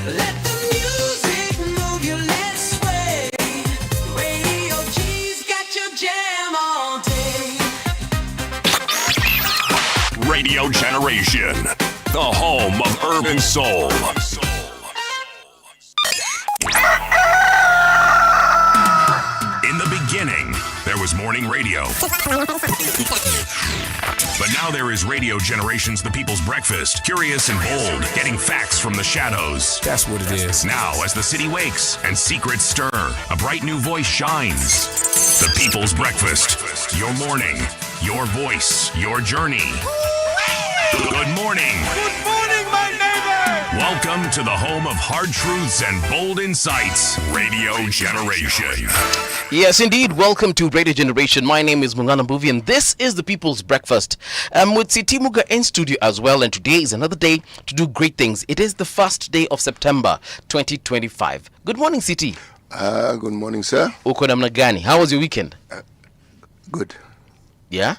Let the music move you, let's sway. Radio G's got your jam all day. Radio Generation, the home of urban soul. In the beginning, there was morning radio. But now there is Radio Generation's The People's Breakfast. Curious and bold, getting facts from the shadows. That's what it is. Now, as the city wakes and secrets stir, a bright new voice shines. The People's Breakfast. Your morning, your voice, your journey. Good morning. Good morning, my neighbor. Welcome to the home of hard truths and bold insights, Radio Generation. Yes, indeed. Welcome to Radio Generation. My name is Mung'ala, Mbuvi, and this is the People's Breakfast. With City Muga in studio as well, and today is another day to do great things. It is the first day of September 2025. Good morning, City. Good morning, sir. Uko namna gani? How was your weekend? Good. Yeah?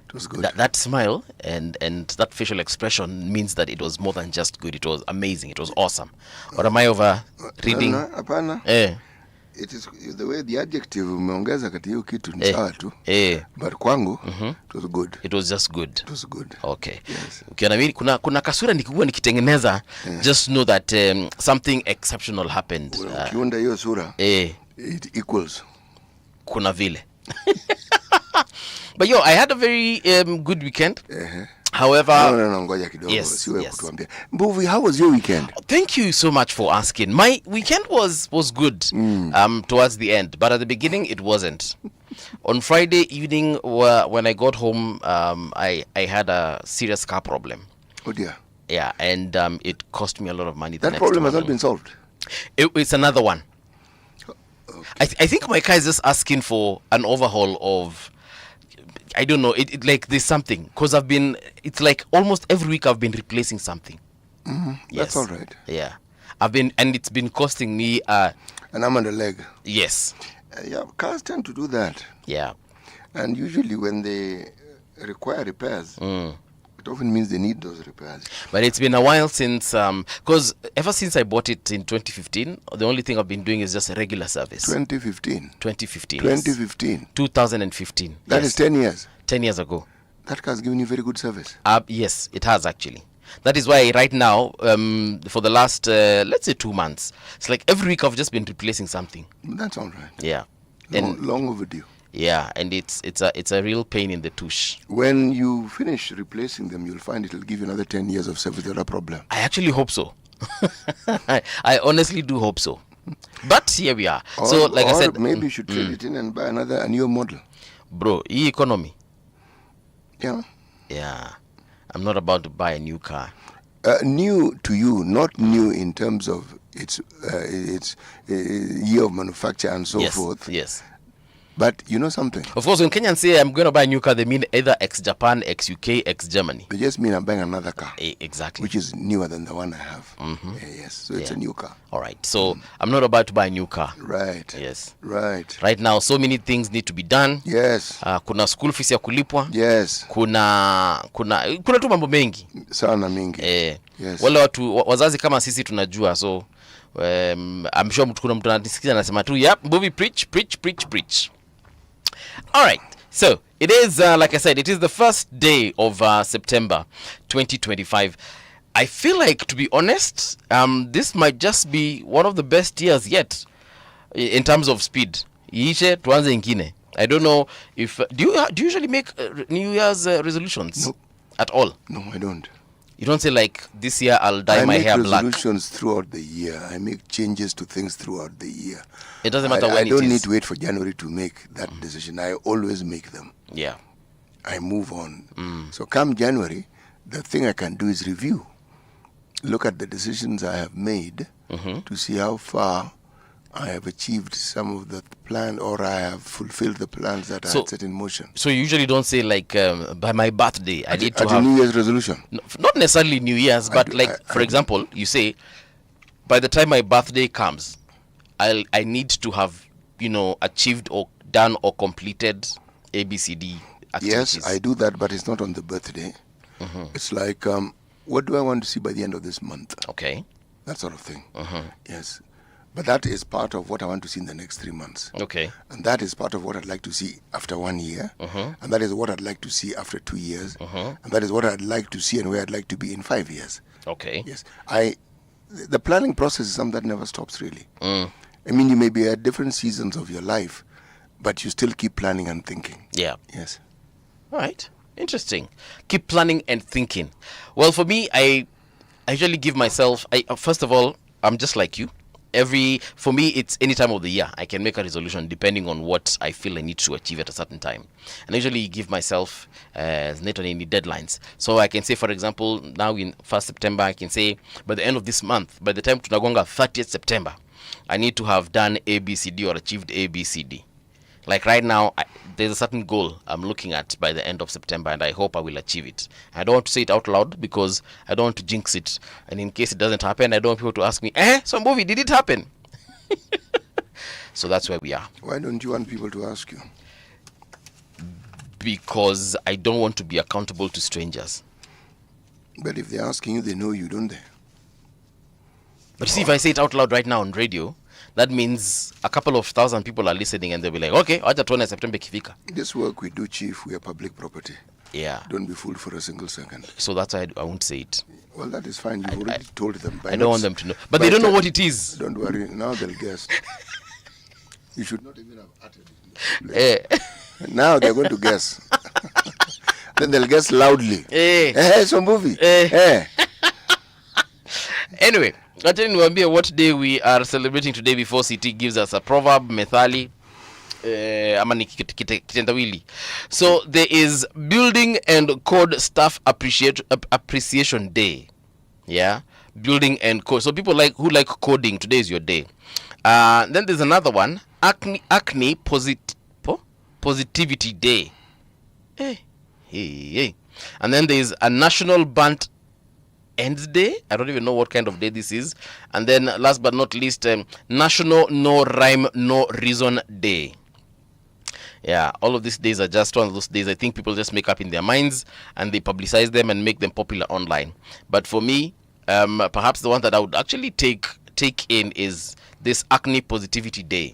It was good. That smile and that facial expression means that it was more than just good. It was amazing. It was awesome. Or am I over reading? Hapana. It is the way the adjective umeongeza kati hiyo kitu ni sawa tu. But kwangu, it was good. It was just good. It was good. Okay. Yes. Ukiona mimi kuna kasura nikikuwa nikitengeneza, just know that something exceptional happened. Ukiunda hiyo sura, it equals. Kuna vile. But I had a very good weekend. However, no, ngoja kidogo. Yes. Kutuambia. Mbuvi, how was your weekend? Thank you so much for asking. My weekend was good towards the end, but at the beginning it wasn't. On Friday evening, when I got home, I had a serious car problem. Oh dear. Yeah, and it cost me a lot of money. That problem has not been solved. It's another one. Okay. I think my car is just asking for an overhaul of, I don't know, it like there's something, because it's like almost every week I've been replacing something. Mm-hmm. Yes. That's all right. Yeah. And it's been costing me an arm and a leg. Yes. Yeah, cars tend to do that. Yeah. And usually when they require repairs, it often means they need those repairs. But it's been a while since, because ever since I bought it in 2015, the only thing I've been doing is just a regular service. 2015. 2015. 2015. That is 10 years. 10 years ago. That car's given you very good service. Yes, it has actually. That is why right now, for the last, let's say 2 months, it's like every week I've just been replacing something. That's all right. Yeah. Long overdue. Yeah, and it's a real pain in the tush. When you finish replacing them, you'll find it'll give you another 10 years of service without a problem. I actually hope so. I honestly do hope so. But here we are. So, like I said, maybe you should trade it in and buy a newer model. Bro, economy. Yeah. Yeah. I'm not about to buy a new car. New to you, not new in terms of its year of manufacture and so forth. Yes. But you know something? Of course, when Kenyans say I'm going to buy a new car, they mean either ex-Japan, ex-UK, ex-Germany. They just mean I'm buying another car. Exactly. Which is newer than the one I have. Yes, so it's a new car. All right. So I'm not about to buy a new car. Right. Yes. Right. Right now, so many things need to be done. Yes. Kuna school fees ya kulipwa. Yes. Kuna tu mambo mengi. Sana mingi. Yes. Wale wazazi kama sisi tunajua, so I'm sure kuna mtu anasikiza anasema tu, yep, Mbuvi, preach. All right. So it is, like I said, it is the first day of September 2025. I feel like, to be honest, this might just be one of the best years yet in terms of speed. Iishe tuanze ingine. I don't know if do you usually make New Year's resolutions? No. At all? No, I don't. You don't say like, this year I'll dye my hair black. I make resolutions throughout the year. I make changes to things throughout the year. It doesn't matter when it is. I don't need to wait for January to make that decision. I always make them. Yeah. I move on. So come January, the thing I can do is review. Look at the decisions I have made to see how far I have achieved some of the plan, or I have fulfilled the plans that I had set in motion. So you usually don't say like, by my birthday, I need to have... a New Year's resolution? No, not necessarily New Year's, but for example, you say, by the time my birthday comes, I need to have, achieved or done or completed ABCD activities. Yes, I do that, but it's not on the birthday. It's like, what do I want to see by the end of this month? Okay. that sort of thing. Yes. But that is part of what I want to see in the next 3 months. Okay. And that is part of what I'd like to see after 1 year. And that is what I'd like to see after 2 years. And that is what I'd like to see and where I'd like to be in 5 years. Okay. Yes. The planning process is something that never stops, really. I mean, you may be at different seasons of your life, but you still keep planning and thinking. Yeah. Yes. All right. Interesting. Keep planning and thinking. Well, for me, I usually give myself, first of all, I'm just like you. For me, it's any time of the year I can make a resolution depending on what I feel I need to achieve at a certain time. And I usually give myself not on any deadlines. So I can say, for example, now in 1st September, I can say by the end of this month, by the time tunagonga 30th September, I need to have done ABCD or achieved ABCD. Like right now, there's a certain goal I'm looking at by the end of September, and I hope I will achieve it. I don't want to say it out loud because I don't want to jinx it. And in case it doesn't happen, I don't want people to ask me, so Mbuvi, did it happen? So that's where we are. Why don't you want people to ask you? Because I don't want to be accountable to strangers. But if they're asking you, they know you, don't they? But you see, if I say it out loud right now on radio, that means a couple of thousand people are listening and they'll be like, okay, wacha tuone September ikifika. This work we do, Chief, we are public property. Yeah. Don't be fooled for a single second. So that's why I won't say it. Well, that is fine. You've already told them. I don't want them to know. But they don't know what it is. Don't worry. Now they'll guess. You should not even have uttered it. Now they're going to guess. Then they'll guess loudly. Some movie. Anyway, acha niwaambie what day we are celebrating today before CT gives us a proverb, methali, ama ni kitendawili. So there is Building and Code Staff Appreciation Day. Yeah, building and code. So people who like coding, today is your day. Then there's another one, acne Positivity Day. And then there's a National Burnt Ends Day. I don't even know what kind of day this is. And then last but not least, National No Rhyme No Reason Day. Yeah, all of these days are just one of those days I think people just make up in their minds and they publicize them and make them popular online. But for me, perhaps the one that I would actually take in is this Acne Positivity Day,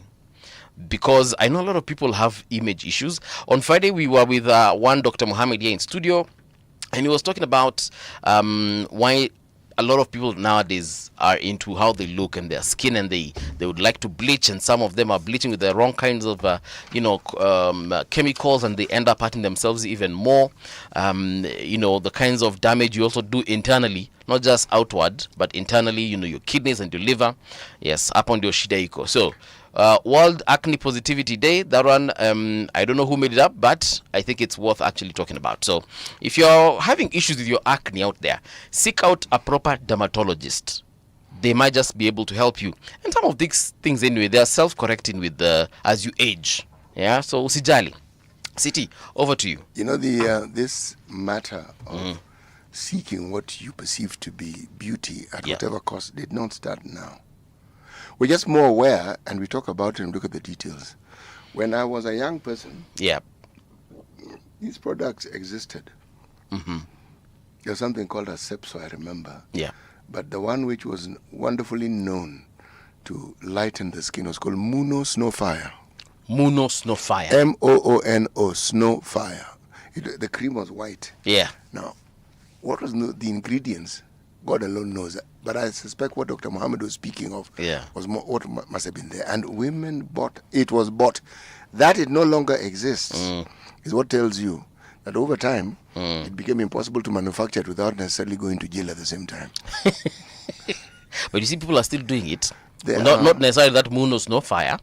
because I know a lot of people have image issues. On Friday, we were with one Dr. Mohammed here in studio, and he was talking about why a lot of people nowadays are into how they look and their skin, and they would like to bleach, and some of them are bleaching with the wrong kinds of chemicals, and they end up hurting themselves even more. The kinds of damage you also do internally, not just outward, but internally, your kidneys and your liver. Yes, up on your shida iko. So World Acne Positivity Day, that one, I don't know who made it up, but I think it's worth actually talking about. So if you're having issues with your acne out there, seek out a proper dermatologist. They might just be able to help you. And some of these things anyway, they are self-correcting with as you age. Yeah, so usijali. City, over to you. This matter of seeking what you perceive to be beauty at whatever cost did not start now. We're just more aware, and we talk about it and look at the details. When I was a young person, these products existed. There's something called a Sepso, I remember. Yeah. But the one which was wonderfully known to lighten the skin was called Muno Snow Fire. Muno Snow Fire. Moono Snow Fire. The cream was white. Yeah. Now, what was the ingredients? God alone knows. But I suspect what Dr. Mohammed was speaking of was more what must have been there. And women bought. It was bought. That it no longer exists is what tells you that over time it became impossible to manufacture it without necessarily going to jail at the same time. But you see, people are still doing it. Not necessarily that Muno Snow Fire,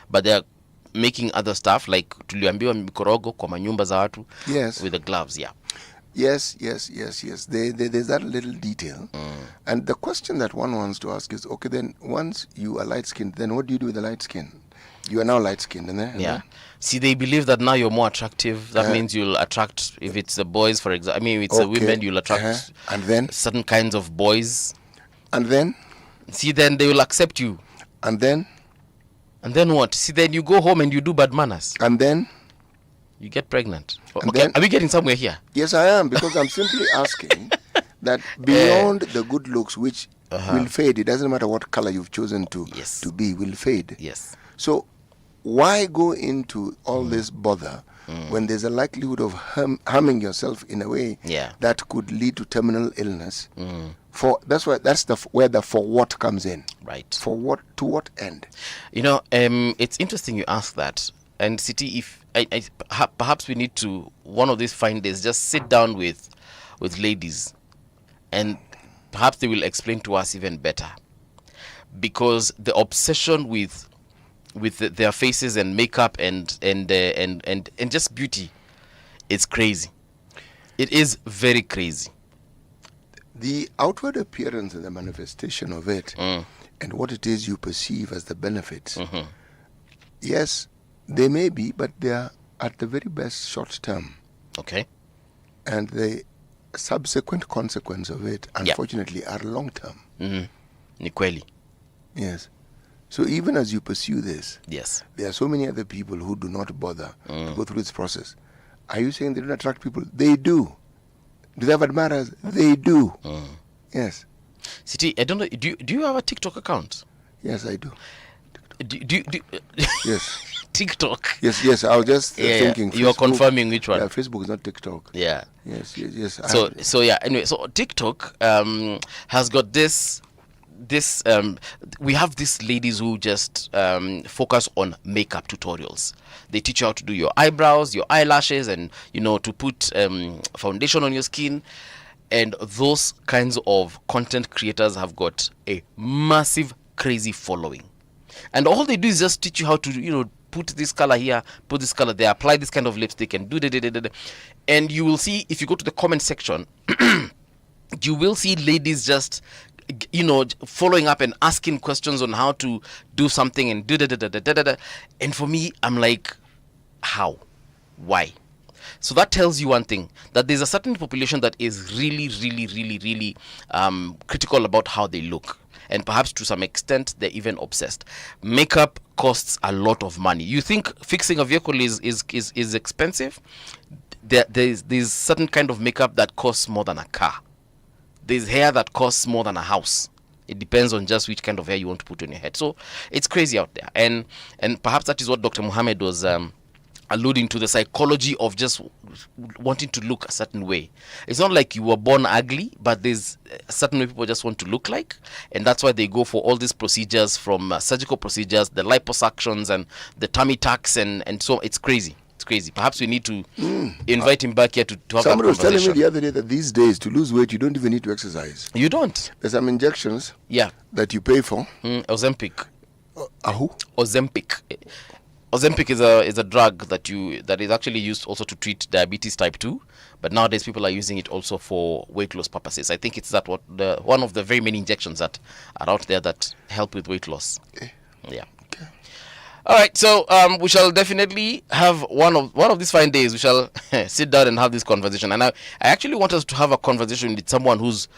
but they're making other stuff like tuliambiwa mikorogo kwa manyumba za watu with the gloves. Yes. There's that little detail. And the question that one wants to ask is, okay, then once you are light-skinned, then what do you do with the light skin? You are now light-skinned, and See, they believe that now you're more attractive. That means you'll attract, if it's the boys, for example. I mean, if it's the women, you'll attract and then certain kinds of boys. And then? See, then they will accept you. And then? And then what? See, then you go home and you do bad manners. And then? You get pregnant. And okay, then, are we getting somewhere here? Yes, I am, because I'm simply asking that beyond the good looks, which will fade. It doesn't matter what color you've chosen to be, will fade. Yes. So why go into all this bother when there's a likelihood of harming yourself in a way that could lead to terminal illness? That's where the for what comes in. Right. For what? To what end? It's interesting you ask that. And City, if perhaps we need to, one of these fine days, just sit down with ladies, and perhaps they will explain to us even better, because the obsession with their faces and makeup and just beauty, it's crazy. It is very crazy. The outward appearance and the manifestation of it, and what it is you perceive as the benefits, yes, they may be, but they are at the very best short term. Okay. And the subsequent consequence of it, unfortunately, are long term. Ni kweli. Yes. So even as you pursue this, there are so many other people who do not bother to go through this process. Are you saying they don't attract people? They do. Do they have admirers? They do. Yes. City, I don't know. Do you have a TikTok account? Yes, I do. Do yes. TikTok. Yes. I was just thinking. You are confirming which one? Yeah, Facebook is not TikTok. Yeah. Yes. Anyway, so TikTok has got this. We have these ladies who just focus on makeup tutorials. They teach you how to do your eyebrows, your eyelashes, and to put foundation on your skin. And those kinds of content creators have got a massive, crazy following. And all they do is just teach you how to, put this color here, put this color there, apply this kind of lipstick, and do da. And you will see, if you go to the comment section, you will see ladies just following up and asking questions on how to do something and do da. And for me, I'm like, how? Why? So that tells you one thing, that there's a certain population that is really, really, really, really critical about how they look. And perhaps to some extent, they're even obsessed. Makeup costs a lot of money. You think fixing a vehicle is expensive? There's certain kind of makeup that costs more than a car. There's hair that costs more than a house. It depends on just which kind of hair you want to put on your head. So it's crazy out there. And perhaps that is what Dr. Muhammad was alluding to, the psychology of just wanting to look a certain way. It's not like you were born ugly, but there's a certain way people just want to look like. And that's why they go for all these procedures, from surgical procedures, the liposuctions and the tummy tucks. And so it's crazy. It's crazy. Perhaps we need to invite him back here to have that conversation. Somebody was telling me the other day that these days, to lose weight, you don't even need to exercise. You don't? There's some injections that you pay for. Ozempic. Who? Ozempic. Ozempic is a drug that is actually used also to treat diabetes type 2, but nowadays people are using it also for weight loss purposes. I think it's one of the very many injections that are out there that help with weight loss. Yeah. Okay. All right, so we shall definitely have one of these fine days. We shall sit down and have this conversation. And I actually want us to have a conversation with someone who's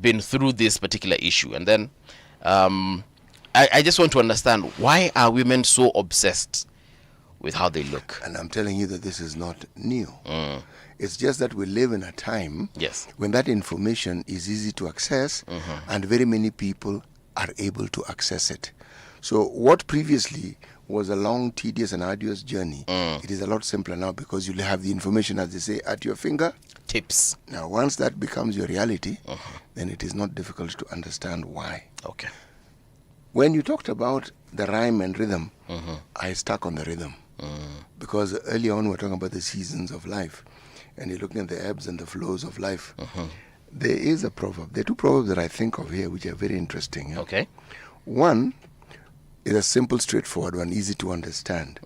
been through this particular issue. And then I just want to understand, why are women so obsessed with how they look? And I'm telling you that this is not new. It's just that we live in a time when that information is easy to access, and very many people are able to access it. So what previously was a long, tedious and arduous journey, it is a lot simpler now, because you have the information, as they say, at your finger tips. Now once that becomes your reality, then it is not difficult to understand why. Okay. When you talked about the rhyme and rhythm, I stuck on the rhythm. Because earlier on we were talking about the seasons of life, and you're looking at the ebbs and the flows of life. There is a proverb. There are two proverbs that I think of here which are very interesting. Yeah? Okay. One is a simple, straightforward one, easy to understand.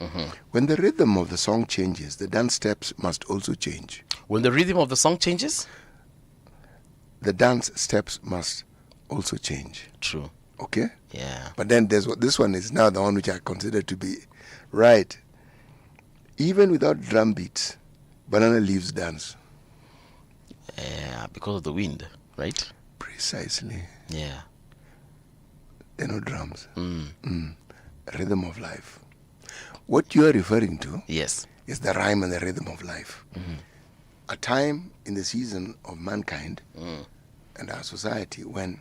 When the rhythm of the song changes, the dance steps must also change. When the rhythm of the song changes, the dance steps must also change. True. Okay? Yeah. But then this one is now the one which I consider to be right. Even without drum beats, banana leaves dance. Yeah, because of the wind, right? Precisely. Yeah. There are no drums. Rhythm of life. What you are referring to is the rhyme and the rhythm of life. A time in the season of mankind and our society when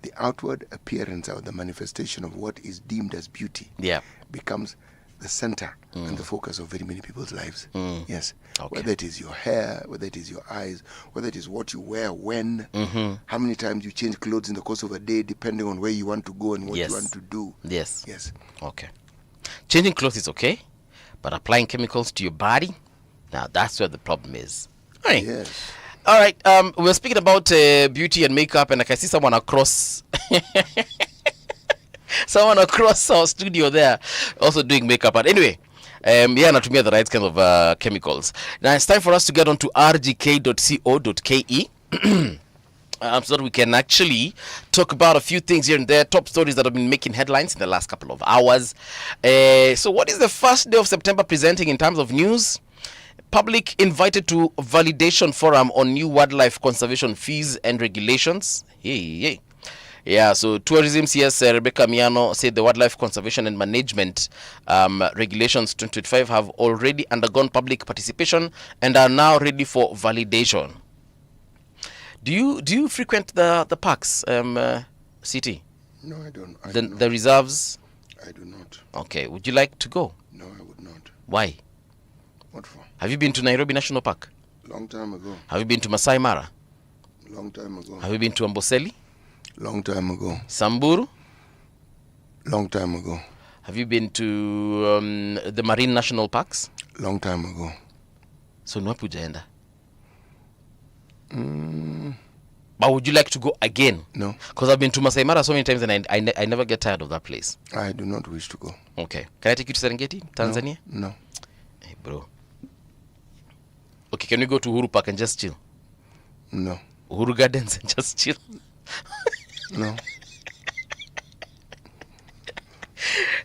the outward appearance or the manifestation of what is deemed as beauty Yeah. becomes the center and the focus of very many people's lives. Yes. Okay. Whether it is your hair, whether it is your eyes, whether it is what you wear when, how many times you change clothes in the course of a day, depending on where you want to go and what Yes. you want to do. Yes. Yes. Okay. Changing clothes is okay, but applying chemicals to your body, now that's where the problem is. All right. Yes. All right. We're speaking about beauty and makeup, and I can see someone across. Someone across our studio there also doing makeup. But anyway, yeah, natumia the right kind of chemicals. Now it's time for us to get on to rgk.co.ke. So that we can actually talk about a few things here and there, top stories that have been making headlines in the last couple of hours. So what is the first day of September presenting in terms of news? Public invited to validation forum on new wildlife conservation fees and regulations. Hey. Yeah, so tourism CS Rebecca Miano said the wildlife conservation and management regulations 2025 have already undergone public participation and are now ready for validation. Do you frequent the parks, CT? No, I don't. The reserves? I do not. Okay, would you like to go? No, I would not. Why? What for? Have you been to Nairobi National Park? Long time ago. Have you been to Masai Mara? Long time ago. Have you been to Amboseli? Long time ago. Samburu? Long time ago. Have you been to the Marine National Parks? Long time ago. So ni wapi hujaenda? But would you like to go again? No. Because I've been to Masai Mara so many times and I never get tired of that place. I do not wish to go. Okay. Can I take you to Serengeti, Tanzania? No. Hey, bro. Okay, can we go to Uhuru Park and just chill? No. Uhuru Gardens and just chill? No.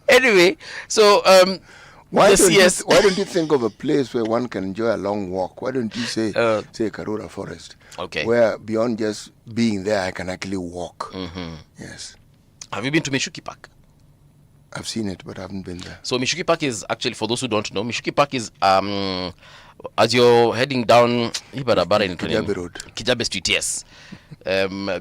Anyway, so Why the don't, CS why don't you think of a place where one can enjoy a long walk? Why don't you say Karura Forest? Okay. Where beyond just being there, I can actually walk. Yes. Have you been to Mishuki Park? I've seen it, but I haven't been there. So Mishuki Park is actually, for those who don't know, Mishuki Park is as you're heading down Kijabe Road. Kijabe Street, yes.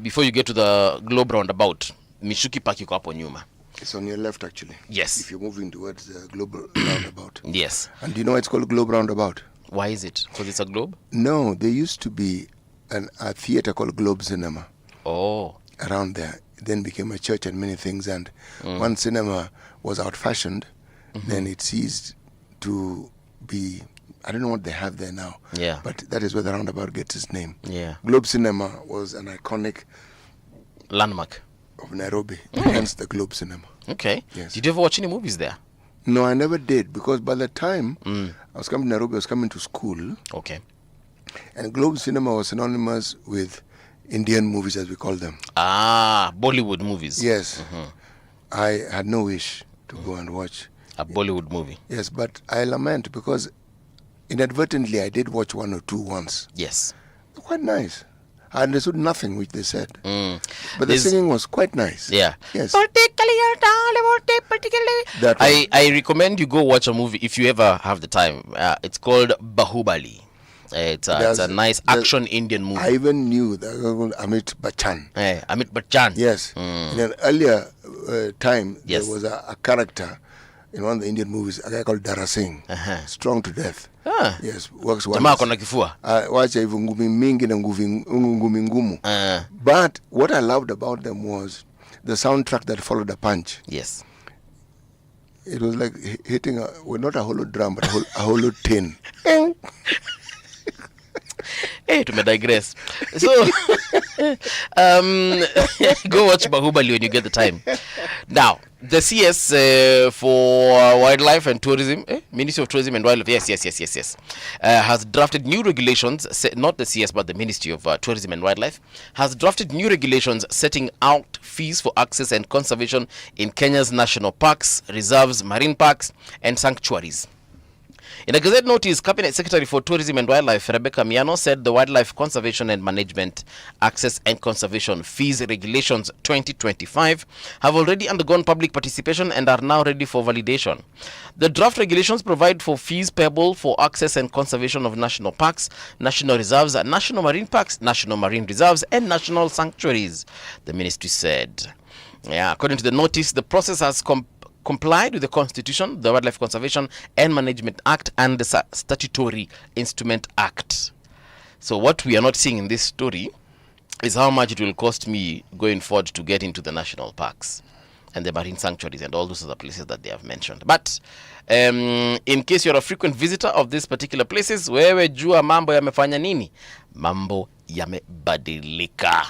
Before you get to the Globe roundabout, Mishuki Park iko hapo nyuma. It's on your left, actually. Yes. If you're moving towards the Global Roundabout. Yes. And do you know why it's called Globe Roundabout? Why is it? Because it's a globe? No, there used to be a theater called Globe Cinema Oh. around there. It then became a church and many things. And one cinema was out-fashioned. Then it ceased to be... I don't know what they have there now. Yeah. But that is where the roundabout gets its name. Yeah. Globe Cinema was an iconic Landmark. of Nairobi, hence the Globe Cinema. Okay. Yes. Did you ever watch any movies there? No, I never did, because by the time I was coming to Nairobi, I was coming to school, Okay. and Globe Cinema was synonymous with Indian movies, as we call them. Ah, Bollywood movies. Yes. I had no wish to go and watch. A Bollywood movie. Yes, but I lament, because inadvertently I did watch one or two once. Yes. Quite nice. I understood nothing which they said. But the There's- singing was quite nice. Yeah. Yes. Particularly. That one. I recommend you go watch a movie if you ever have the time. It's called Bahubali. It's a nice action Indian movie. I even knew that Amit Bachchan. Amit Bachchan. Yes. In an earlier time, Yes. there was a character in one of the Indian movies, a guy called Dara Singh, strong to death. Yes, works Jamaa wonders. kona kifua. Wacha hivyo ngumi mingi na ngumi ngumu. But what I loved about them was the soundtrack that followed the punch. Yes. It was like hitting not a hollow drum, but a hollow tin. Hey, to me digress. So, go watch Bahubali when you get the time. Now, the CS for Wildlife and Tourism, Ministry of Tourism and Wildlife, yes, has drafted new regulations, not the CS, but the Ministry of Tourism and Wildlife, has drafted new regulations setting out fees for access and conservation in Kenya's national parks, reserves, marine parks, and sanctuaries. In a Gazette notice, Cabinet Secretary for Tourism and Wildlife, Rebecca Miano, said the Wildlife Conservation and Management Access and Conservation Fees Regulations 2025 have already undergone public participation and are now ready for validation. The draft regulations provide for fees payable for access and conservation of national parks, national reserves, national marine parks, national marine reserves, and national sanctuaries, the ministry said. Yeah, according to the notice, the process has complied with the Constitution, the Wildlife Conservation and Management Act, and the Statutory Instrument Act. So what we are not seeing in this story is how much it will cost me going forward to get into the national parks and the marine sanctuaries and all those other places that they have mentioned. But in case you're a frequent visitor of these particular places, wewe jua mambo yamefanya nini? Mambo yamebadilika.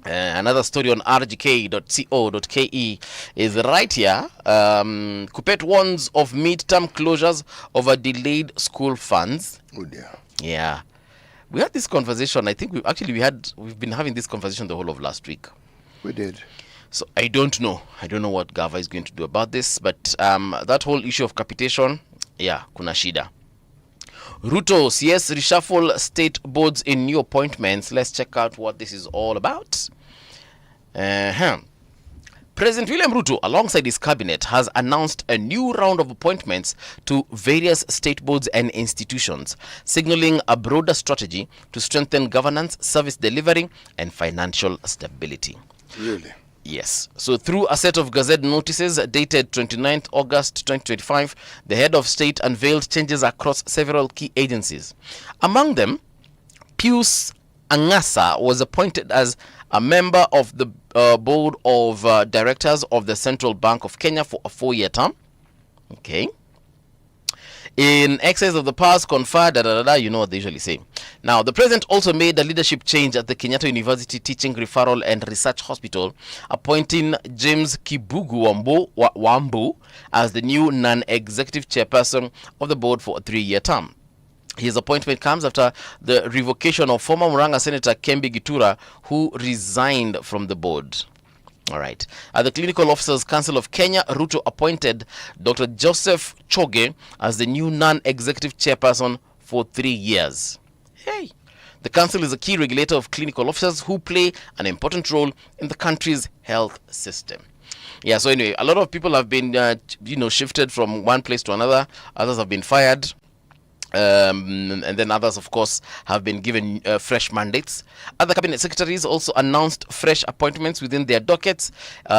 Another story on rgk.co.ke is right here. Kupet warns of mid-term closures over delayed school funds. Oh dear. Yeah, we had this conversation. I think we've been having this conversation the whole of last week. We did. So I don't know what Gava is going to do about this, but that whole issue of capitation, yeah, kuna shida. Ruto, CS reshuffle state boards in new appointments. Let's check out what this is all about. President William Ruto, alongside his cabinet, has announced a new round of appointments to various state boards and institutions, signaling a broader strategy to strengthen governance, service delivery, and financial stability. Really? Yes. So through a set of Gazette notices dated 29th August 2025, the head of state unveiled changes across several key agencies. Among them, Pius Angasa was appointed as a member of the board of directors of the Central Bank of Kenya for a 4-year term. Okay. In excess of the powers conferred, you know what they usually say. Now, the president also made a leadership change at the Kenyatta University Teaching, Referral and Research Hospital, appointing James Kibugu Wambu as the new non-executive chairperson of the board for a 3-year term. His appointment comes after the revocation of former Murang'a Senator Kembi Gitura, who resigned from the board. All right. At the Clinical Officers Council of Kenya, Ruto appointed Dr. Joseph Choge as the new non-executive chairperson for 3 years. Hey. The council is a key regulator of clinical officers who play an important role in the country's health system. Yeah, so anyway, a lot of people have been, shifted from one place to another. Others have been fired. And then others, of course, have been given fresh mandates. Other cabinet secretaries also announced fresh appointments within their dockets.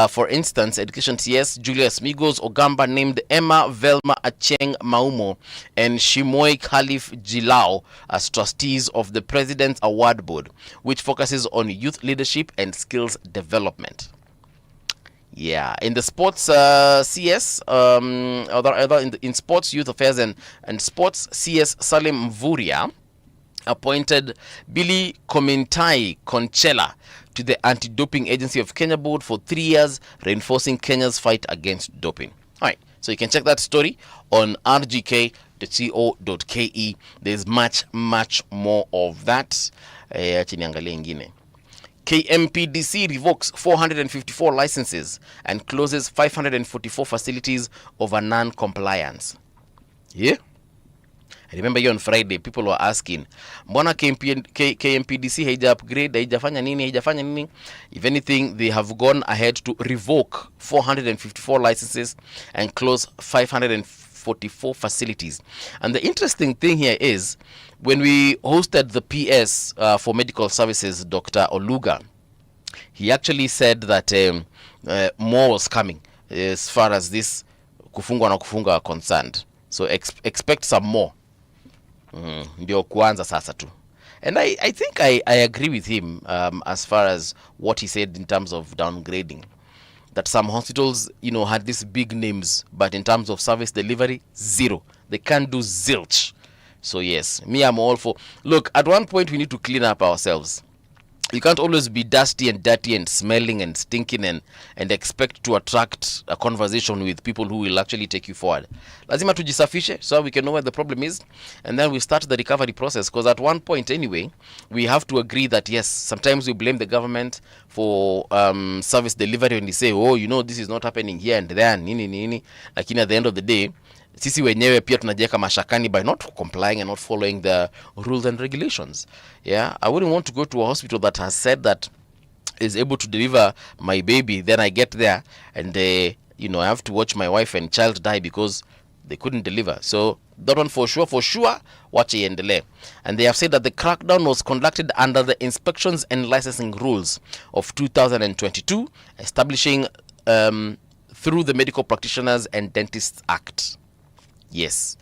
For instance, Education CS Julius Migos Ogamba named Emma Velma Acheng Maumo and Shimoi Khalif Jilao as trustees of the President's Award Board, which focuses on youth leadership and skills development. Yeah, in the sports CS, in sports, youth affairs and sports, CS Salim Mvuria appointed Billy Komintai Conchela to the Anti-Doping Agency of Kenya Board for 3 years, reinforcing Kenya's fight against doping. All right, so you can check that story on rgk.co.ke. There's much more of that. Acha niangalie ingine. KMPDC revokes 454 licenses and closes 544 facilities over non-compliance. Yeah? I remember here on Friday, people were asking, mbona KMPDC haija upgrade, haijafanya nini? If anything, they have gone ahead to revoke 454 licenses and close 544 facilities. And the interesting thing here is, when we hosted the PS for medical services, Dr. Oluga, he actually said that more was coming as far as this kufungwa na kufunga are concerned. So expect some more. Ndio kuanza sasa tu. And I think I agree with him as far as what he said in terms of downgrading. That some hospitals, had these big names, but in terms of service delivery, zero. They can't do zilch. So yes, me, I'm all for... Look, at one point, we need to clean up ourselves. You can't always be dusty and dirty and smelling and stinking and expect to attract a conversation with people who will actually take you forward. Lazima tujisafishe so we can know where the problem is, and then we start the recovery process. Because at one point anyway, we have to agree that yes, sometimes we blame the government for service delivery and we say, oh, this is not happening here and there, nini. Like, at the end of the day, sisi wenyewe pia tunajiweka mashakani by not complying and not following the rules and regulations. Yeah, I wouldn't want to go to a hospital that has said that is able to deliver my baby, then I get there and I have to watch my wife and child die because they couldn't deliver. So that one for sure watch iendelee. And they have said that the crackdown was conducted under the inspections and licensing rules of 2022, establishing through the Medical Practitioners and Dentists Act. Yes.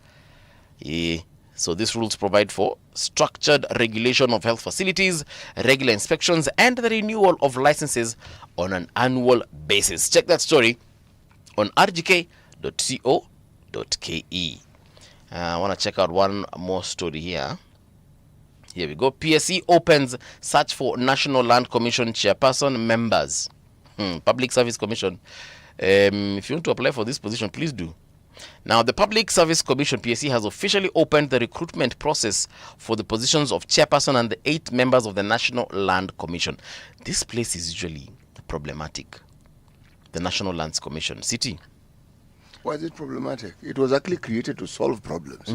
So these rules provide for structured regulation of health facilities, regular inspections, and the renewal of licenses on an annual basis. Check that story on rgk.co.ke. I want to check out one more story here. Here we go. PSC opens search for National Land Commission chairperson members. Public Service Commission. If you want to apply for this position, please do. Now, the Public Service Commission, PSC, has officially opened the recruitment process for the positions of chairperson and the 8 members of the National Land Commission. This place is usually problematic. The National Lands Commission. City. Why is it problematic? It was actually created to solve problems.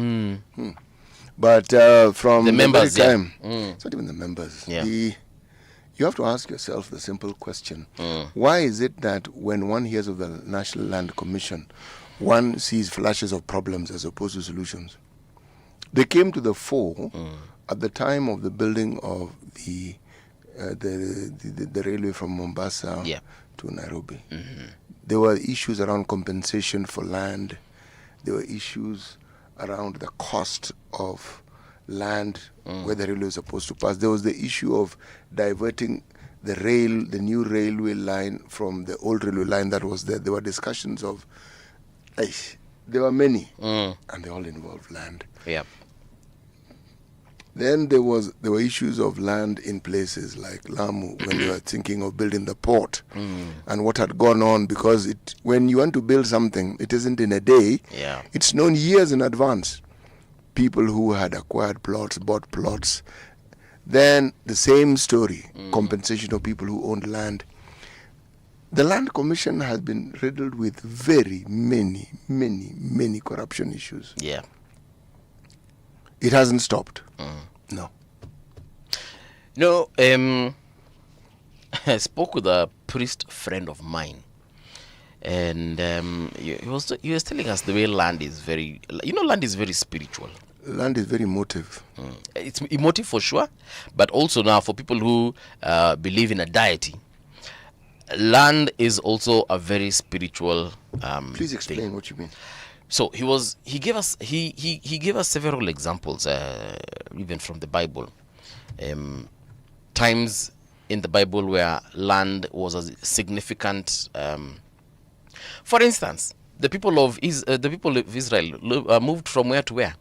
But from the members, very time, it's not even the members. Yeah. You have to ask yourself the simple question. Why is it that when one hears of the National Land Commission, one sees flashes of problems as opposed to solutions? They came to the fore at the time of the building of the railway from Mombasa to Nairobi. There were issues around compensation for land. There were issues around the cost of land where the railway was supposed to pass. There was the issue of diverting the new railway line from the old railway line that was there. There were discussions of, there were many, and they all involved land. Yeah. Then there were issues of land in places like Lamu when they were thinking of building the port and what had gone on, because when you want to build something, it isn't in a day. Yeah. It's known years in advance. People who had acquired plots, bought plots. Then the same story, compensation of people who owned land. The Land Commission has been riddled with very many corruption issues. Yeah. It hasn't stopped. No. No, I spoke with a priest friend of mine, and he was telling us the way land is very, land is very spiritual. Land is very emotive. It's emotive for sure, but also now for people who believe in a deity, land is also a very spiritual Please explain thing. what you mean. So he gave us several examples, even from the Bible, times in the Bible where land was a significant. For instance, the people of Israel moved from where to where?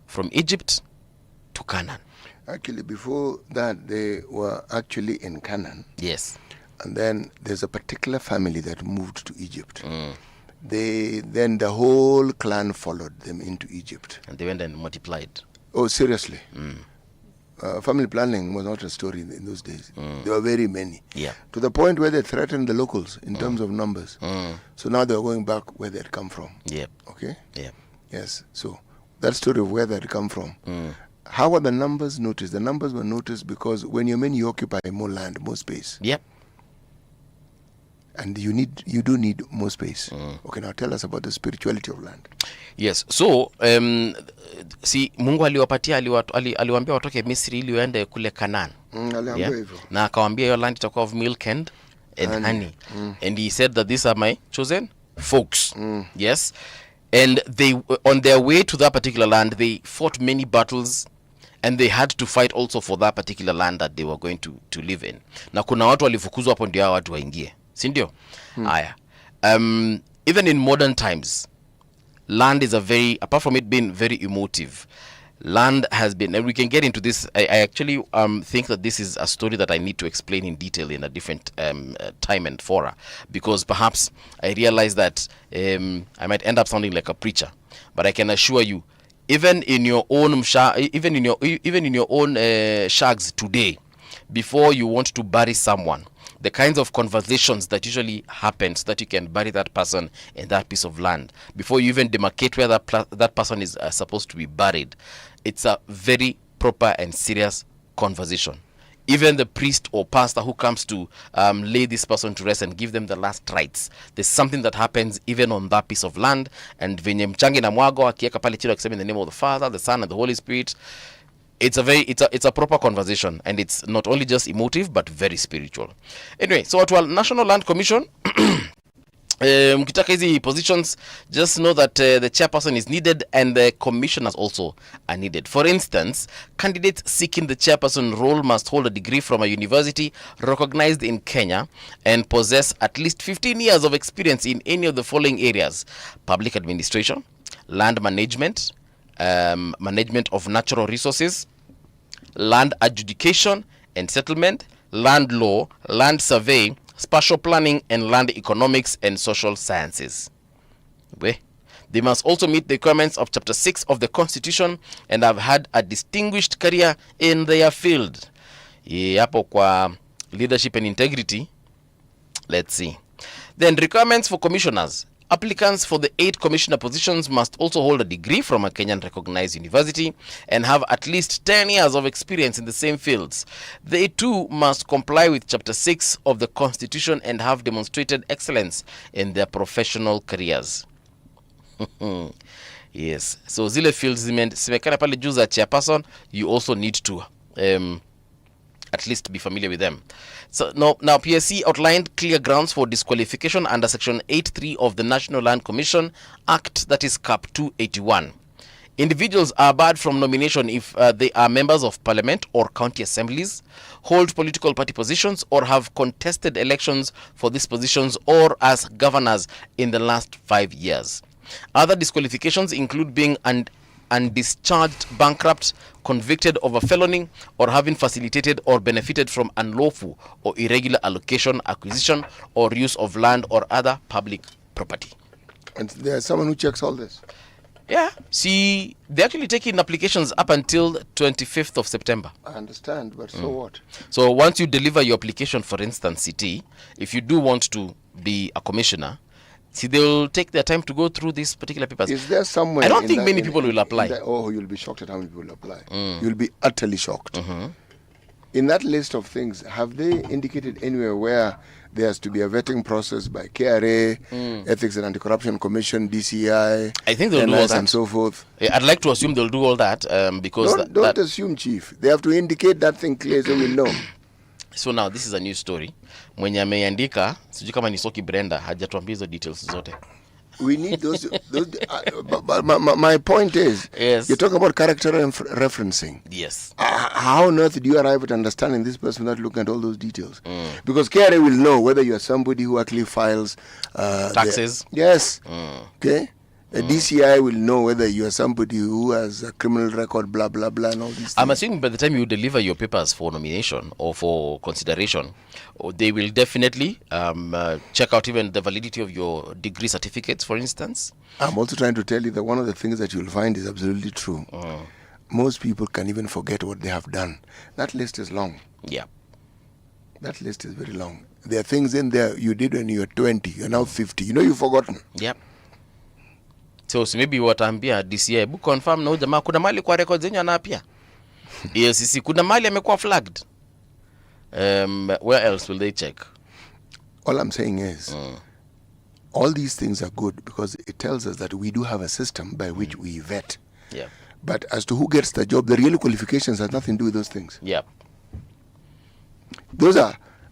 From Egypt to Canaan. Actually, before that, they were actually in Canaan. Yes. And then there's a particular family that moved to Egypt. Then the whole clan followed them into Egypt. And they went and multiplied. Oh, seriously? Family planning was not a story in those days. There were very many. Yeah. To the point where they threatened the locals in terms of numbers. So now they're going back where they had come from. Yep. Okay? Yeah. Yes. So that story of where they had come from. How were the numbers noticed? The numbers were noticed because when you're men, you occupy more land, more space. Yep. And you do need more space. Okay, now tell us about the spirituality of land. Yes. So si Mungu aliwaambia watoke Misri ili waende kule Canaan. Aliambia hivyo. Na akawaambia your land itakuwa of milk and honey. And he said that these are my chosen folks. Yes. And they on their way to that particular land, they fought many battles, and they had to fight also for that particular land that they were going to live in. Na kuna watu walifukuzwa hapo ndio hao watu waingie. Si ndio? Aya. Even in modern times, land is apart from it being very emotive, land has been, and we can get into this. I actually think that this is a story that I need to explain in detail in a different time and fora, because perhaps I realize that I might end up sounding like a preacher, but I can assure you, even in your own shags today, before you want to bury someone, the kinds of conversations that usually happen so that you can bury that person in that piece of land before you even demarcate where that person is supposed to be buried. It's a very proper and serious conversation. Even the priest or pastor who comes to lay this person to rest and give them the last rites, there's something that happens even on that piece of land. And venye mchangi na mwago akieka pale chini akisema in the name of the Father, the Son, and the Holy Spirit, it's a proper conversation, and it's not only just emotive but very spiritual. Anyway, so at National Land Commission, mkitaka hizi positions, just know that the chairperson is needed and the commissioners also are needed. For instance, candidates seeking the chairperson role must hold a degree from a university recognized in Kenya and possess at least 15 years of experience in any of the following areas: public administration, land management, management of natural resources, land adjudication and settlement, land law, land survey, spatial planning, and land economics and social sciences. They must also meet the requirements of Chapter 6 of the Constitution and have had a distinguished career in their field. Hapo kwa leadership and integrity, let's see. Then requirements for commissioners. Applicants for the 8 commissioner positions must also hold a degree from a Kenyan recognized university and have at least 10 years of experience in the same fields. They too must comply with Chapter 6 of the Constitution and have demonstrated excellence in their professional careers. Yes. So zile fields zimekana pale juu za chairperson, you also need to at least be familiar with them. So now PSC outlined clear grounds for disqualification under Section 8.3 of the National Land Commission Act, that is Cap 281. Individuals are barred from nomination if they are members of parliament or county assemblies, hold political party positions, or have contested elections for these positions or as governors in the last 5 years. Other disqualifications include being undischarged bankrupt, convicted of a felony, or having facilitated or benefited from unlawful or irregular allocation, acquisition, or use of land or other public property. And there's someone who checks all this. Yeah, see, they're actually taking applications up until 25th of September. I understand, but so what? So once you deliver your application, for instance, CT, if you do want to be a commissioner, see, they'll take their time to go through these particular papers. Is there somewhere? I don't think many people will apply. You'll be shocked at how many people will apply. You'll be utterly shocked. In that list of things, have they indicated anywhere where there has to be a vetting process by KRA, Ethics and Anti-Corruption Commission, DCI, I think they'll do all that, and so forth? I'd like to assume they'll do all that because don't assume, Chief. They have to indicate that thing clear so we know. So now this is a new story. Mwenye ameandika, sijui kama ni Soki Brenda, hajatuambia hizo details zote. We need those but my point is, yes, you're talking about character referencing. Yes. How on earth do you arrive at understanding this person without looking at all those details? Because KRA will know whether you are somebody who actually files taxes. Yes. Okay. The DCI will know whether you are somebody who has a criminal record, blah, blah, blah, and all these things. I'm assuming by the time you deliver your papers for nomination or for consideration, they will definitely check out even the validity of your degree certificates, for instance. I'm also trying to tell you that one of the things that you'll find is absolutely true. Most people can even forget what they have done. That list is long. Yeah. That list is very long. There are things in there you did when you were 20, you're now 50. You know you've forgotten. Yep. So maybe wataambia DCI, hebu confirm na jamaa kuna mali kwa records zenyu anapia. EACC kuna mali amekuwa flagged. Where else will they check? All I'm saying is, all these things are good because it tells us that we do have a system by which we vet. Yeah. But as to who gets the job, the real qualifications has nothing to do with those things. Yeah.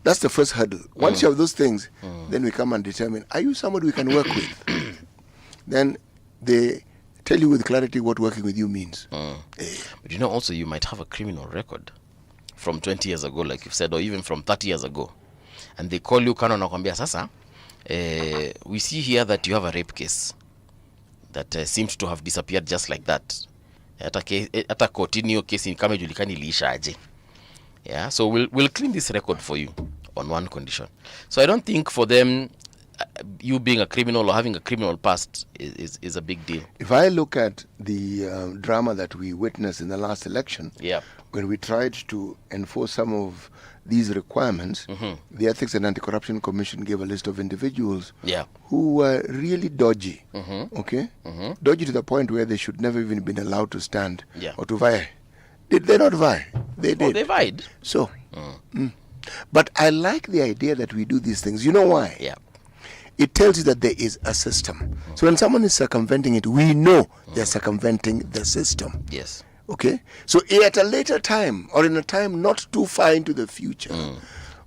That's the first hurdle. Once you have those things, then we come and determine, are you somebody we can work with? Then they tell you with clarity what working with you means. But you know, also you might have a criminal record from 20 years ago, like you've said, or even from 30 years ago. And they call you, kano nakwambia sasa, we see here that you have a rape case that seems to have disappeared just like that. Hata continue case in kama julikani iliisha aje. Yeah, so we'll clean this record for you on one condition. So I don't think for them, you being a criminal or having a criminal past is a big deal. If I look at the drama that we witnessed in the last election, when we tried to enforce some of these requirements, the Ethics and Anti-Corruption Commission gave a list of individuals who were really dodgy, dodgy to the point where they should never even been allowed to stand or to vie. Did they not vie? They did. Oh, they vied. So, but I like the idea that we do these things. You know why? It tells you that there is a system. So when someone is circumventing it, we know they're circumventing the system. Yes. Okay? So at a later time, or in a time not too far into the future,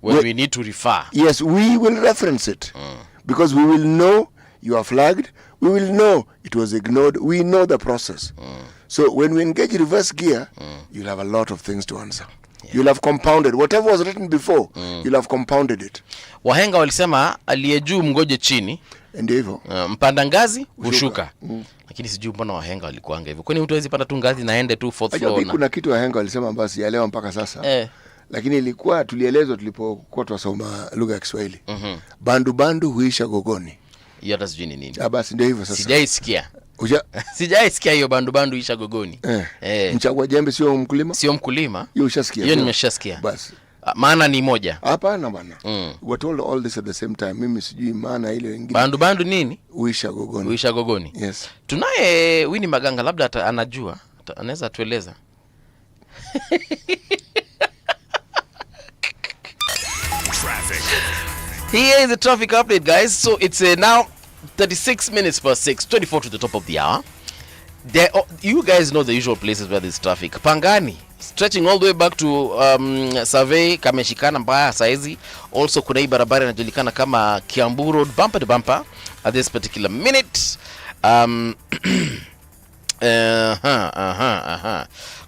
when we need to refer. Yes, we will reference it. Because we will know you are flagged. We will know it was ignored. We know the process. So when we engage reverse gear, you'll have a lot of things to answer. You'll have compounded whatever was written before. You'll have compounded it. Wahenga walisema aliye juu mgoje chini. Ndio hivyo. Mpanda ngazi hushuka. Lakini sijui mbona wahenga walikuanga hivyo. Kwani mtu hawezi panda tu ngazi naende tu fourth floor. Kuna kitu wahenga walisema ambayo sijaelewa mpaka sasa. Lakini ilikuwa tulielezwa tulipokuwa tunasoma lugha ya Kiswahili. Bandu bandu huisha gogoni. Hiyo hata sijui ni nini. Basi ndio hivyo sasa. Sijaisikia. Sijaisikia hiyo bandu bandu isha gogoni. Mchagua jembe sio mkulima? Sio mkulima. Hiyo ushasikia. Hiyo nimeshasikia. Basi. Maana ni moja. Hapana bwana. We told all this at the same time. Mimi sijui maana ile nyingine. Bandu bandu nini? Uisha gogoni. Uisha gogoni. Yes. Tunaye Winnie Maganga, labda anajua. Anaweza tueleza. Traffic. Here is the traffic update, guys. So it's now 36 minutes past 6, 24 to the top of the hour. You guys know the usual places where there's traffic. Pangani, stretching all the way back to Survey, kameshikana mbaya saizi. Also kuna hii barabara inajulikana kama Kiambu Road, bumper to bumper at this particular minute.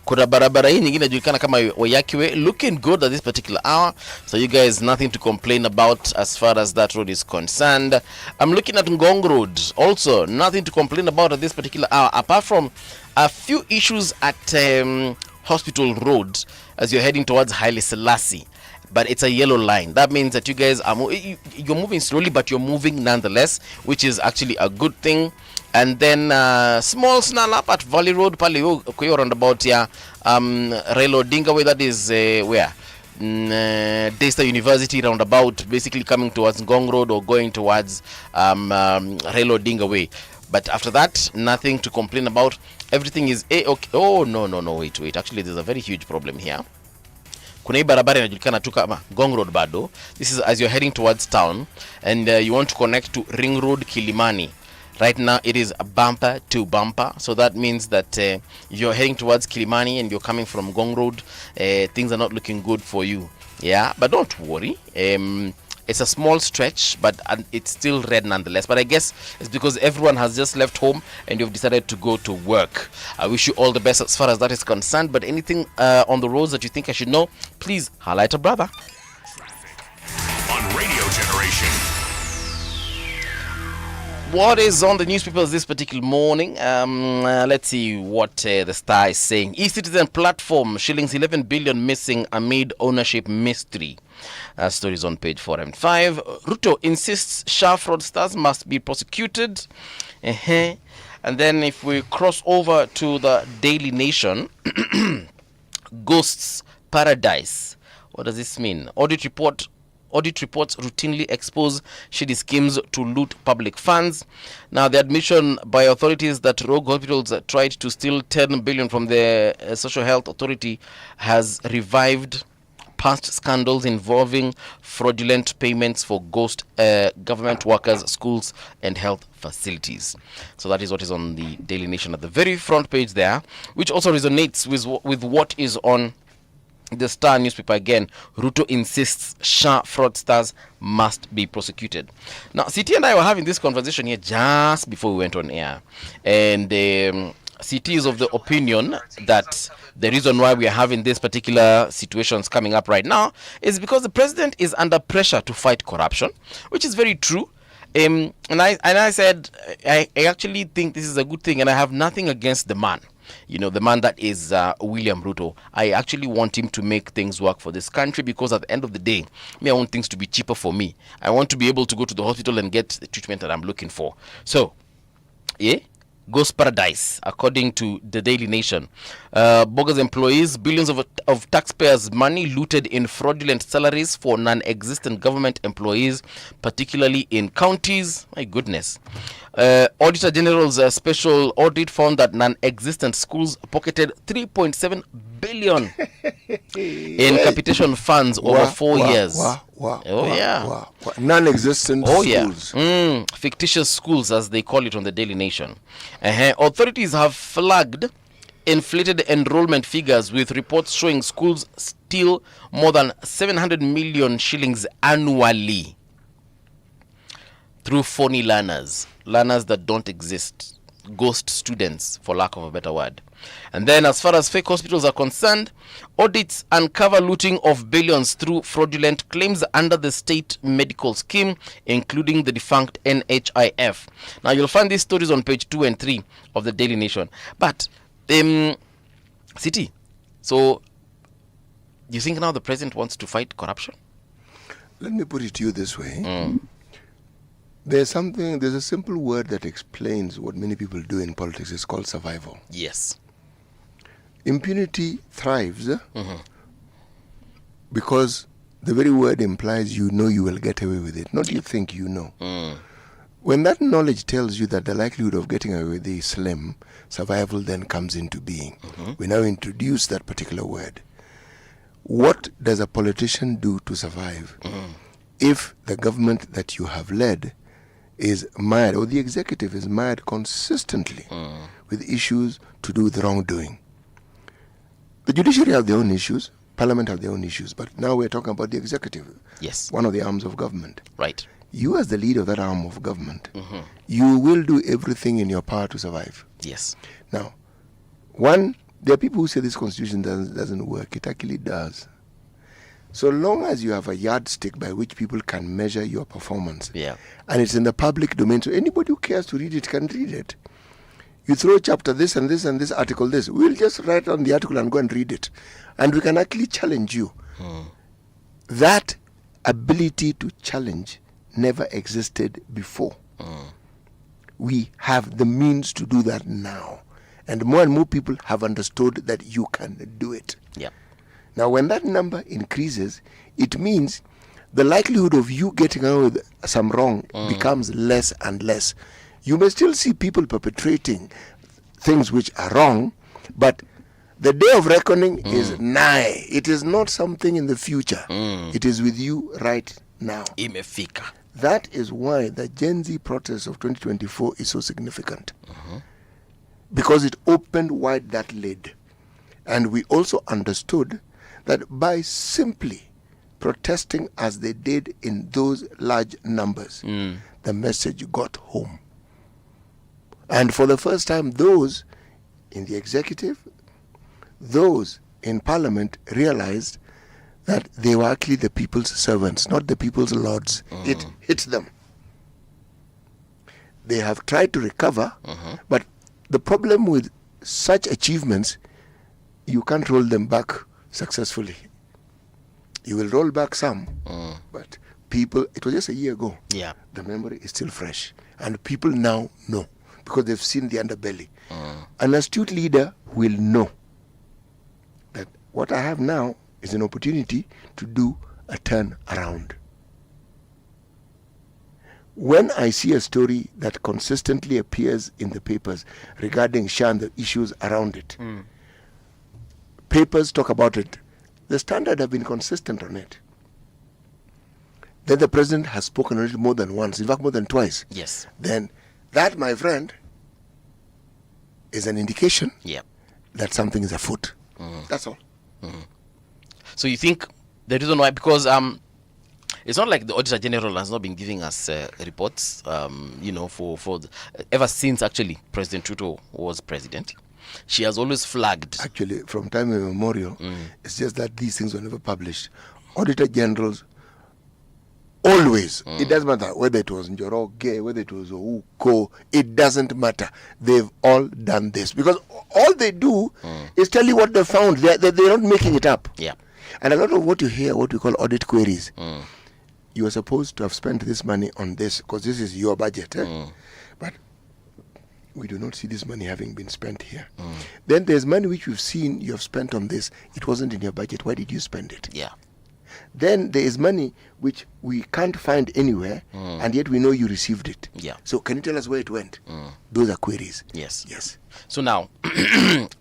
Kuna barabara hii nyingine inajulikana kama Wayakiwe, looking good at this particular hour. So you guys, nothing to complain about as far as that road is concerned. I'm looking at Ngong Road, also nothing to complain about at this particular hour, apart from a few issues at Hospital Road as you're heading towards Haile Selassie. But it's a yellow line. That means that you guys are you're moving slowly, but you're moving nonetheless, which is actually a good thing. And then small snarl up at Valley Road, pale kwa roundabout ya Railo Dinga way, that is where Daystar University roundabout, basically coming towards Ngong Road or going towards Railo Dinga way. But after that, nothing to complain about. Everything is okay. Oh no, wait. Actually, there's a very huge problem here. Kuna hii barabara inajulikana tu kama Ngong Road bado. This is as you're heading towards town and you want to connect to Ring Road Kilimani. Right now it is a bumper to bumper, so that means that if you're heading towards Kilimani and you're coming from Ngong Road, things are not looking good for you. Yeah, but don't worry. It's a small stretch, but it's still red nonetheless. But I guess it's because everyone has just left home and you've decided to go to work. I wish you all the best as far as that is concerned. But anything on the roads that you think I should know, please highlight a brother. On Radio Generation. What is on the newspapers this particular morning? Let's see what the Star is saying. E-Citizen platform, shillings 11 billion missing amid ownership mystery. Stories on page 4 and 5. Ruto insists Shah fraudsters must be prosecuted. And then if we cross over to the Daily Nation, Ghosts Paradise. What does this mean? Audit reports routinely expose shady schemes to loot public funds. Now, the admission by authorities that rogue hospitals tried to steal 10 billion from the Social Health Authority has revived past scandals involving fraudulent payments for ghost government workers, schools, and health facilities. So that is what is on the Daily Nation at the very front page there, which also resonates with what is on the Star newspaper again. Ruto insists Shah fraudsters must be prosecuted. Now, CT and I were having this conversation here just before we went on air. And CT is of the opinion that the reason why we are having these particular situations coming up right now is because the president is under pressure to fight corruption, which is very true. And I said, I actually think this is a good thing, and I have nothing against the man. the man that is William Ruto. I actually want him to make things work for this country, because at the end of the day, I want things to be cheaper for me. I want to be able to go to the hospital and get the treatment that I'm looking for. So, yeah, goes paradise, according to the Daily Nation. Bogus employees, billions of taxpayers' money looted in fraudulent salaries for non-existent government employees, particularly in counties. My goodness. Auditor General's special audit found that non-existent schools pocketed 3.7 billion in capitation funds over 4 years. Non-existent schools. Fictitious schools, as they call it on the Daily Nation. Authorities have flagged inflated enrollment figures, with reports showing schools steal more than 700 million shillings annually through phony learners that don't exist, ghost students, for lack of a better word. And then, as far as fake hospitals are concerned, audits uncover looting of billions through fraudulent claims under the state medical scheme, including the defunct NHIF. Now, you'll find these stories on page 2 and 3 of the Daily Nation. But, City, so do you think now the president wants to fight corruption? Let me put it to you this way. There's a simple word that explains what many people do in politics. It's called survival. Yes. Impunity thrives because the very word implies you know you will get away with it, not you think you know. When that knowledge tells you that the likelihood of getting away with it is slim, survival then comes into being. We now introduce that particular word. What does a politician do to survive if the government that you have led is mired, or the executive is mired consistently with issues to do with wrongdoing? The judiciary have their own issues, parliament have their own issues, but now we're talking about the executive. Yes. One of the arms of government. Right. You, as the leader of that arm of government, you will do everything in your power to survive. Yes. Now, there are people who say this constitution doesn't work. It actually does. So long as you have a yardstick by which people can measure your performance, and it's in the public domain, so anybody who cares to read it can read it. You throw chapter this and this and this article this, we'll just write on the article and go and read it. And we can actually challenge you. That ability to challenge never existed before. We have the means to do that now. And more people have understood that you can do it. Yeah. Now, when that number increases, it means the likelihood of you getting away with some wrong becomes less and less. You may still see people perpetrating things which are wrong, but the day of reckoning is nigh. It is not something in the future. It is with you right now. Imefika. That is why the Gen Z protest of 2024 is so significant. Because it opened wide that lid. And we also understood that by simply protesting as they did in those large numbers, the message got home. And for the first time, those in the executive, those in parliament realized that they were actually the people's servants, not the people's lords. It hit them. They have tried to recover, but the problem with such achievements, you can't roll them back successfully. You will roll back some, but people, it was just a year ago. Yeah. The memory is still fresh. And people now know, because they've seen the underbelly. An astute leader will know that what I have now is an opportunity to do a turn around. When I see a story that consistently appears in the papers regarding SHA and the issues around it, papers talk about it, the Standard have been consistent on it. Then the president has spoken on it more than once, in fact more than twice. Yes. Then that, my friend, is an indication that something is afoot. That's all. So you think the reason why, because it's not like the Auditor General has not been giving us reports, for ever since actually President Ruto was president. She has always flagged. Actually, from time immemorial, it's just that these things were never published. Auditor Generals Always. It doesn't matter whether it was Njoroge, whether it was Ouko. It doesn't matter. They've all done this. Because all they do is tell you what they found. They're not making it up. Yeah. And a lot of what you hear, what we call audit queries, you are supposed to have spent this money on this because this is your budget. But we do not see this money having been spent here. Then there's money which we've seen you have spent on this. It wasn't in your budget. Why did you spend it? Yeah. Then there is money which we can't find anywhere, and yet we know you received it. Yeah. So can you tell us where it went? Those are queries. Yes. Yes. So now,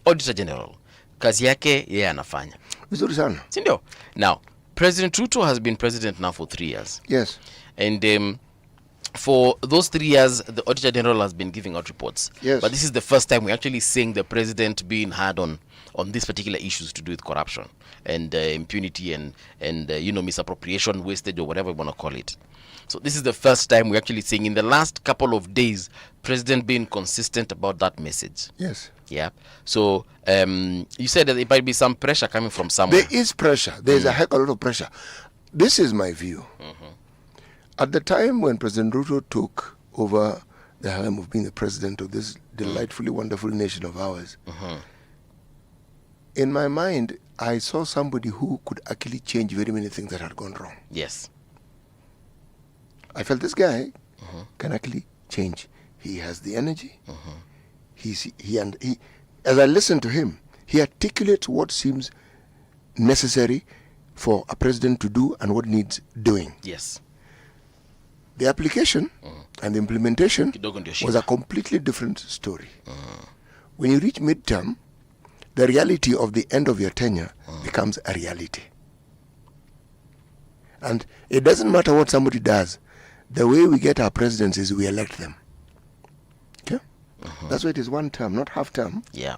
Auditor General, kazi yake yeye anafanya. Vizuri sana. Si ndio? Now, President Ruto has been president now for 3 years. Yes. And for those 3 years, the Auditor General has been giving out reports. Yes. But this is the first time we're actually seeing the president being hard on these particular issues to do with corruption and impunity and misappropriation, wastage, or whatever you want to call it. So this is the first time we're actually seeing in the last couple of days, president being consistent about that message. Yes. Yeah. So you said that there might be some pressure coming from somewhere. There is pressure. There is a heck of a lot of pressure. This is my view. At the time when President Ruto took over the helm of being the president of this delightfully wonderful nation of ours, in my mind, I saw somebody who could actually change very many things that had gone wrong. Yes. I felt this guy can actually change. He has the energy. As I listen to him, he articulates what seems necessary for a president to do and what needs doing. Yes. The application and the implementation Kidogo ndio was shida. a completely different story. When you reach midterm, the reality of the end of your tenure becomes a reality. And it doesn't matter what somebody does. The way we get our presidents is we elect them. Okay? That's why it is one term, not half term. Yeah.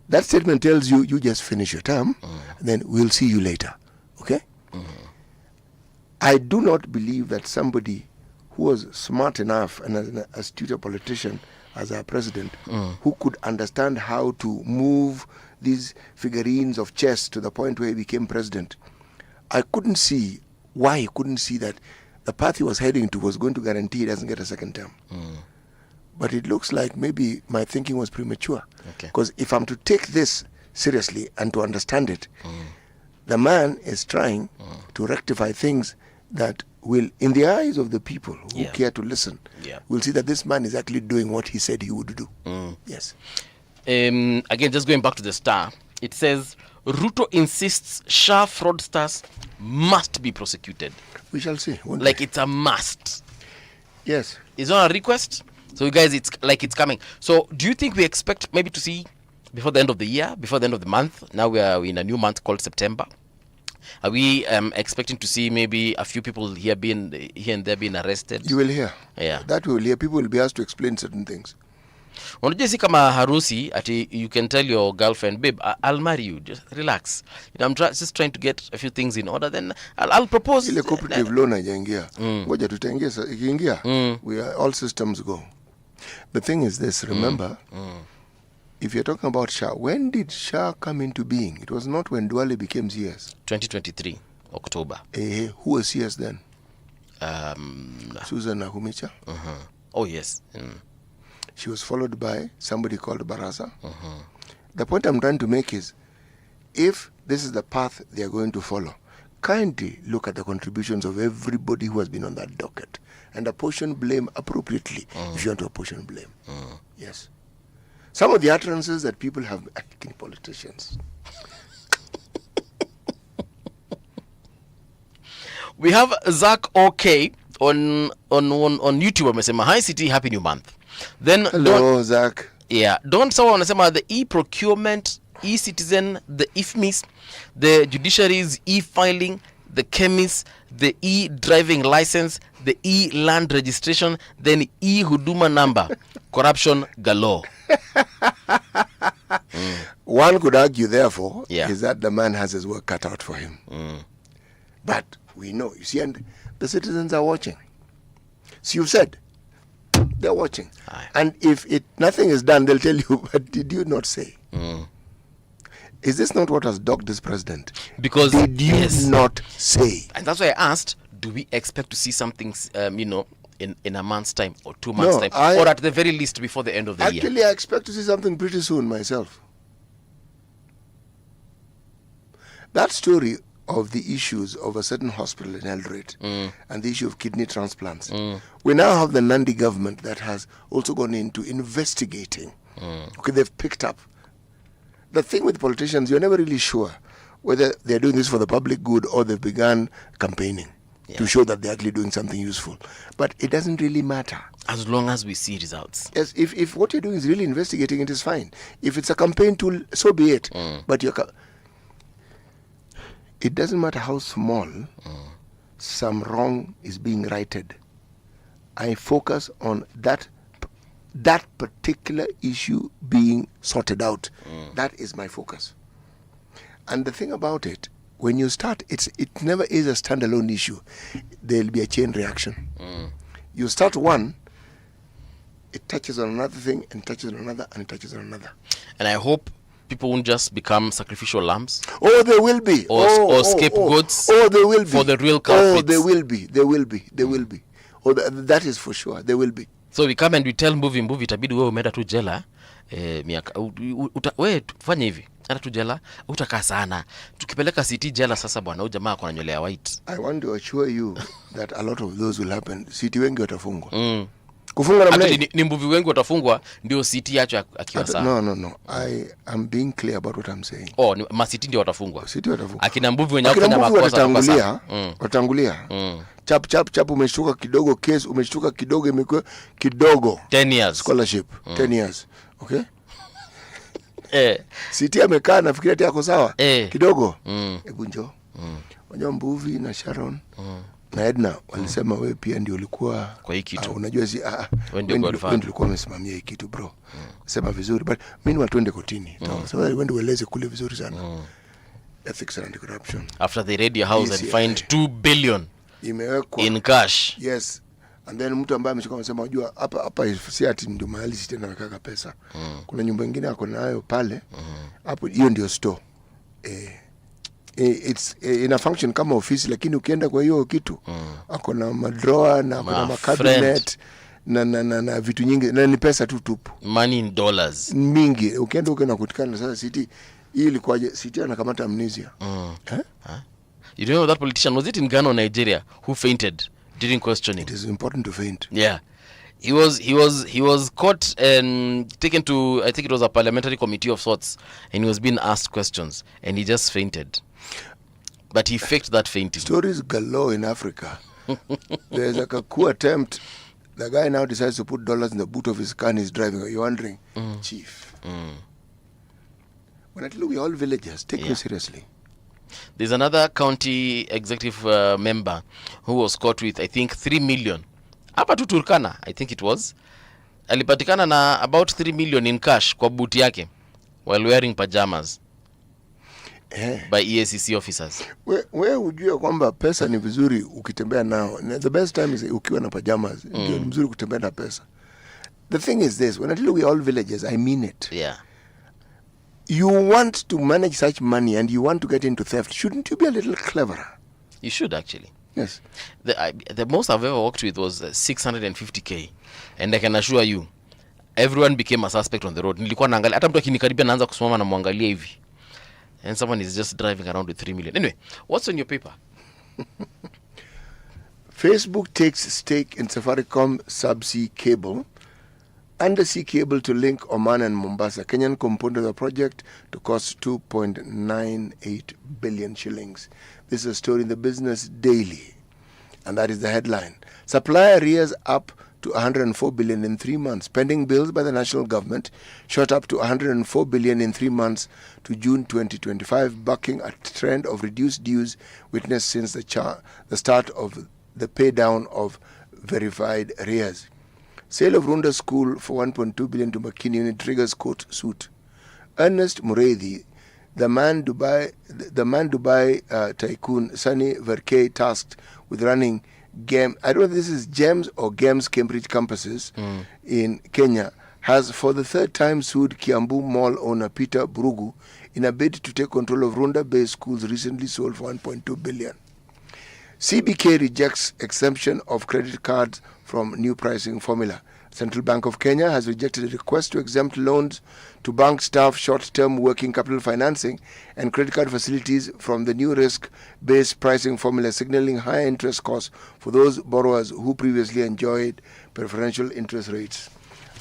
That statement tells you, you just finish your term, and then we'll see you later. Okay? I do not believe that somebody who was smart enough and as an astute politician as our president, who could understand how to move these figurines of chess to the point where he became president, I couldn't see why he couldn't see that the path he was heading to was going to guarantee he doesn't get a second term. But it looks like maybe my thinking was premature. Okay. Because if I'm to take this seriously and to understand it, the man is trying to rectify things that will, in the eyes of the people who Yeah. care to listen, Yeah. will see that this man is actually doing what he said he would do. Yes. Again, just going back to the Star, it says Ruto insists Shah fraudsters must be prosecuted. We shall see. won't Like we? it's a must. Yes. It's not a request. So you guys, it's like it's coming. So do you think we expect maybe to see before the end of the year, before the end of the month? Now we are in a new month called September. Are we expecting to see maybe a few people here and there being arrested? You will hear. Yeah. That we will hear. People will be asked to explain certain things. Unajua si kama harusi ati you can tell your girlfriend, babe, I'll marry you, just relax. I'm just trying to get a few things in order, then I'll propose. Ile cooperative loan haijaingia. Ngoja tutaingia. Ikiingia, we are all systems go. The thing is this, remember, if you're talking about Shah, when did Shah come into being? It was not when Duale became CS. 2023 October. Who was CS then? Susan Nahumicha. Oh yes. She was followed by somebody called Barasa. The point I'm trying to make is, if this is the path they are going to follow, kindly look at the contributions of everybody who has been on that docket and apportion blame appropriately if you want to apportion blame. Yes. Some of the utterances that people have been asking politicians. We have Zach OK on YouTube amesema hi city, happy new month. Then Hello, Zach. don't someone wanasema the e-procurement, e-citizen, the IFMIS, the judiciary's e-filing, the chemist, the e-driving license, the e-land registration, then e-huduma number, corruption galore. One could argue, therefore, Yeah. is that the man has his work cut out for him. But we know, you see, and the citizens are watching. So you've said, they're watching. Aye. And if nothing is done, they'll tell you, but did you not say? Is this not what has dogged this president? Because Did you yes. not say? And that's why I asked, do we expect to see something, in a month's time or 2 months' No, time, or at the very least before the end of the year? Actually, I expect to see something pretty soon myself. That story of the issues of a certain hospital in Eldoret and the issue of kidney transplants. We now have the Nandi government that has also gone into investigating. Okay, they've picked up. The thing with politicians, you're never really sure whether they're doing this for the public good or they've begun campaigning to show that they're actually doing something useful. But it doesn't really matter. As long as we see results. Yes, if what you're doing is really investigating, it is fine. If it's a campaign tool, so be it. But it doesn't matter how small some wrong is being righted. I focus on that particular issue being sorted out. That is my focus. And the thing about it, when you start, it never is a standalone issue. There'll be a chain reaction. You start one, it touches on another thing, and touches on another, and it touches on another. And I hope people won't just become sacrificial lambs. Oh, they will be. Or scapegoats. Oh, they will be. For the real culprits. Oh, they will be. They will be. They will be. Oh, that is for sure. They will be. So we come and we tell Mbuvi itabidi wewe umeenda tu jela miaka wewe fanya hivi. Hata tu jela utakaa sana. Tukipeleka city jela sasa bwana huyu jamaa kwa nywele ya white. I want to assure you that a lot of those will happen. City wengi watafungwa. Kufungwa na mnene. Ni Mbuvi wengi watafungwa ndio city yacho akiwa sawa. No. I am being clear about what I'm saying. Oh, ma city ndio watafungwa. City watafungwa. Akina Mbuvi wenye wafanya makosa watangulia. Chap umeshtuka kidogo, case umeshtuka kidogo, imekuwa kidogo 10 years scholarship 10 years. Okay? City amekaa nafikiria ati yako sawa kidogo. Hebu njoo. Wanyo Mbuvi na Sharon na Edna walisema wewe pia ndio ulikuwa kwa hii kitu. Unajua wewe ulikuwa umesimamia hii kitu bro. Sema vizuri, but mimi watu twende kotini. So wewe ndio ueleze kule vizuri sana. Ethics and corruption. After they raid your house and find 2 billion imewekwa in cash. Yes. And then mtu ambaye amechukua anasema unajua hapa si ati ndio mahali si tena wekaka pesa. Kuna nyumba nyingine yako nayo pale. Hapo hiyo ndio store. It's ina function kama ofisi, lakini ukienda kwa hiyo kitu ako na madrawer na kuna makabinet na vitu nyingi na ni pesa tu tupu. Money in dollars. Mingi. Ukienda uko na kutikana sasa city hii ilikuwaje? City anakamata amnesia. You know that politician, was it in Ghana or Nigeria, who fainted during questioning? It is important to faint. Yeah. He was caught and taken to, I think it was a parliamentary committee of sorts, and he was being asked questions and he just fainted. But he faked that fainting. Stories galore in Africa. There's like a coup attempt. The guy now decides to put dollars in the boot of his car and he's driving. You're wondering, Chief. When I tell you we're all villagers, take me seriously. There's another county executive member who was caught with, I think, 3 million. Hapa tu Turkana, I think it was. Alipatikana na about 3 million in cash kwa buti yake while wearing pajamas by EACC officers. Wewe ujue kwamba pesa ni vizuri ukitembea nao. The best time is ukiwa na pajamas. Ndio ni vizuri kutembea na pesa. The thing is this, when I tell you we're all villagers, I mean it. Yeah. You want to manage such money and you want to get into theft. Shouldn't you be a little cleverer? You should actually. Yes. The most I've ever worked with was 650k, and I can assure you, everyone became a suspect on the road. Nilikuwa naangalia hata mtu akinikaribia naanza kusimama na muangalia hivi, and someone is just driving around with 3 million. Anyway, what's on your paper? Facebook takes stake in Safaricom subsea cable, undersea cable to link Oman and Mombasa. Kenyan component of the project to cost 2.98 billion shillings. This is a story in the Business Daily, and that is the headline. Supply arrears up to 104 billion in 3 months. Pending bills by the national government shot up to 104 billion in 3 months to June 2025, bucking a trend of reduced dues witnessed since the start of the pay down of verified arrears. Sale of Runda School for 1.2 billion to McKinney unit triggers court suit. Ernest Muredi, the man Dubai tycoon Sunny Verkey, tasked with running I don't know if this is GEMS or GEMS Cambridge campuses in Kenya, has for the third time sued Kiambu Mall owner Peter Burugu in a bid to take control of Runda-based schools recently sold for 1.2 billion. CBK rejects exemption of credit cards from new pricing formula. Central Bank of Kenya has rejected a request to exempt loans to bank staff, short-term working capital financing, and credit card facilities from the new risk-based pricing formula, signaling high interest costs for those borrowers who previously enjoyed preferential interest rates.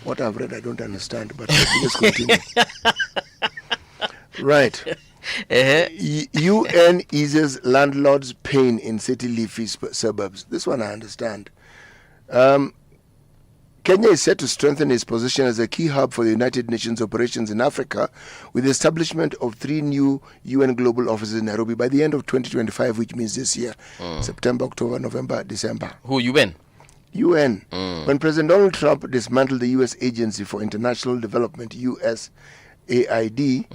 What I've read, I don't understand, but let me just continue. Right. UN eases landlords' pain in city leafy suburbs. This one I understand. Kenya is set to strengthen its position as a key hub for the United Nations operations in Africa with the establishment of 3 new UN global offices in Nairobi by the end of 2025, which means this year, September, October, November, December. Who, UN? UN. When President Donald Trump dismantled the U.S. Agency for International Development, USAID,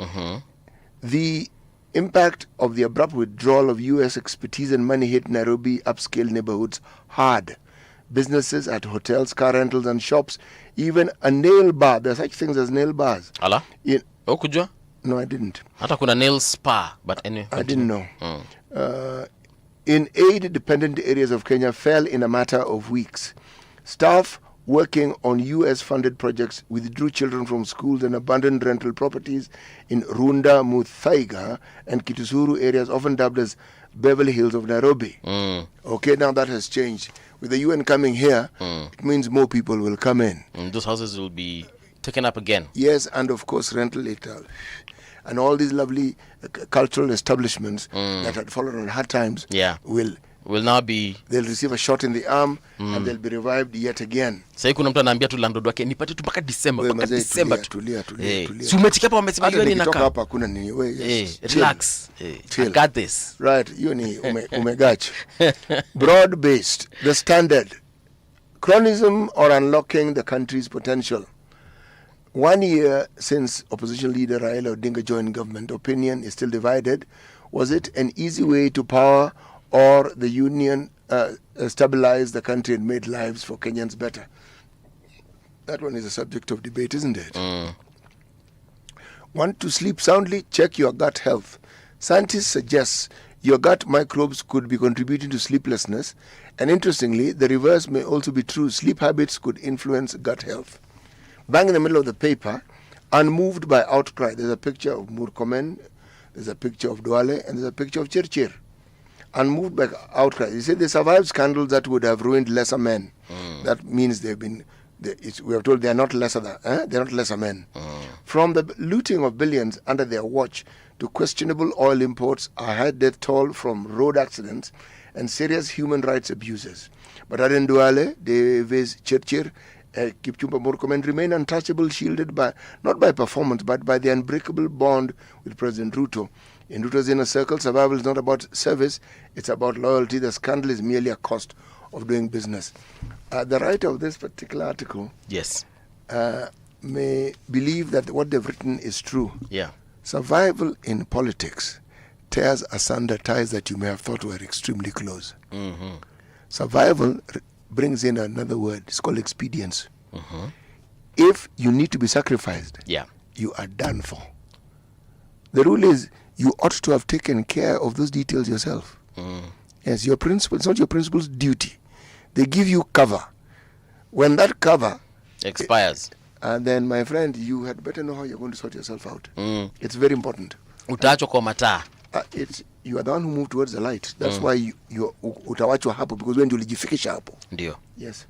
the impact of the abrupt withdrawal of U.S. expertise and money hit Nairobi upscale neighborhoods hard. Businesses at hotels, car rentals, and shops, even a nail bar. There are such things as nail bars. Ala? Kujua? No, I didn't. Hata kuna nail spa, but anyway. I didn't know. In aid-dependent areas of Kenya fell in a matter of weeks. Staff working on U.S.-funded projects withdrew children from schools and abandoned rental properties in Runda, Muthaiga, and Kitusuru areas, often dubbed as Beverly Hills of Nairobi. Okay, now that has changed. With the UN coming here, it means more people will come in. Those houses will be taken up again. Yes, and of course rental it. And all these lovely cultural establishments that had fallen on hard times will now be... They'll receive a shot in the arm and they'll be revived yet again. Sasa kuna mtu anaambia tu landlord wake nipate tu mpaka December tu. Tulia. Si umechika hapa wamesema hiyo ni naka. Hapa kuna nini wewe? Relax. I got this. Right, hiyo ni umegacha. Broad based, the standard. Chronism or unlocking the country's potential. 1 year since opposition leader Raila Odinga joined government, opinion is still divided. Was it an easy way to power, or the union stabilized the country and made lives for Kenyans better? That one is a subject of debate, isn't it? Want to sleep soundly? Check your gut health. Scientists suggest your gut microbes could be contributing to sleeplessness, and interestingly, the reverse may also be true. Sleep habits could influence gut health. Bang in the middle of the paper, unmoved by outcry. There's a picture of Murkomen, there's a picture of Duale, and there's a picture of Chirchir. Unmoved by outcry. They say they survived scandals that would have ruined lesser men. That means they've been... we are told they are not lesser they're not lesser men. From the looting of billions under their watch to questionable oil imports, a high death toll from road accidents, and serious human rights abuses. But Aden Duale, Davis Chirchir, Kipchumba Murkomen remain untouchable, shielded by not by performance but by the unbreakable bond with President Ruto. In Ruto's inner circle, survival is not about service, it's about loyalty. The scandal is merely a cost of doing business. The writer of this particular article may believe that what they've written is true. Survival in politics tears asunder ties that you may have thought were extremely close. Survival brings in another word. It's called expedience. If you need to be sacrificed, you are done for. The rule is you ought to have taken care of those details yourself. Yes, your principal. It's not your principal's duty. They give you cover. When that cover expires, then, my friend, you had better know how you're going to sort yourself out. It's very important. Utaachwa kwa mataa. You are the one who moved towards the light. That's why you utawachwa hapo, because when you ulijifikisha hapo. Ndio. Yes.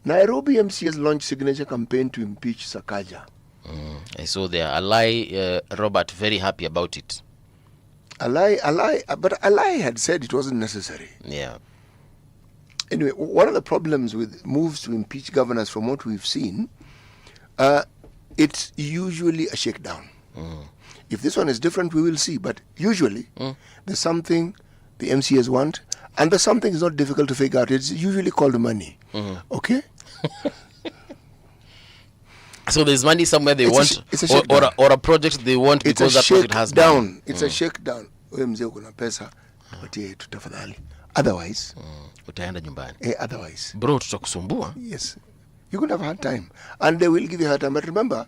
Nairobi MCS launched signature campaign to impeach Sakaja. I saw there. Alai Robert very happy about it. But Alai had said it wasn't necessary. Yeah. Anyway, one of the problems with moves to impeach governors, from what we've seen, it's usually a shakedown. If this one is different, we will see. But usually, there's something the MCAs want, and the something is not difficult to figure out. It's usually called money. Okay? So there's money somewhere they want, or a project they want because that project has money. It's a shakedown. Otherwise, utaenda nyumbani. Otherwise, bro, tutakusumbua. Yes, you're going to have a hard time, and they will give you a hard time. But remember,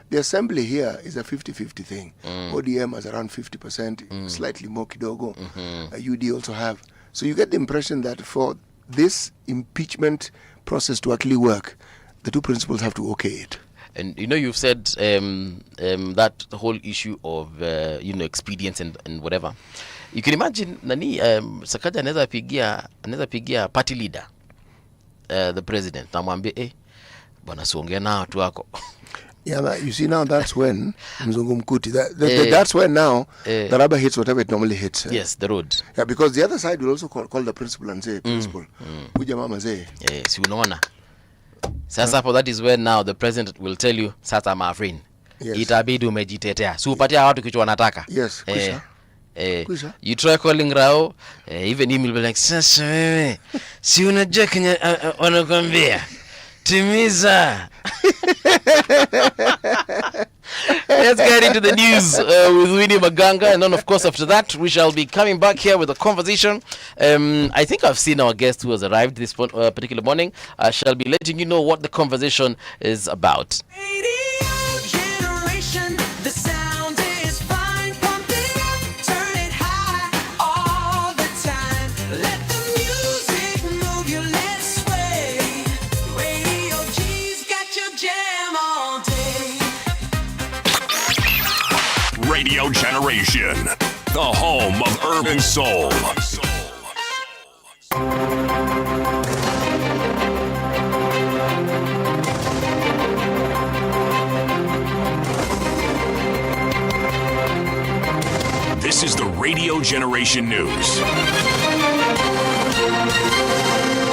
the assembly here is a 50-50 thing. ODM has around 50%, slightly more kidogo. UD also have. So you get the impression that for this impeachment process to actually work, the two principals have to okay it. And you've said that whole issue of expedience and whatever. You can imagine nani Sakaja anaweza pigia party leader the president na mwambie bwana siongea na watu wako. Yeah, you see now that's when mzungu mkuti that's when now the rubber hits whatever it normally hits. Yes, the road. Yeah, because the other side will also call the principal and say principal kuja mama say si unaona sasa hapo that is when now the president will tell you sasa my friend itabidi umejitetea si upatia watu kitu wanataka. Yes, kusha. You try calling Rao, even him will be like, sasa wewe, si unajua kwenye wanakwambia, timiza. Let's get into the news with Winnie Maganga, and then of course after that we shall be coming back here with a conversation. I think I've seen our guest who has arrived this particular morning. I shall be letting you know what the conversation is about. Radio Generation, the home of urban soul. This is the Radio Generation News.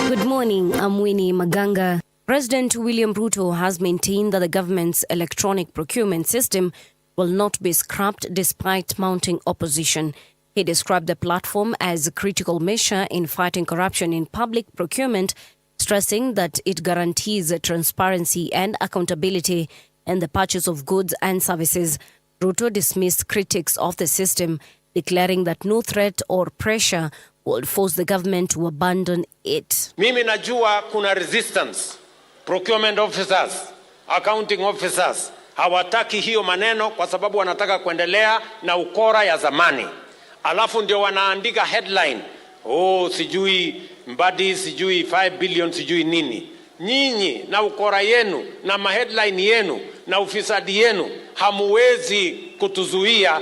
Good morning, I'm Winnie Maganga. President William Ruto has maintained that the government's electronic procurement system will not be scrapped despite mounting opposition. He described the platform as a critical measure in fighting corruption in public procurement, stressing that it guarantees transparency and accountability in the purchase of goods and services. Ruto dismissed critics of the system, declaring that no threat or pressure would force the government to abandon it. Mimi najua kuna resistance. Procurement officers, accounting officers, hawataki hiyo maneno kwa sababu wanataka kuendelea na ukora ya zamani. Alafu ndio wanaandika headline, sijui Mbadi, sijui 5 billion, sijui nini. Nyinyi na ukora yenu na maheadline yenu na ufisadi yenu hamuwezi kutuzuia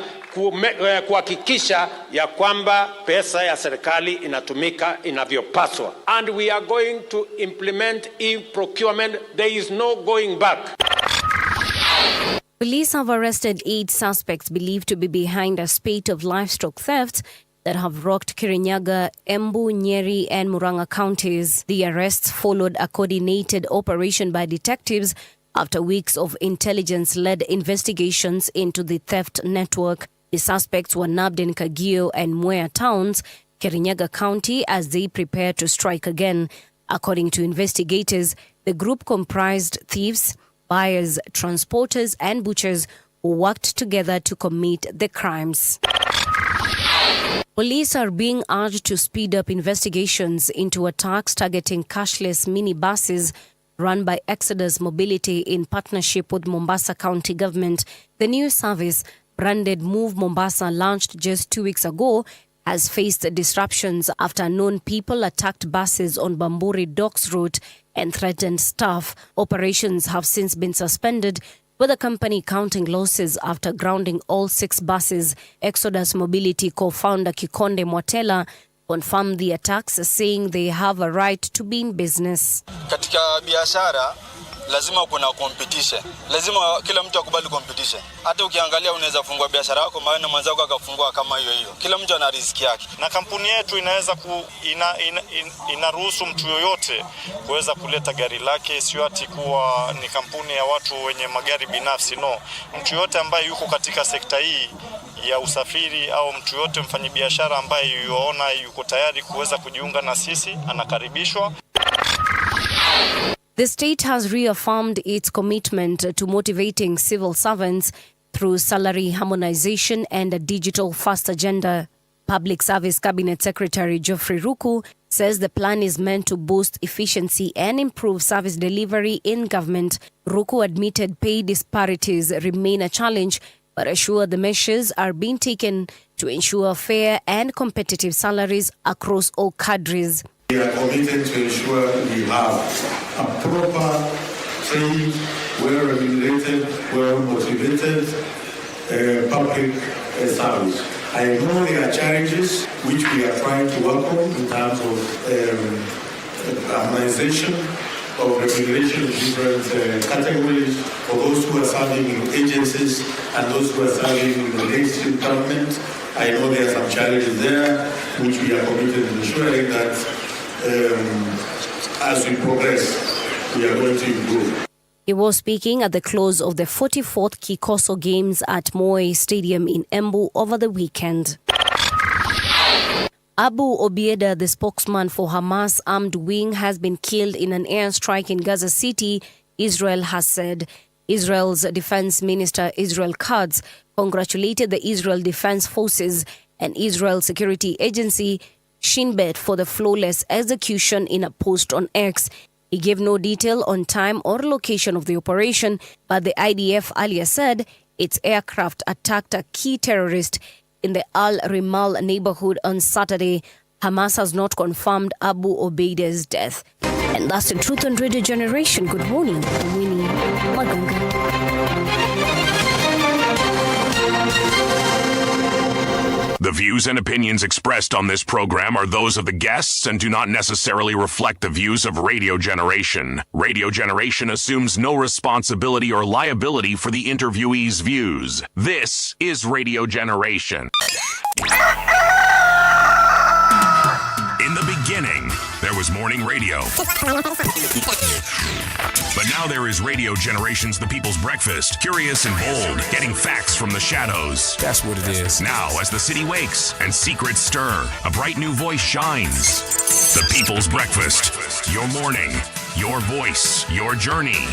kuhakikisha ya kwamba pesa ya serikali inatumika inavyopaswa. And we are going to implement e-procurement. There is no going back. Police have arrested 8 suspects believed to be behind a spate of livestock thefts that have rocked Kirinyaga, Embu, Nyeri, and Murang'a counties. The arrests followed a coordinated operation by detectives after weeks of intelligence-led investigations into the theft network. The suspects were nabbed in Kagio and Mwea towns, Kirinyaga County, as they prepare to strike again. According to investigators, the group comprised thieves, buyers, transporters, and butchers who worked together to commit the crimes. Police are being urged to speed up investigations into attacks targeting cashless minibuses run by Exodus Mobility in partnership with Mombasa County Government. The new service, branded Move Mombasa, launched just 2 weeks ago, has faced disruptions after unknown people attacked buses on Bamburi Docks route and threatened staff. Operations have since been suspended, with the company counting losses after grounding all 6 buses. Exodus Mobility co-founder Kikonde Mwatela confirmed the attacks, saying they have a right to be in business. Katika biashara lazima kuna competition. Lazima kila mtu akubali competition. Hata ukiangalia unaweza fungua biashara yako maana mwanzako akafungua kama hiyo. Kila mtu ana riski yake. Na kampuni yetu inaweza inaruhusu mtu yoyote kuweza kuleta gari lake, sio ati kuwa ni kampuni ya watu wenye magari binafsi. No, mtu yote ambaye yuko katika sekta hii ya usafiri au mtu yote mfanyabiashara ambaye yuona yuko tayari kuweza kujiunga na sisi anakaribishwa. The state has reaffirmed its commitment to motivating civil servants through salary harmonization and a digital first agenda. Public Service Cabinet Secretary Geoffrey Ruku says the plan is meant to boost efficiency and improve service delivery in government. Ruku admitted pay disparities remain a challenge, but assured the measures are being taken to ensure fair and competitive salaries across all cadres. We are committed to ensure we have a proper, trained, well-regulated, well-motivated public service. I know there are challenges which we are trying to work on in terms of harmonization of regulation in different categories for those who are serving in agencies and those who are serving in the legislative government. I know there are some challenges there which we are committed to ensuring that as we progress, we are going to improve. He was speaking at the close of the 44th Kikoso Games at Moi Stadium in Embu over the weekend. Abu Obieda, the spokesman for Hamas armed wing, has been killed in an airstrike in Gaza City, Israel has said. Israel's Defense Minister Israel Katz congratulated the Israel Defense Forces and Israel Security Agency, Shin Bet, for the flawless execution in a post on X. He gave no detail on time or location of the operation, but the IDF earlier said its aircraft attacked a key terrorist in the Al-Rimal neighborhood on Saturday. Hamas has not confirmed Abu Obeida's death. And that's the Truth on Radio Generation. Good morning, I'm Winnie Maganga. The views and opinions expressed on this program are those of the guests and do not necessarily reflect the views of Radio Generation. Radio Generation assumes no responsibility or liability for the interviewee's views. This is Radio Generation. In the beginning, there was morning radio. But now there is Radio Generation's The People's Breakfast. Curious and bold, getting facts from the shadows. That's what it is. Now, as the city wakes and secrets stir, a bright new voice shines. The People's Breakfast. Your morning, your voice, your journey.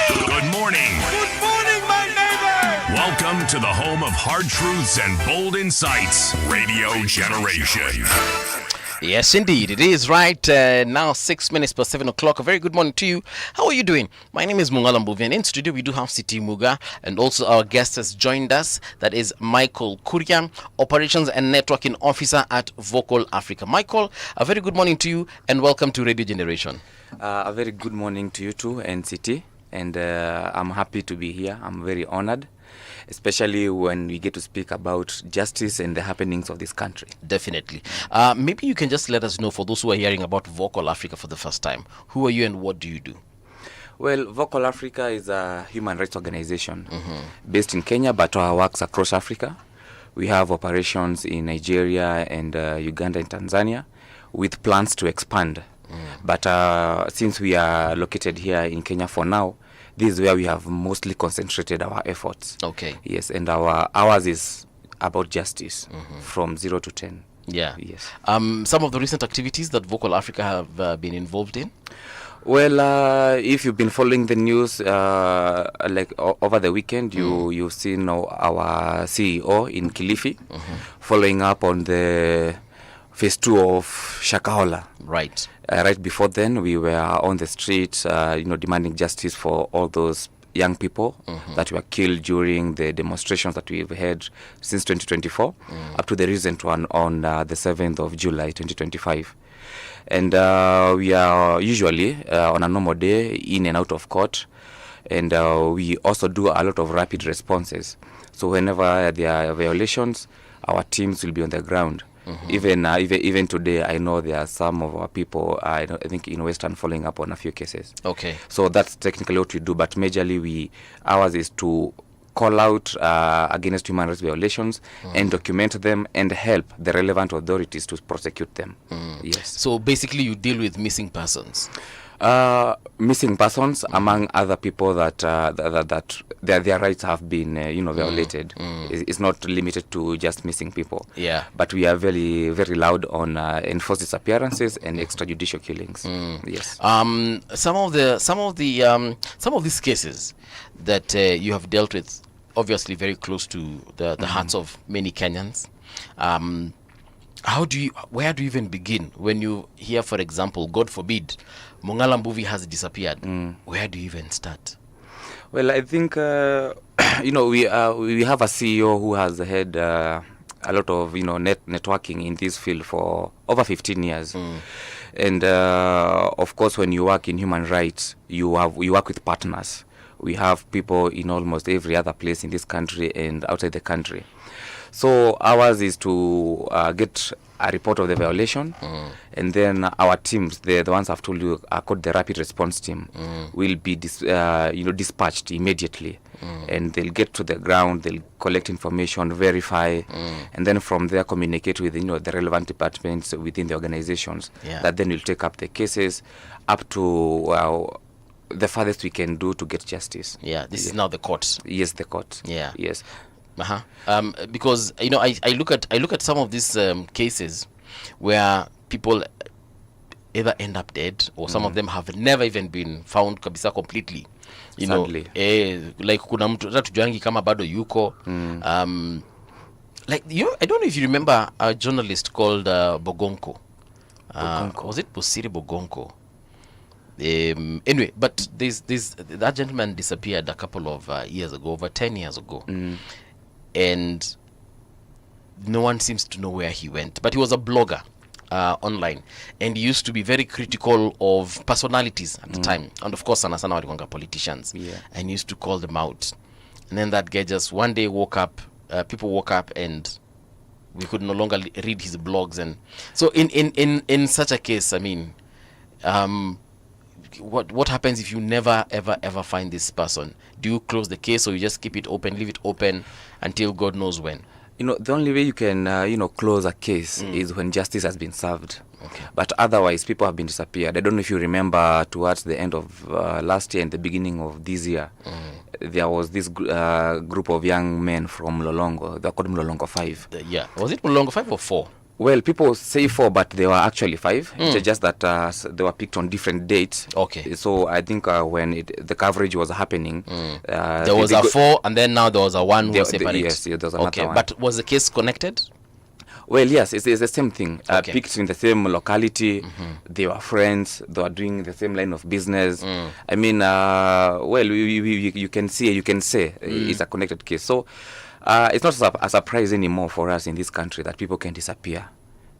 Good morning. Good morning, my neighbor. Welcome to the home of hard truths and bold insights. Radio Generation. Yes, indeed. It is right now 6 minutes past 7 o'clock. A very good morning to you. How are you doing? My name is Mung'ala, Mbuvi, and in studio we do have City Muga, and also our guest has joined us. That is Michael Kuria, Operations and Networking Officer at Vocal Africa. Michael, a very good morning to you, and welcome to Radio Generation. A very good morning to you too, and City. And I'm happy to be here. I'm very honored, especially when we get to speak about justice and the happenings of this country. Definitely. Maybe you can just let us know, for those who are hearing about Vocal Africa for the first time, who are you and what do you do? Well, Vocal Africa is a human rights organization based in Kenya, but our works across Africa. We have operations in Nigeria and Uganda and Tanzania, with plans to expand. But since we are located here in Kenya for now, this is where we have mostly concentrated our efforts. Okay. Yes, and ours is about justice from 0 to 10. Yeah. Yes. Some of the recent activities that Vocal Africa have been involved in? Well, if you've been following the news, like over the weekend, you've seen our CEO in Kilifi following up on the phase 2 of Shakahola. Right. Right before then, we were on the streets, demanding justice for all those young people that were killed during the demonstrations that we've had since 2024, up to the recent one on the 7th of July 2025. And we are usually, on a normal day, in and out of court. And we also do a lot of rapid responses. So whenever there are violations, our teams will be on the ground. Even today, I know there are some of our people, I think in Western, following up on a few cases. Okay. So that's technically what we do, but majorly ours is to call out against human rights violations and document them and help the relevant authorities to prosecute them. Yes. So basically you deal with missing persons? Missing persons, among other people that their rights have been violated. It's not limited to just missing people. Yeah. But we are very, very loud on enforced disappearances and extrajudicial killings. Yes. Some of these cases that you have dealt with, obviously very close to the hearts of many Kenyans. Where do you even begin when you hear, for example, God forbid, Mung'ala Mbuvi has disappeared? Where do you even start? Well, I think we have a CEO who has had a lot of networking in this field for over 15 years, and of course, when you work in human rights, you work with partners. We have people in almost every other place in this country and outside the country. So ours is to get a report of the violation, and then our teams, the ones I've told you, are called the rapid response team, will be dispatched immediately, and they'll get to the ground, they'll collect information, verify, and then from there communicate with the relevant departments within the organizations. That then will take up the cases up to the farthest we can do to get justice. This is now the court. Yes, the court. Yes. Because I look at some of these cases where people either end up dead or some of them have never even been found kabisa completely. Sadly. Like kuna mtu tujuangi kama bado yuko. Like I don't know if you remember a journalist called Bogonko. Was it Bosiri Bogonko? Anyway, but that gentleman disappeared a couple of years ago, over 10 years ago. And no one seems to know where he went. But he was a blogger online, and he used to be very critical of personalities at the time. And of course, sana walikuanga politicians. And he used to call them out. And then that guy just one day woke up, people woke up, and we could no longer read his blogs. And so in such a case, I mean, what happens if you never ever find this person? Do you close the case, or you just keep it open, leave it open until God knows when? The only way you can close a case is when justice has been served. But otherwise, people have been disappeared. I don't know if you remember, towards the end of last year and the beginning of this year, there was this group of young men from Lolongo. They're called Mlolongo 5. Was it Mlolongo 5 or 4? Well, people say 4, but they were actually 5. It's just that they were picked on different dates. So I think when the coverage was happening, there was a 4, and then now there was a 1 who was separate. Yes, there was another one. But was the case connected? Well, yes, it's the same thing. Picked in the same locality. They were friends. They were doing the same line of business. I mean, well, you can say it's a connected case. So it's not a surprise anymore for us in this country that people can disappear.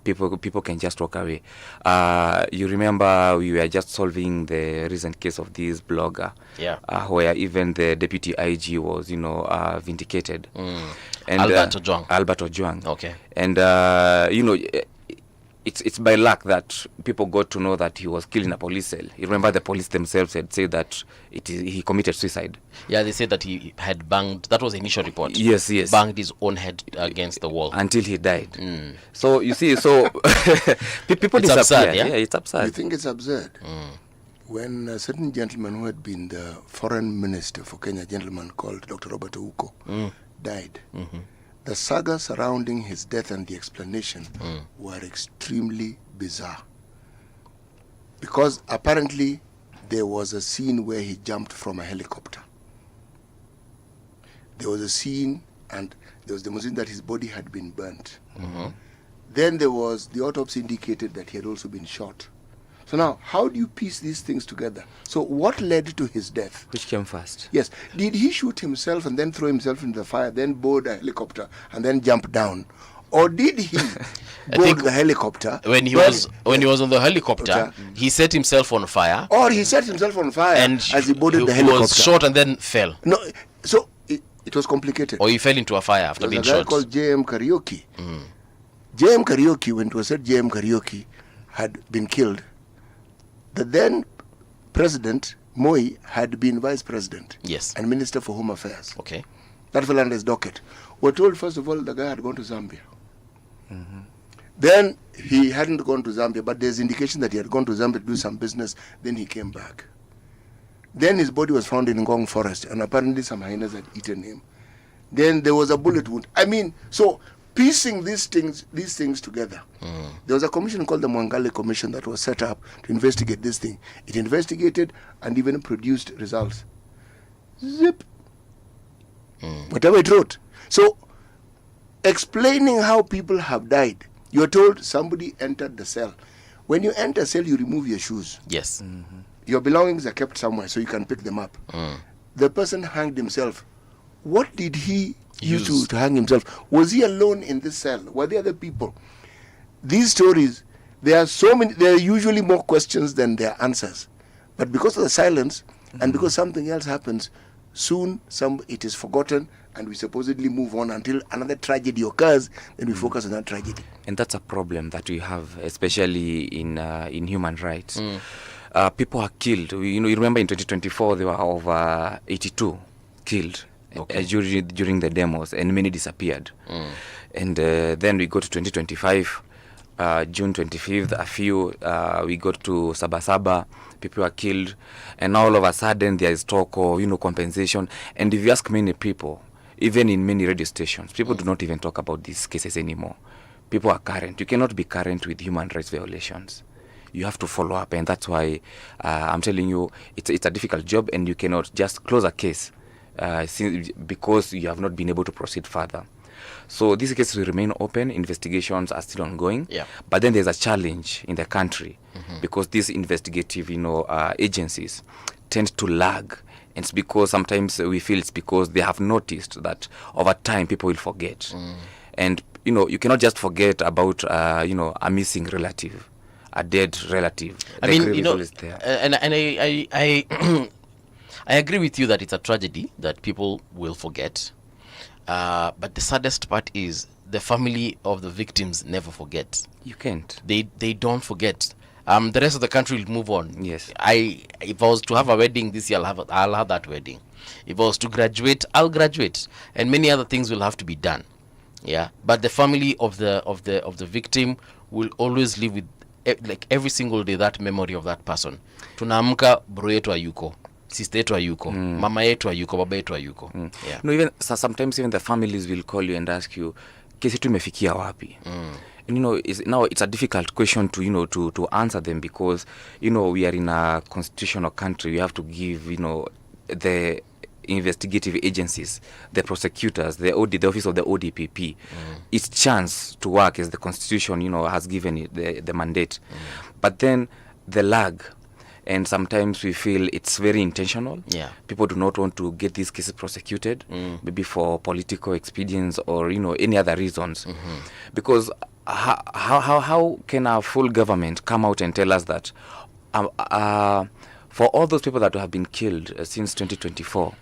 People can just walk away. You remember we were just solving the recent case of this blogger, where even the deputy IG was, vindicated. And Albert Ojwang. Okay. And it's by luck that people got to know that he was killed in a police cell. You remember the police themselves had said that he committed suicide. Yeah, they said that he had banged. That was the initial report. Yes. Banged his own head against the wall until he died. So you see, people it's disappear. Absurd, yeah, it's absurd. You think it's absurd? When a certain gentleman who had been the foreign minister for Kenya, a gentleman called Dr. Robert Ouko, died. The saga surrounding his death and the explanation were extremely bizarre. Because apparently there was a scene where he jumped from a helicopter. There was a scene, and there was demonstration that his body had been burnt. Then the autopsy indicated that he had also been shot. So now, how do you piece these things together? So what led to his death? Which came first? Yes. Did he shoot himself and then throw himself into the fire, then board a helicopter and then jump down? Or did he board the helicopter? When he was on the helicopter, he set himself on fire. Or he set himself on fire as he boarded the helicopter. He was shot and then fell. No, so it was complicated. Or he fell into a fire after being shot. There was a guy called J.M. Karaoke. J.M. Karaoke, when it was said J.M. Karaoke had been killed, the then President Moi had been Vice President and Minister for Home Affairs. Okay. That fell under his docket. We're told, first of all, the guy had gone to Zambia. Then he hadn't gone to Zambia, but there's indication that he had gone to Zambia to do some business. Then he came back. Then his body was found in Ngong Forest, and apparently some hyenas had eaten him. Then there was a bullet wound. I mean, so piecing these things together. There was a commission called the Mung'ala Commission that was set up to investigate this thing. It investigated and even produced results. Zip. Whatever it wrote. So, explaining how people have died You're told somebody entered the cell. When you enter a cell, you remove your shoes. Yes. Your belongings are kept somewhere so you can pick them up. The person hanged himself. What did he use to hang himself? Was he alone in this cell? Were there other people? These stories, there are usually more questions than there are answers. But because of the silence and because something else happens, soon it is forgotten and we supposedly move on until another tragedy occurs, then we focus on that tragedy. And that's a problem that we have, especially in human rights. People are killed. You remember in 2024 there were over 82 killed during the demos, and many disappeared. And then we go to 2025, June 25th, a few. We got to Sabasaba, people were killed, and now all of a sudden there is talk of compensation. And if you ask many people, even in many radio stations, people do not even talk about these cases anymore. People are current. You cannot be current with human rights violations. You have to follow up, and that's why I'm telling you it's a difficult job, and you cannot just close a case because you have not been able to proceed further. So these cases will remain open. Investigations are still ongoing. Yeah. But then there's a challenge in the country because these investigative agencies tend to lag. And it's because sometimes we feel it's because they have noticed that over time people will forget. And you cannot just forget about a missing relative, a dead relative. I mean, there. and I I agree with you that it's a tragedy that people will forget. But the saddest part is the family of the victims never forget. You can't. They don't forget. The rest of the country will move on. Yes. If I was to have a wedding this year, I'll have that wedding. If I was to graduate, I'll graduate, and many other things will have to be done. Yeah. But the family of the victim will always live with like every single day that memory of that person. Tunaamka bro yetu hayuko, sister yetu hayuko, mama yetu hayuko, baba yetu hayuko. Yeah. No, even sometimes even the families will call you and ask you, kesi tu imefikia wapi? And it's a difficult question to answer them because we are in a constitutional country. We have to give the investigative agencies, the prosecutors, the office of the ODPP, its chance to work as the constitution has given it the mandate. But then the lag, and sometimes we feel it's very intentional. Yeah. People do not want to get these cases prosecuted, maybe for political expedience or any other reasons. Because how can a full government come out and tell us that for all those people that have been killed since 2024,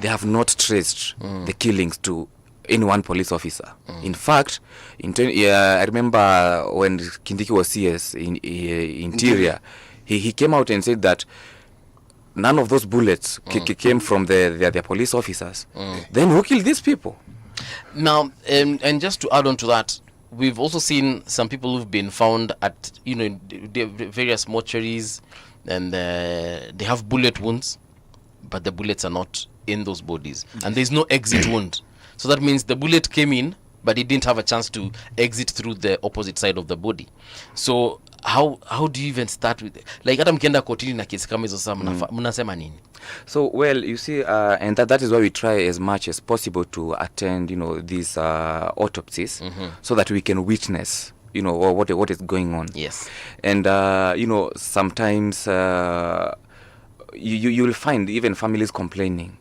they have not traced the killings to any one police officer. In fact, I remember when Kindiki was CS in Interior, he came out and said that none of those bullets came from their police officers. Then who killed these people? Now, and just to add on to that, we've also seen some people who've been found at the various mortuaries, and they have bullet wounds, but the bullets are not in those bodies, and there's no exit wound. So that means the bullet came in, but it didn't have a chance to exit through the opposite side of the body. So how do you even start with like hata mkienda kotini na kesi kama hizo sasa mnasema nini? So well, you see, and that is why we try as much as possible to attend these autopsies, so that we can witness what is going on. Yes. And sometimes you will find even families complaining.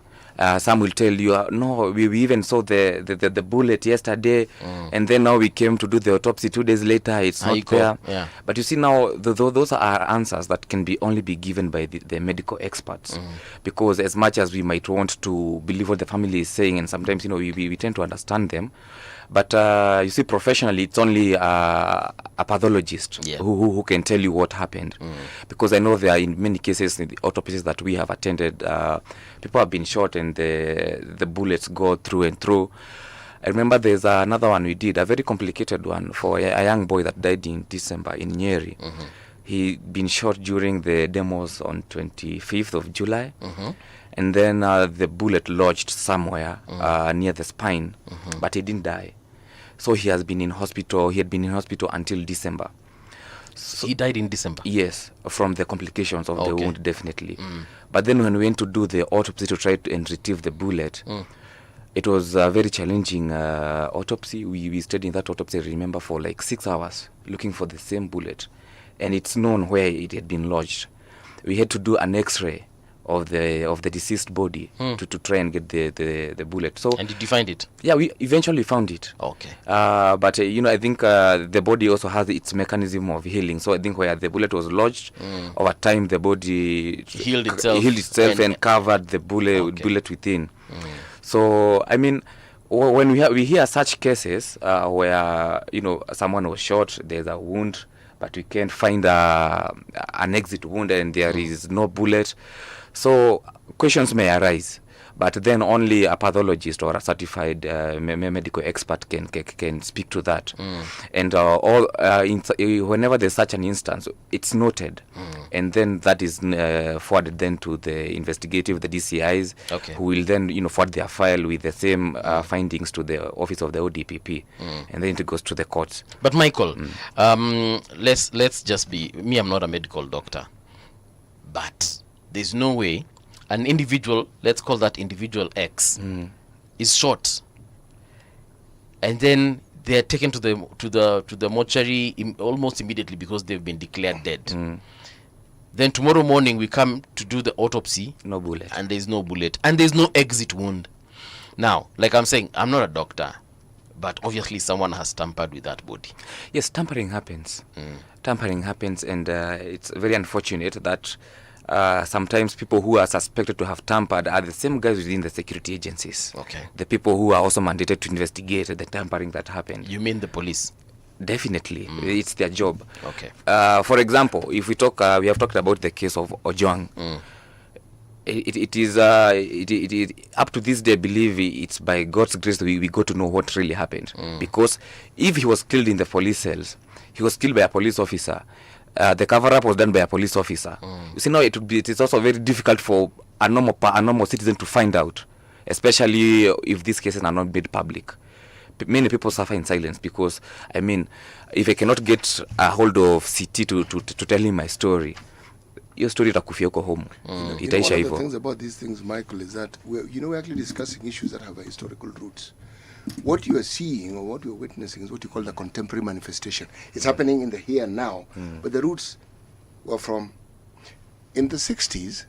Some will tell you, no, we even saw the bullet yesterday, and then now we came to do the autopsy 2 days later, it's not there. Yeah. But you see now, those are answers that can only be given by the medical experts. Because as much as we might want to believe what the family is saying, and sometimes we tend to understand them, but you see, professionally, it's only a pathologist who can tell you what happened. Because I know there are in many cases in the autopsies that we have attended, people have been shot and the bullets go through and through. I remember there's another one we did, a very complicated one for a young boy that died in December in Nyeri. He'd been shot during the demos on 25th of July. And then the bullet lodged somewhere near the spine, but he didn't die. So he has been in hospital. He had been in hospital until December. So he died in December? Yes, from the complications of the wound, definitely. But then when we went to do the autopsy to try and retrieve the bullet, It was a very challenging autopsy. We stayed in that autopsy, I remember, for like 6 hours looking for the same bullet. And it's known where it had been lodged. We had to do an X-ray of the deceased body to try and get the bullet. So, and did you find it? Yeah, we eventually found it. Okay. But I think the body also has its mechanism of healing. So I think where the bullet was lodged, over time the body healed itself and covered the bullet within. So I mean, when we hear such cases where someone was shot, there's a wound, but we can't find an exit wound and there is no bullet. So questions may arise, but then only a pathologist or a certified medical expert can speak to that. And whenever there's such an instance, it's noted, and then that is forwarded then to the investigative, the DCIs, who will then forward their file with the same findings to the office of the ODPP, and then it goes to the courts. But Michael, let's just be. Me, I'm not a medical doctor, but there's no way an individual, let's call that individual X, is shot, and then they're taken to the mortuary almost immediately because they've been declared dead. Then tomorrow morning we come to do the autopsy, no bullet, and there's no bullet, and there's no exit wound. Now, like I'm saying, I'm not a doctor, but obviously someone has tampered with that body. Yes, tampering happens. Tampering happens, and it's very unfortunate that sometimes people who are suspected to have tampered are the same guys within the security agencies. Okay. The people who are also mandated to investigate the tampering that happened. You mean the police? Definitely. It's their job. Okay. For example, if we talk, we have talked about the case of Ojwang. It is up to this day, I believe it's by God's grace that we got to know what really happened. Because if he was killed in the police cells, he was killed by a police officer. The cover-up was done by a police officer. You see, now it is also very difficult for a normal citizen to find out, especially if these cases are not made public. Many people suffer in silence because, I mean, if I cannot get a hold of CT to tell him my story, your story itakufia huko home. Itaisha hivyo. One of the things about these things, Michael, is that we're actually discussing issues that have a historical roots. What you are seeing or what you are witnessing is what you call the contemporary manifestation. It's happening in the here and now, but the roots were from in the 60s,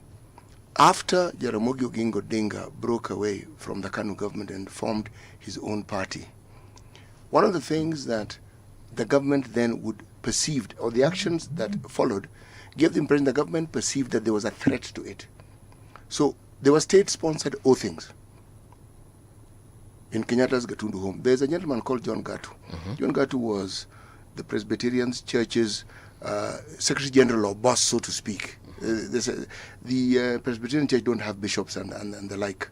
after Jaramogi Oginga Odinga broke away from the KANU government and formed his own party. One of the things that the government then would perceived, or the actions that followed, gave the impression the government perceived that there was a threat to it. So there were state-sponsored oathings. In Kenyatta's Gatundu home, there's a gentleman called John Gatu. John Gatu was the Presbyterian Church's Secretary General or boss, so to speak. The Presbyterian Church don't have bishops and the like.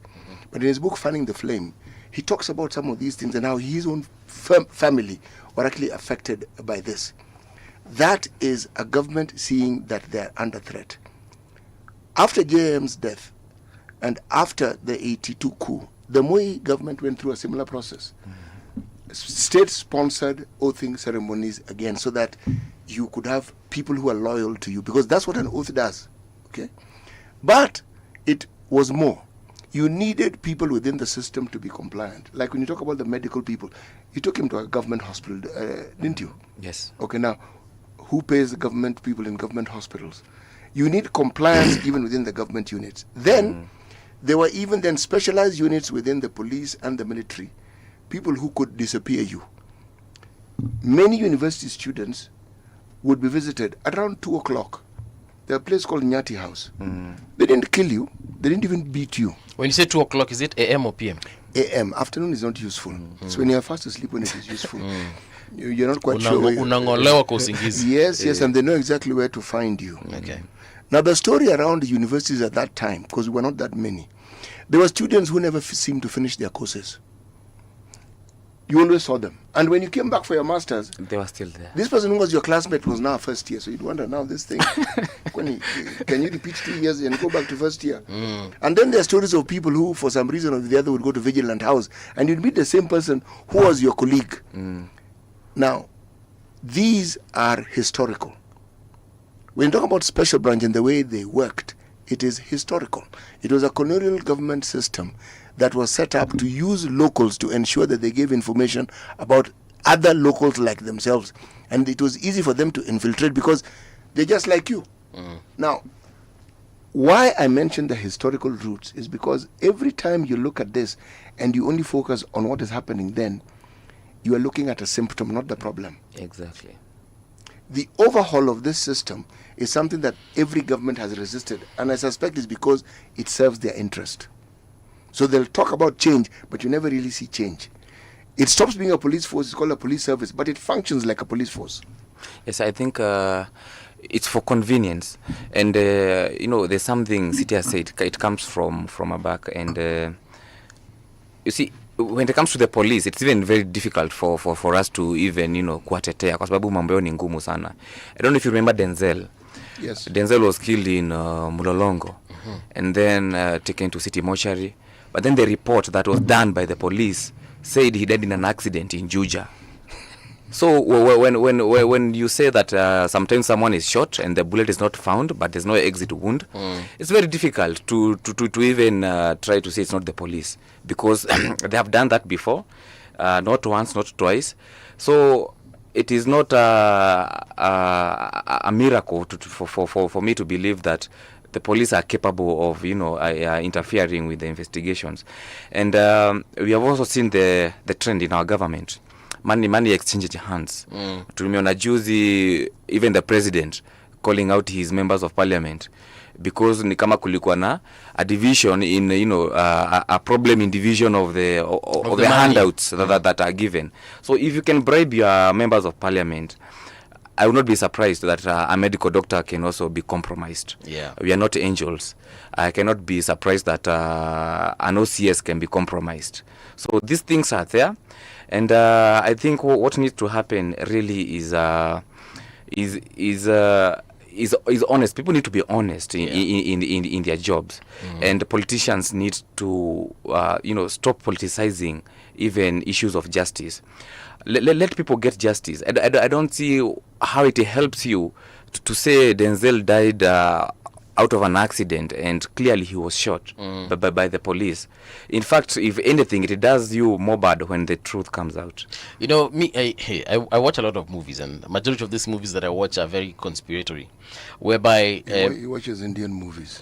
But in his book, Fanning the Flame, he talks about some of these things and how his own family were actually affected by this. That is a government seeing that they're under threat. After JM's death and after the 82 coup, the Moi government went through a similar process. State-sponsored oathing ceremonies again, so that you could have people who are loyal to you, because that's what an oath does. Okay, but it was more. You needed people within the system to be compliant. Like when you talk about the medical people, you took him to a government hospital, didn't you? Yes. Okay, now, who pays the government people in government hospitals? You need compliance even within the government units. Then, there were even then specialized units within the police and the military, people who could disappear you. Many university students would be visited at around 2 o'clock. There's a place called Nyati House. They didn't kill you. They didn't even beat you. When you say 2 o'clock, is it AM or PM? AM. Afternoon is not useful. It's when you're fast asleep when it is useful. You're not quite sure. Unangolewa kwa usingizi. Yes, and they know exactly where to find you. Okay. Now, the story around the universities at that time, because we were not that many, there were students who never seemed to finish their courses. You always saw them. And when you came back for your master's, they were still there. This person who was your classmate was now first year. So you'd wonder, now this thing, can you repeat 2 years and go back to first year? And then there are stories of people who, for some reason or the other, would go to Vigilant House, and you'd meet the same person who was your colleague. Now, these are historical. When you talk about special branch and the way they worked, It is historical. It was a colonial government system that was set up to use locals to ensure that they gave information about other locals like themselves. And it was easy for them to infiltrate because they're just like you. Now, why I mentioned the historical roots is because every time you look at this and you only focus on what is happening then, you are looking at a symptom, not the problem. Exactly. The overhaul of this system is something that every government has resisted, and I suspect it's because it serves their interest. So they'll talk about change, but you never really see change. It stops being a police force, it's called a police service, but it functions like a police force. Yes, I think it's for convenience. And, there's something City has said, it comes from a back. And, you see, when it comes to the police, it's even very difficult for us to even, kuwatetea kwa sababu mambo yao ni ngumu sana. I don't know if you remember Denzel. Yes. Denzel was killed in Mulolongo and then taken to city mortuary. But then the report that was done by the police said he died in an accident in Juja. So when you say that sometimes someone is shot and the bullet is not found, but there's no exit wound, it's very difficult to even try to say it's not the police, because they have done that before, not once, not twice. So it is not a miracle for me to believe that the police are capable of, interfering with the investigations. And we have also seen the trend in our government. Money exchanges hands. Tumeona juzi even the president calling out his members of parliament because ni kama kulikuwa na a division in a problem in division of the handouts that are given. So if you can bribe your members of parliament, I would not be surprised that a medical doctor can also be compromised. Yeah. We are not angels. I cannot be surprised that an OCS can be compromised. So these things are there. And I think what needs to happen really is honest. People need to be honest in their jobs, and politicians need to stop politicizing even issues of justice. Let people get justice. I don't see how it helps you to say Denzel died out of an accident and clearly he was shot by the police. In fact, if anything, it does you more bad when the truth comes out. I watch a lot of movies, and the majority of these movies that I watch are very conspiratory, whereby he watches Indian movies.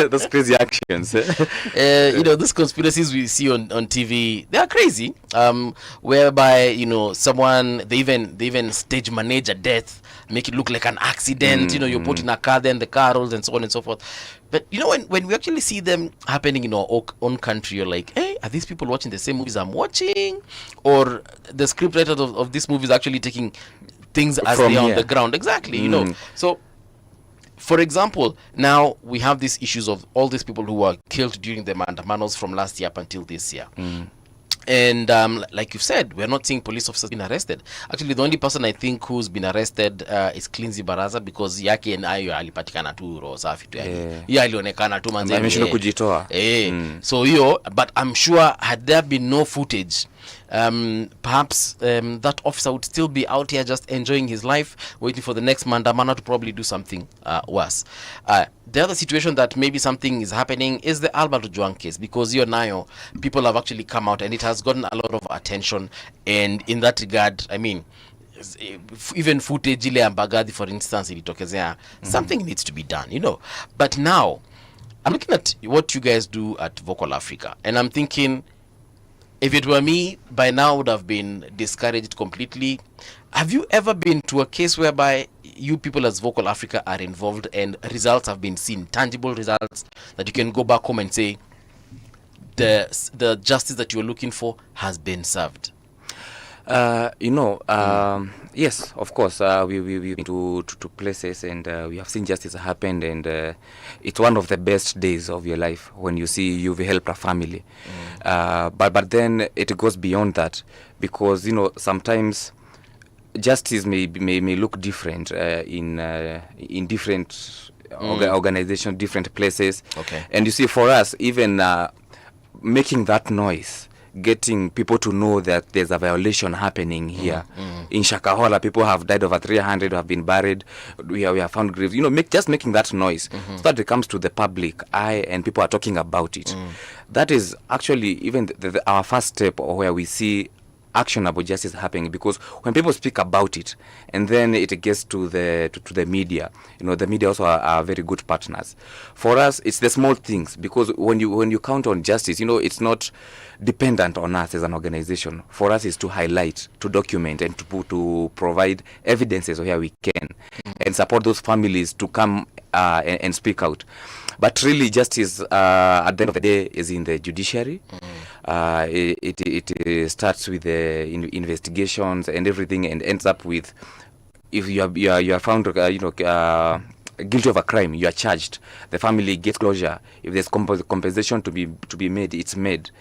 Those crazy actions. These conspiracies we see on TV, they are crazy. Whereby someone they even stage manage a death, make it look like an accident. You put in a car, then the car rolls, and so on and so forth. But when we actually see them happening in our own country, you're like, hey, are these people watching the same movies I'm watching, or the scriptwriters of these movies actually taking things as they are on the ground? Exactly. So, for example, now we have these issues of all these people who were killed during the Mandamanals from last year up until this year. And like you said, we're not seeing police officers being arrested. Actually, the only person I think who's been arrested is Clinzy Baraza, because yake nayo alipatikana tu roho safi tu yani. Alionekana tu manze. Ameshindwa kujitoa. So but I'm sure had there been no footage, perhaps that officer would still be out here just enjoying his life, waiting for the next Mandamana to probably do something worse. The other situation that maybe something is happening is the Albert Ojwang case, because nayo people have actually come out and it has gotten a lot of attention. And in that regard, I mean, even footage ile Ambagadi, for instance, ilitokezea, something needs to be done, But now, I'm looking at what you guys do at Vocal Africa, and I'm thinking, if it were me, by now I would have been discouraged completely. Have you ever been to a case whereby you people as Vocal Africa are involved and results have been seen, tangible results that you can go back home and say the justice that you're looking for has been served? Yes, of course. We've been to places and we have seen justice happen, and it's one of the best days of your life when you see you've helped a family. But then it goes beyond that, because sometimes justice may look different in different organizations, different places. Okay. And you see, for us, even making that noise getting people to know that there's a violation happening here. In Shakahola, people have died, over 300 have been buried. We have found graves. Just making that noise so that it comes to the public eye and people are talking about it. That is actually even our first step, or where we see actionable justice happening, because when people speak about it and then it gets to the media, the media also are very good partners. For us, it's the small things, because when you count on justice, it's not dependent on us as an organization. For us, is to highlight, to document, and to provide evidences where we can, and support those families to come and speak out. But really, justice at the end of the day is in the judiciary. It starts with the investigations and everything, and ends up with, if you are found guilty of a crime, you are charged. The family gets closure. If there's compensation to be made, it's made.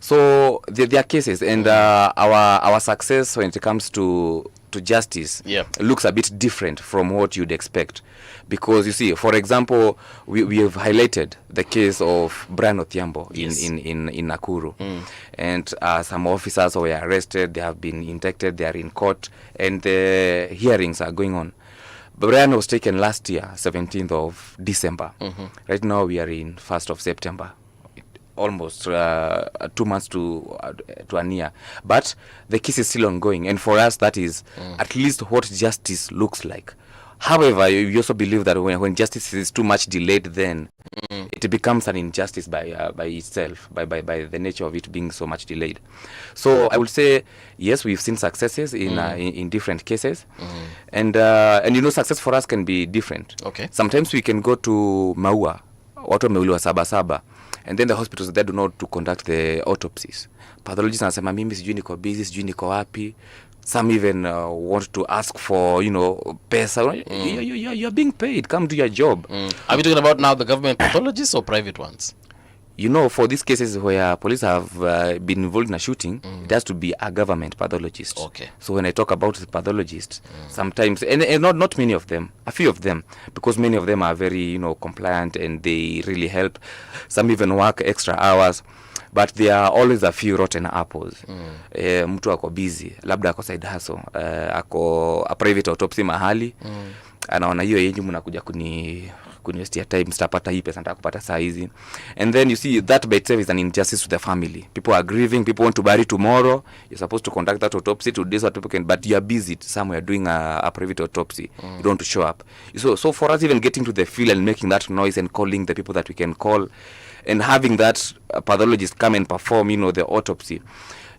So there are cases, and our success when it comes to justice looks a bit different from what you'd expect. Because you see, for example, we have highlighted the case of Brian Othiambo in Nakuru. And some officers were arrested, they have been indicted, they are in court, and the hearings are going on. Brian was taken last year, 17th of December. Right now we are in 1st of September. Almost 2 months to a year. But the case is still ongoing. And for us, that is at least what justice looks like. However, we also believe that when justice is too much delayed, then it becomes an injustice by itself, by the nature of it being so much delayed. So I would say, yes, we've seen successes in different cases. And success for us can be different. Okay. Sometimes we can go to Maua, watu wameuliwa Saba, and then the hospitals there do not to conduct the autopsies. Pathologists anasema mimi sijui niko busy, sijui niko wapi. Some even want to ask for, pesa. You're being paid. Come do your job. Are we talking about now the government pathologists or private ones? For these cases where police have been involved in a shooting, it has to be a government pathologist. Okay. So when I talk about the pathologists, sometimes, and not many of them, a few of them, because many of them are very, compliant and they really help. Some even work extra hours. But there are always a few rotten apples. Mtu ako busy, labda ako side hustle, ako a private autopsy mahali, anaona hiyo yenyu mnakuja kuniwestia time, sitapata hii pesa, nataka kupata saa hizi. And then you see that by itself is an injustice to the family. People are grieving, people want to bury tomorrow. You're supposed to conduct that autopsy to this certificate, but you're busy somewhere doing a private autopsy. You don't want to show up. So for us, even getting to the field and making that noise and calling the people that we can call, and having that pathologist come and perform, the autopsy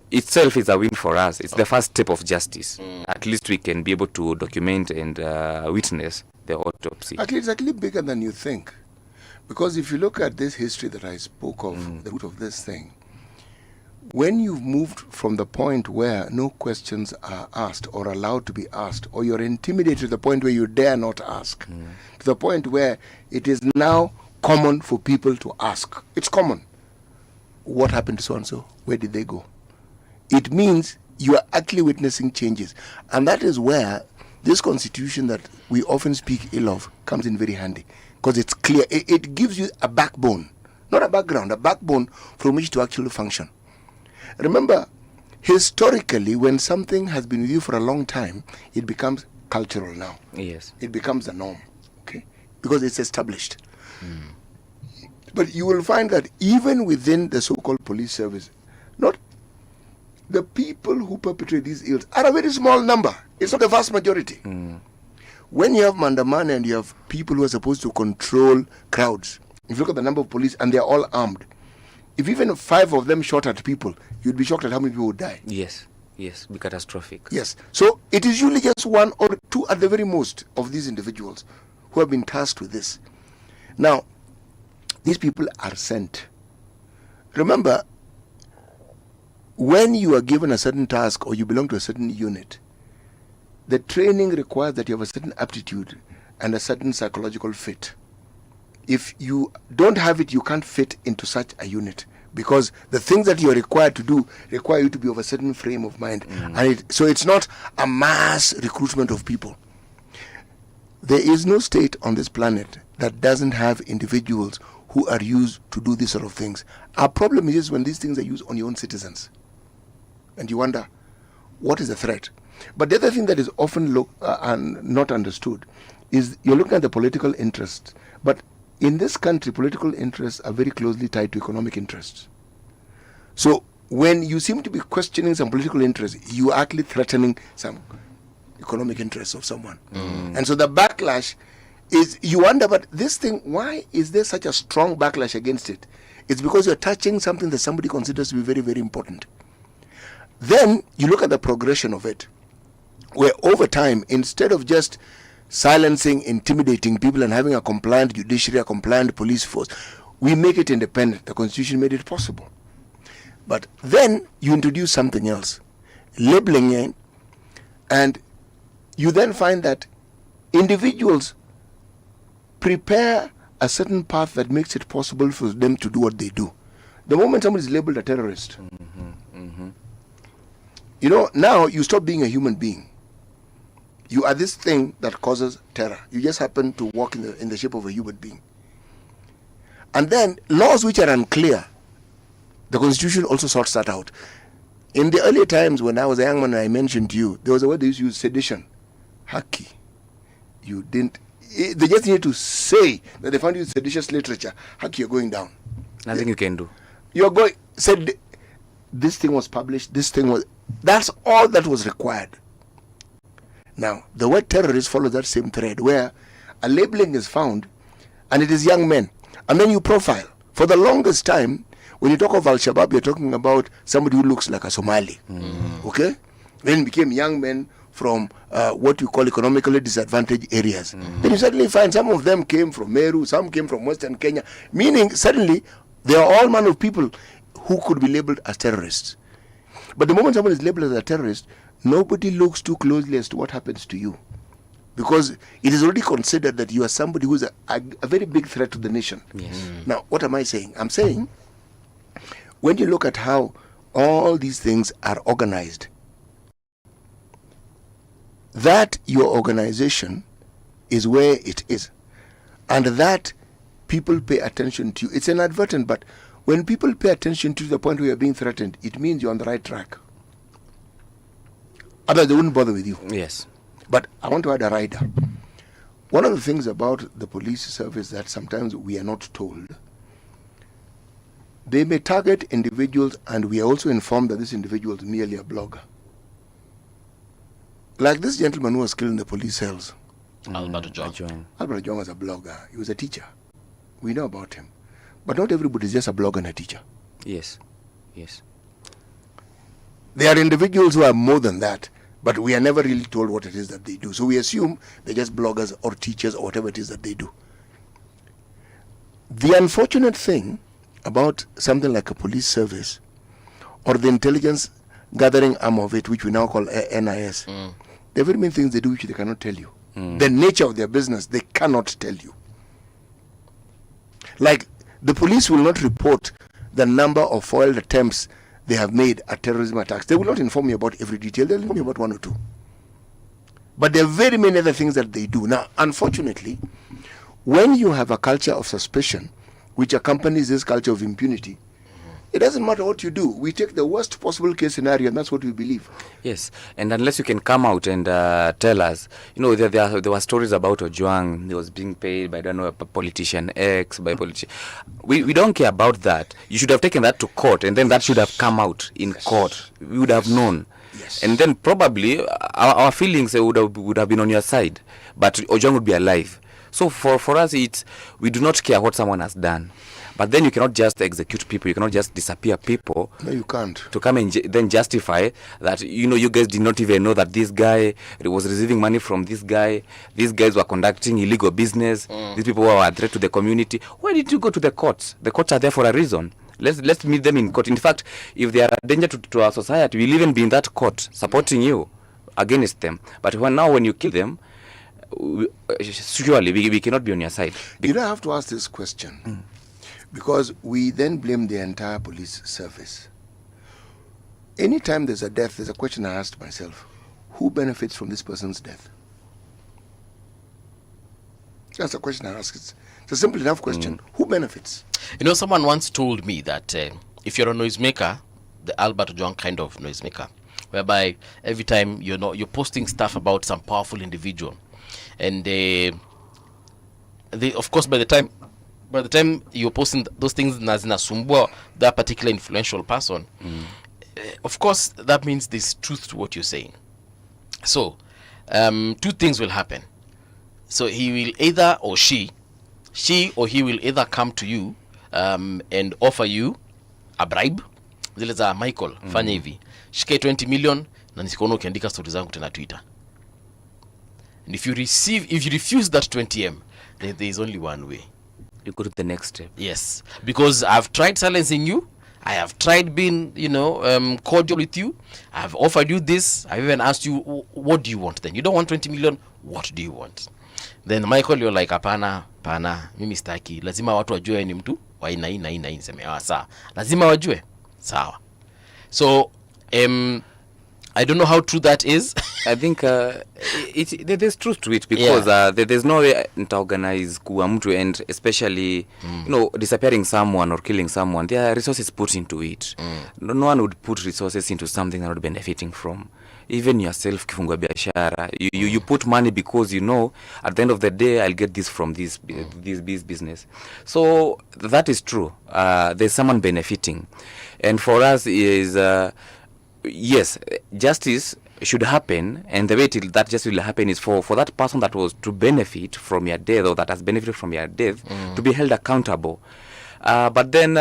itself is a win for us. It's the first step of justice. At least we can be able to document and witness the autopsy. Actually, it's actually bigger than you think. Because if you look at this history that I spoke of, the root of this thing, when you've moved from the point where no questions are asked or allowed to be asked, or you're intimidated to the point where you dare not ask, to the point where it is now common for people to ask. It's common. What happened to so-and-so? Where did they go? It means you are actually witnessing changes. And that is where this constitution that we often speak ill of comes in very handy. Because it's clear. It gives you a backbone. Not a background, a backbone from which to actually function. Remember, historically, when something has been with you for a long time, it becomes cultural now. Yes. It becomes the norm. Okay? Because it's established. But you will find that even within the so-called police service, not the people who perpetrate these ills are a very small number. It's not the vast majority. When you have Mandamana and you have people who are supposed to control crowds, if you look at the number of police and they're all armed, if even 5 of them shot at people, you'd be shocked at how many people would die. Yes, be catastrophic. Yes. So it is usually just 1 or 2 at the very most of these individuals who have been tasked with this. Now, these people are sent. Remember, when you are given a certain task or you belong to a certain unit, the training requires that you have a certain aptitude and a certain psychological fit. If you don't have it, you can't fit into such a unit, because the things that you are required to do require you to be of a certain frame of mind. And so it's not a mass recruitment of people. There is no state on this planet that doesn't have individuals who are used to do these sort of things. Our problem is when these things are used on your own citizens. And you wonder, what is the threat? But the other thing that is often not understood is you're looking at the political interests. But in this country, political interests are very closely tied to economic interests. So when you seem to be questioning some political interests, you are actually threatening some economic interests of someone. And so the backlash is, you wonder, but this thing, why is there such a strong backlash against it? It's because you're touching something that somebody considers to be very, very important. Then you look at the progression of it, where over time, instead of just silencing, intimidating people and having a compliant judiciary, a compliant police force, we make it independent. The Constitution made it possible. But then you introduce something else, labeling it, and you then find that individuals prepare a certain path that makes it possible for them to do what they do. The moment somebody is labeled a terrorist, you know, now you stop being a human being. You are this thing that causes terror. You just happen to walk in the shape of a human being. And then laws which are unclear, the Constitution also sorts that out. In the earlier times when I was a young man and I mentioned to you, there was a word they used to use, sedition, haki. You didn't, they just needed to say that they found you seditious literature, haki, you're going down. Nothing you can do. You're going, said this thing was published, this thing was, that's all that was required. Now, the word terrorist follows that same thread where a labeling is found and it is young men. And then you profile. For the longest time, when you talk of Al-Shabaab, you're talking about somebody who looks like a Somali. Okay? Then it became young men from what you call economically disadvantaged areas. Then you suddenly find some of them came from Meru, some came from Western Kenya, meaning suddenly they are all manner of people who could be labeled as terrorists. But the moment someone is labeled as a terrorist, nobody looks too closely as to what happens to you. Because it is already considered that you are somebody who is a very big threat to the nation. Yes. Now, what am I saying? I'm saying, when you look at how all these things are organized, that your organization is where it is. And that people pay attention to you. It's inadvertent, but when people pay attention to the point where you're being threatened, it means you're on the right track. Otherwise, they wouldn't bother with you. Yes. But I want to add a rider. One of the things about the police service that sometimes we are not told, they may target individuals, and we are also informed that this individual is merely a blogger. Like this gentleman who was killed in the police cells. Albert Ojwang. Albert Ojwang was a blogger. He was a teacher. We know about him. But not everybody is just a blogger and a teacher. Yes. Yes. There are individuals who are more than that, but we are never really told what it is that they do. So we assume they're just bloggers or teachers or whatever it is that they do. The unfortunate thing about something like a police service or the intelligence gathering arm of it, which we now call NIS, there are very many things they do which they cannot tell you. The nature of their business, they cannot tell you. Like, the police will not report the number of foiled attempts they have made at terrorism attacks. They will not inform you about every detail. They'll inform you about one or two. But there are very many other things that they do. Now, unfortunately, when you have a culture of suspicion, which accompanies this culture of impunity, it doesn't matter what you do. We take the worst possible case scenario, and that's what we believe. Yes, and unless you can come out and tell us, you know, there were stories about Ojwang. He was being paid by, I don't know, a politician X, by politician. We don't care about that. You should have taken that to court, and then that should have come out in court. We would have known. Yes. And then probably our feelings would have been on your side, but Ojwang would be alive. So for us, we do not care what someone has done. But then you cannot just execute people. You cannot just disappear people. No, you can't. To come and then justify that, you know, you guys did not even know that this guy was receiving money from this guy. These guys were conducting illegal business. These people were a threat to the community. Why did you go to the courts? The courts are there for a reason. Let's meet them in court. In fact, if they are a danger to our society, we'll even be in that court supporting you against them. But when you kill them, surely we cannot be on your side. You don't have to ask this question. Because we then blame the entire police service. Anytime there's a death, there's a question I asked myself. Who benefits from this person's death? That's a question I ask. It's a simple enough question. Who benefits? You know, someone once told me that if you're a noisemaker the Albert Ojwang kind of noisemaker, whereby every time you're posting stuff about some powerful individual, and they of course by the time you're posting those things zinasumbua that particular influential person, of course that means there's truth to what you're saying. So two things will happen. So he will either, or she or he will either come to you and offer you a bribe, zile za Michael, fanya hivi, shika 20 million na nisikuona ukiandika stories zangu tena Twitter. And if you refuse that 20M, then there is only one way. You go to the next step. Yes, because I've tried silencing you. I have tried being, cordial with you. I've offered you this. I've even asked you, what do you want then? You don't want 20 million. What do you want? Then Michael, you're like, pana, mimi staki. Lazima watu wajue ni mtu wa aina hii niseme, sawa. Lazima wajue. Sawa. So, I don't know how true that is. I think there's truth to it, because there's no way to organize kuwa mtu, and especially disappearing someone or killing someone. There are resources put into it. No one would put resources into something they're not benefiting from. Even yourself, kifungua biashara, you put money because at the end of the day I'll get this from this business. So that is true. There's someone benefiting, and for us is yes, justice should happen, and the way that justice will happen is for that person that was to benefit from your death, or that has benefited from your death, to be held accountable. But then,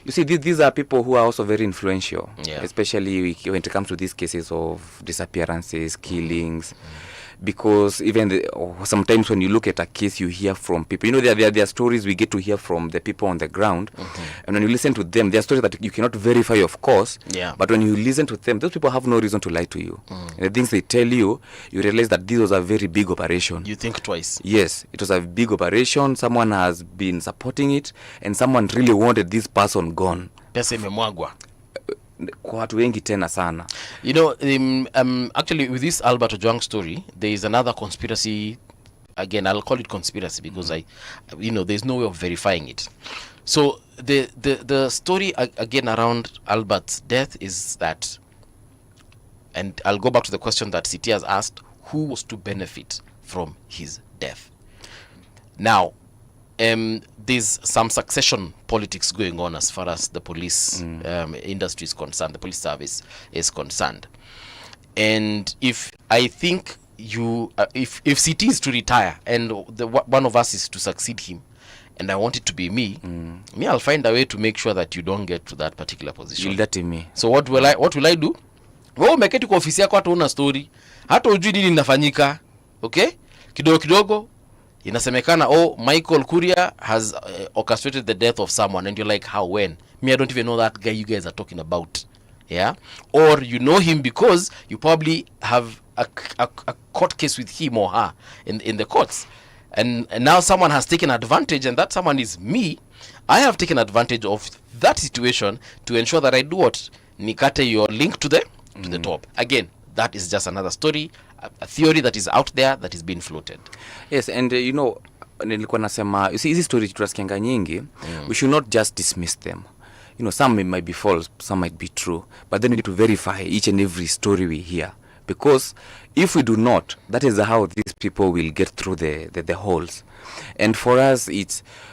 you see, these are people who are also very influential, especially when it comes to these cases of disappearances, killings. Because even sometimes when you look at a case, you hear from people. There are stories we get to hear from the people on the ground. And when you listen to them, there are stories that you cannot verify, of course. But when you listen to them, those people have no reason to lie to you. And the things they tell you, you realize that this was a very big operation. You think twice. Yes, it was a big operation. Someone has been supporting it, and someone really wanted this person gone. Pesa imemwagwa. Kwa watu wengi tena sana. Actually, with this Albert Ojwang story, there is another conspiracy. Again, I'll call it conspiracy because there's no way of verifying it. So the story again around Albert's death is that, and I'll go back to the question that CT has asked: who was to benefit from his death? Now, there's some succession politics going on as far as the police industry is concerned, the police service is concerned. And if I think if CT is to retire and one of us is to succeed him, and I want it to be me, I'll find a way to make sure that you don't get to that particular position. You'll get me. So what will I do? Wewe umeketi kwa ofisi yako, hata una story, hata ujui nini inafanyika, okay? Kidogo inasemekana, Michael Kuria has orchestrated the death of someone, and you're like, how, when? Me, I don't even know that guy you guys are talking about. Yeah? Or you know him because you probably have a court case with him or her in the courts. And now someone has taken advantage, and that someone is me. I have taken advantage of that situation to ensure that I do what? Nikate your link to the top. Again, that is just another story, a theory that is out there that is being floated. Yes, and nilikuwa nasema, you see, hizi stories tunasikianga nyingi, we should not just dismiss them. Some might be false, some might be true, but then we need to verify each and every story we hear. Because if we do not, that is how these people will get through the holes. And for us,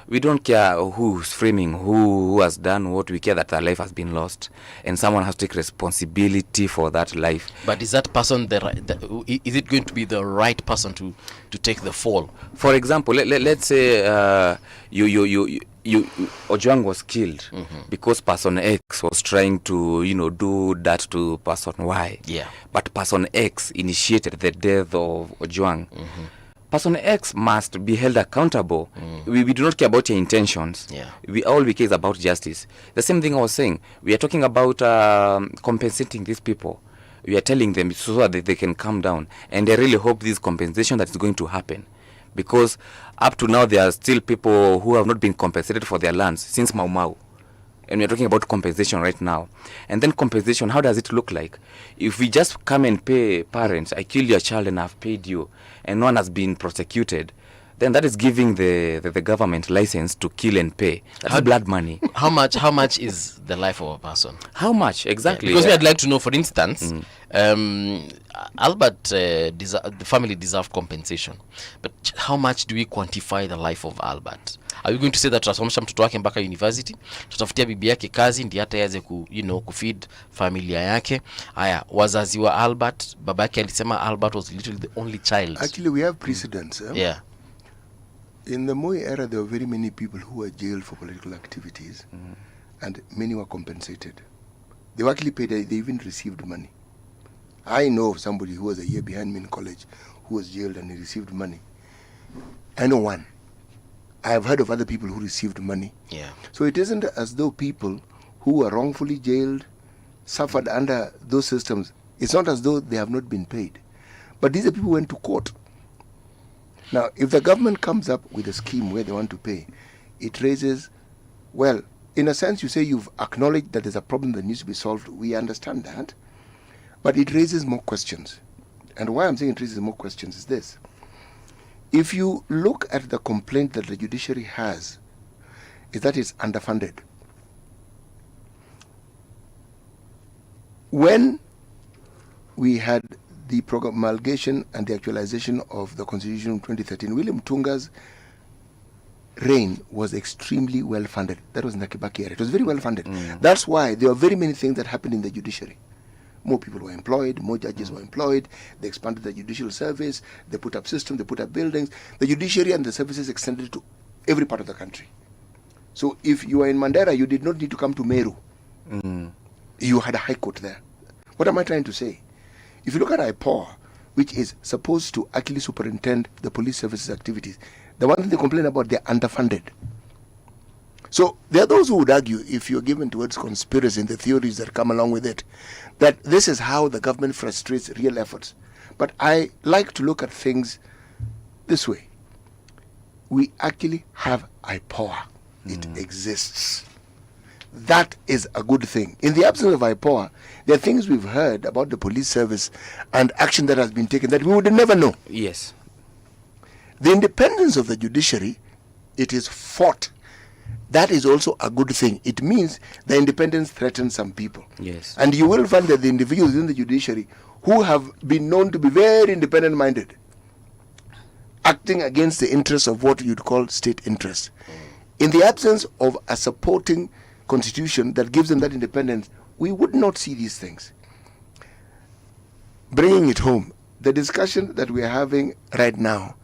we don't care who's framing, who has done what. We care that their life has been lost, and someone has to take responsibility for that life. But is that person is it going to be the right person to take the fall? For example, let's say Ojwang was killed because person X was trying to do that to person Y. Yeah. But person X initiated the death of Ojwang. Person X must be held accountable. We do not care about your intentions. Yeah. All we care is about justice. The same thing I was saying. We are talking about compensating these people. We are telling them so that they can calm down. And I really hope this compensation that is going to happen. Because up to now, there are still people who have not been compensated for their lands since Mau Mau. And we're talking about compensation right now. And then compensation, how does it look like? If we just come and pay parents, I killed your child and I've paid you, and no one has been prosecuted, then that is giving the government license to kill and pay. That's blood money. How much is the life of a person? How much exactly? Because I'd like to know, for instance, Albert, the family deserved compensation, but how much do we quantify the life of Albert? Are we going to say that tutasomesha mtoto wake mpaka university, tutafutia bibi yake kazi ndiye hata yaweze kufeed familia yake? Haya, wazazi wa Albert, baba yake alisema Albert was literally the only child. Actually, we have precedents. Yeah. In the Moi era, there were very many people who were jailed for political activities, and many were compensated. They were actually paid, they even received money. I know of somebody who was a year behind me in college who was jailed and he received money. I know one. I have heard of other people who received money. Yeah. So it isn't as though people who were wrongfully jailed suffered under those systems. It's not as though they have not been paid. But these are people who went to court. Now, if the government comes up with a scheme where they want to pay, it raises, well, in a sense, you say you've acknowledged that there's a problem that needs to be solved. We understand that. But it raises more questions. And why I'm saying it raises more questions is this. If you look at the complaint that the judiciary has, is that it's underfunded. When we had the promulgation and the actualization of the Constitution in 2013, William Tunga's reign was extremely well funded. That was in the Kibaki era. It was very well funded. That's why there were very many things that happened in the judiciary. More people were employed, more judges were employed, they expanded the judicial service, they put up systems, they put up buildings. The judiciary and the services extended to every part of the country. So if you were in Mandera, you did not need to come to Meru. You had a high court there. What am I trying to say? If you look at IPOA, which is supposed to actually superintend the police services activities, the one thing they complain about, they're underfunded. So there are those who would argue, if you're given towards conspiracy and the theories that come along with it, that this is how the government frustrates real efforts. But I like to look at things this way. We actually have IPOA. It exists. That is a good thing. In the absence of IPOA, there are things we've heard about the police service and action that has been taken that we would never know. Yes. The independence of the judiciary, it is fought. That is also a good thing. It means the independence threatens some people. Yes. And you will find that the individuals in the judiciary who have been known to be very independent-minded, acting against the interests of what you'd call state interests. In the absence of a supporting constitution that gives them that independence, we would not see these things. Bringing it home, the discussion that we are having right now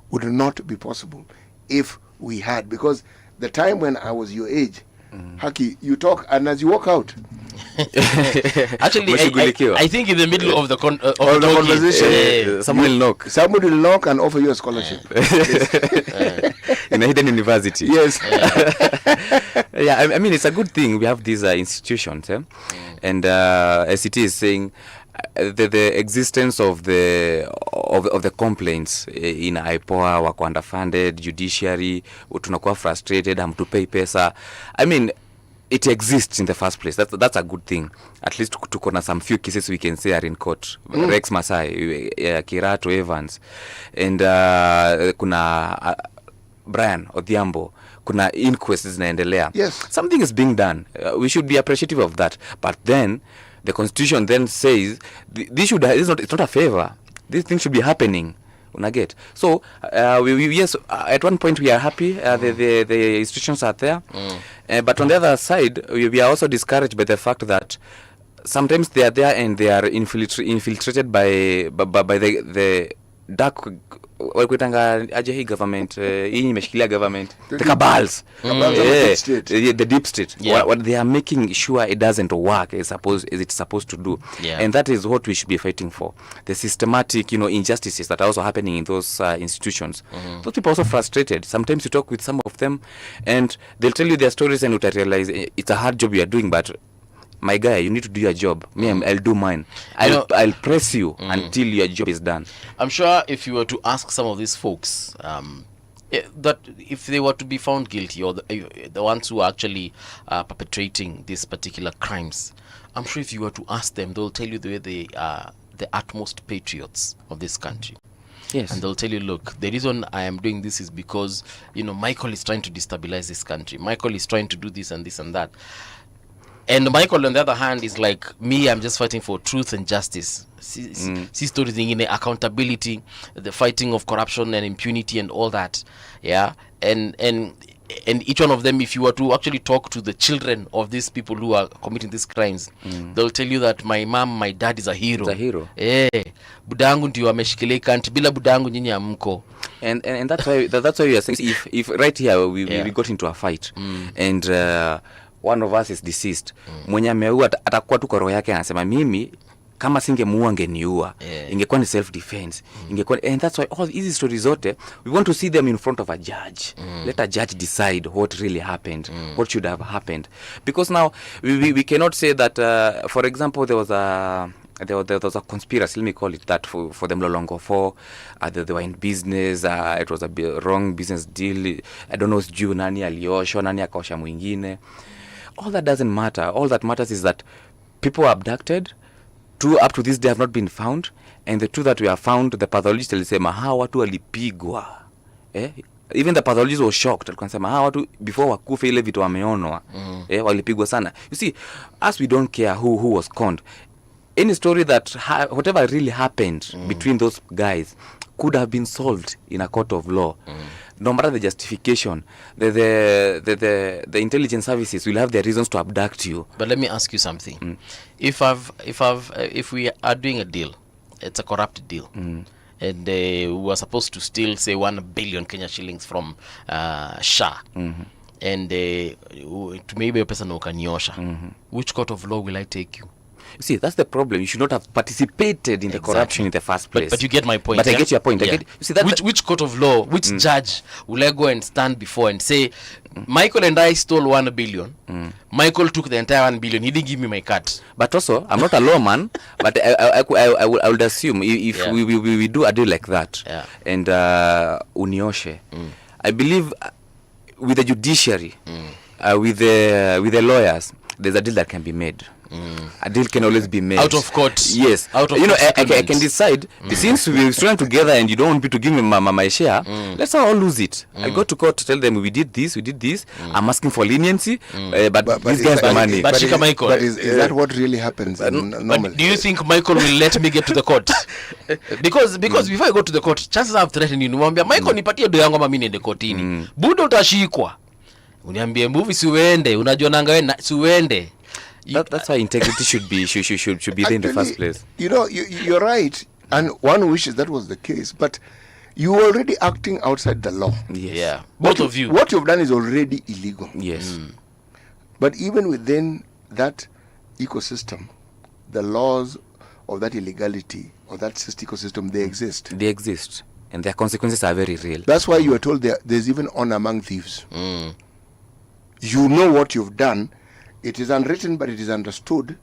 would not be possible if we had, because the time when I was your age, Haki, you talk, and as you walk out, Actually, I think in the middle of the conversation, someone will knock. Somebody will knock and offer you a scholarship. In a hidden university. Yes. Yeah, I mean, it's a good thing we have these institutions, and SCT is saying the existence of the complaints in IPOA, wako underfunded, judiciary, tunakuwa frustrated, hamtupei pesa. I mean, it exists in the first place. That's a good thing. At least tuko na some few cases we can say are in court. Rex Masai, Kirato Evans, and kuna Brian Odhiambo. Kuna inquests zinaendelea. Yes. Something is being done. We should be appreciative of that. But then the constitution then says it's not a favor. This thing should be happening. Unaget. So yes, at one point we are happy. The institutions are there, but on the other side we are also discouraged by the fact that sometimes they are there and they are infiltrated by the dark government, government, the cabals, the deep state. Yeah. What they are making sure it doesn't work as it's supposed to do, and that is what we should be fighting for. The systematic, injustices that are also happening in those institutions. Those people are also frustrated. Sometimes you talk with some of them, and they'll tell you their stories, and you realize it's a hard job you are doing, but my guy, you need to do your job. I'll do mine. I'll press you until your job is done. I'm sure if you were to ask some of these folks that if they were to be found guilty, or the ones who are actually perpetrating these particular crimes, I'm sure if you were to ask them, they'll tell you they are the utmost patriots of this country. Yes. And they'll tell you, look, the reason I am doing this is because, Michael is trying to destabilize this country. Michael is trying to do this and this and that. And Michael, on the other hand, is like, me, I'm just fighting for truth and justice. See stories in accountability, the fighting of corruption and impunity and all that. Yeah. And each one of them, if you were to actually talk to the children of these people who are committing these crimes, they'll tell you that my dad is a hero. He's a hero. Budangu ndio ameshikilia country, bila budangu nyinyi hamko. And that's why we are saying, if right here we got into a fight, and one of us is deceased, mwenye ameua atakuwa tu kwa roho yake anasema, mimi kama singemuua ngeniua, ingekuwa ni self defense, ingekuwa. And that's why all these stories zote, we want to see them in front of a judge. Let a judge decide what really happened, what should have happened, because now we cannot say that for example there was a conspiracy, let me call it that, for them Mlolongo 4. They were in business, it was a wrong business deal. I don't know sijui nani alioshwa, nani akaosha mwingine. All that doesn't matter. All that matters is that people were abducted. 2 up to this day have not been found, and the 2 that we have found, the pathologist alisema hawa watu walipigwa. Even the pathologist was shocked. Alisema hawa watu before wakufe ile vitu wameonwa. Walipigwa sana. You see, us, we don't care who was conned. Any story that whatever really happened between those guys could have been solved in a court of law. No matter the justification, the intelligence services will have their reasons to abduct you. But let me ask you something. If we are doing a deal, it's a corrupt deal, and we were supposed to steal, say, 1 billion Kenya shillings from Shah, and to maybe a person who can yosha, which court of law will I take you? You see, that's the problem. You should not have participated in the corruption in the first place. But you get my point. But I get your point. Yeah. You see, that which court of law, which judge will I go and stand before and say, Michael and I stole 1 billion. Michael took the entire 1 billion. He didn't give me my cut. But also, I'm not a lawman, but I would assume if we do a deal like that, and unioshe, I believe with the judiciary, with the lawyers, there's a deal that can be made. A deal can always be made out of court. Yes, out of I can decide. Since we're student together and you don't want me to give me my share, let's all lose it. I go to court to tell them we did this. I'm asking for leniency, but these guys the money. But Michael, but is that what really happens normally? But do you think Michael will let me get to the court? Because before I go to the court, chances are threatening you. Mwambia Michael, nipatie do yangu ama mimi niende kotini. Budo utashikwa. Uniambie Mbuvi siuende, unajua nanga wewe siuende. That's why integrity should be there in the first place. You're right, and one wishes that was the case, but you are already acting outside the law. Yes. Yeah, both of you. What you've done is already illegal. Yes. But even within that ecosystem, the laws of that illegality or that ecosystem, they exist. They exist, and their consequences are very real. That's why you are told there's even honor among thieves. You know what you've done. It is unwritten, but it is understood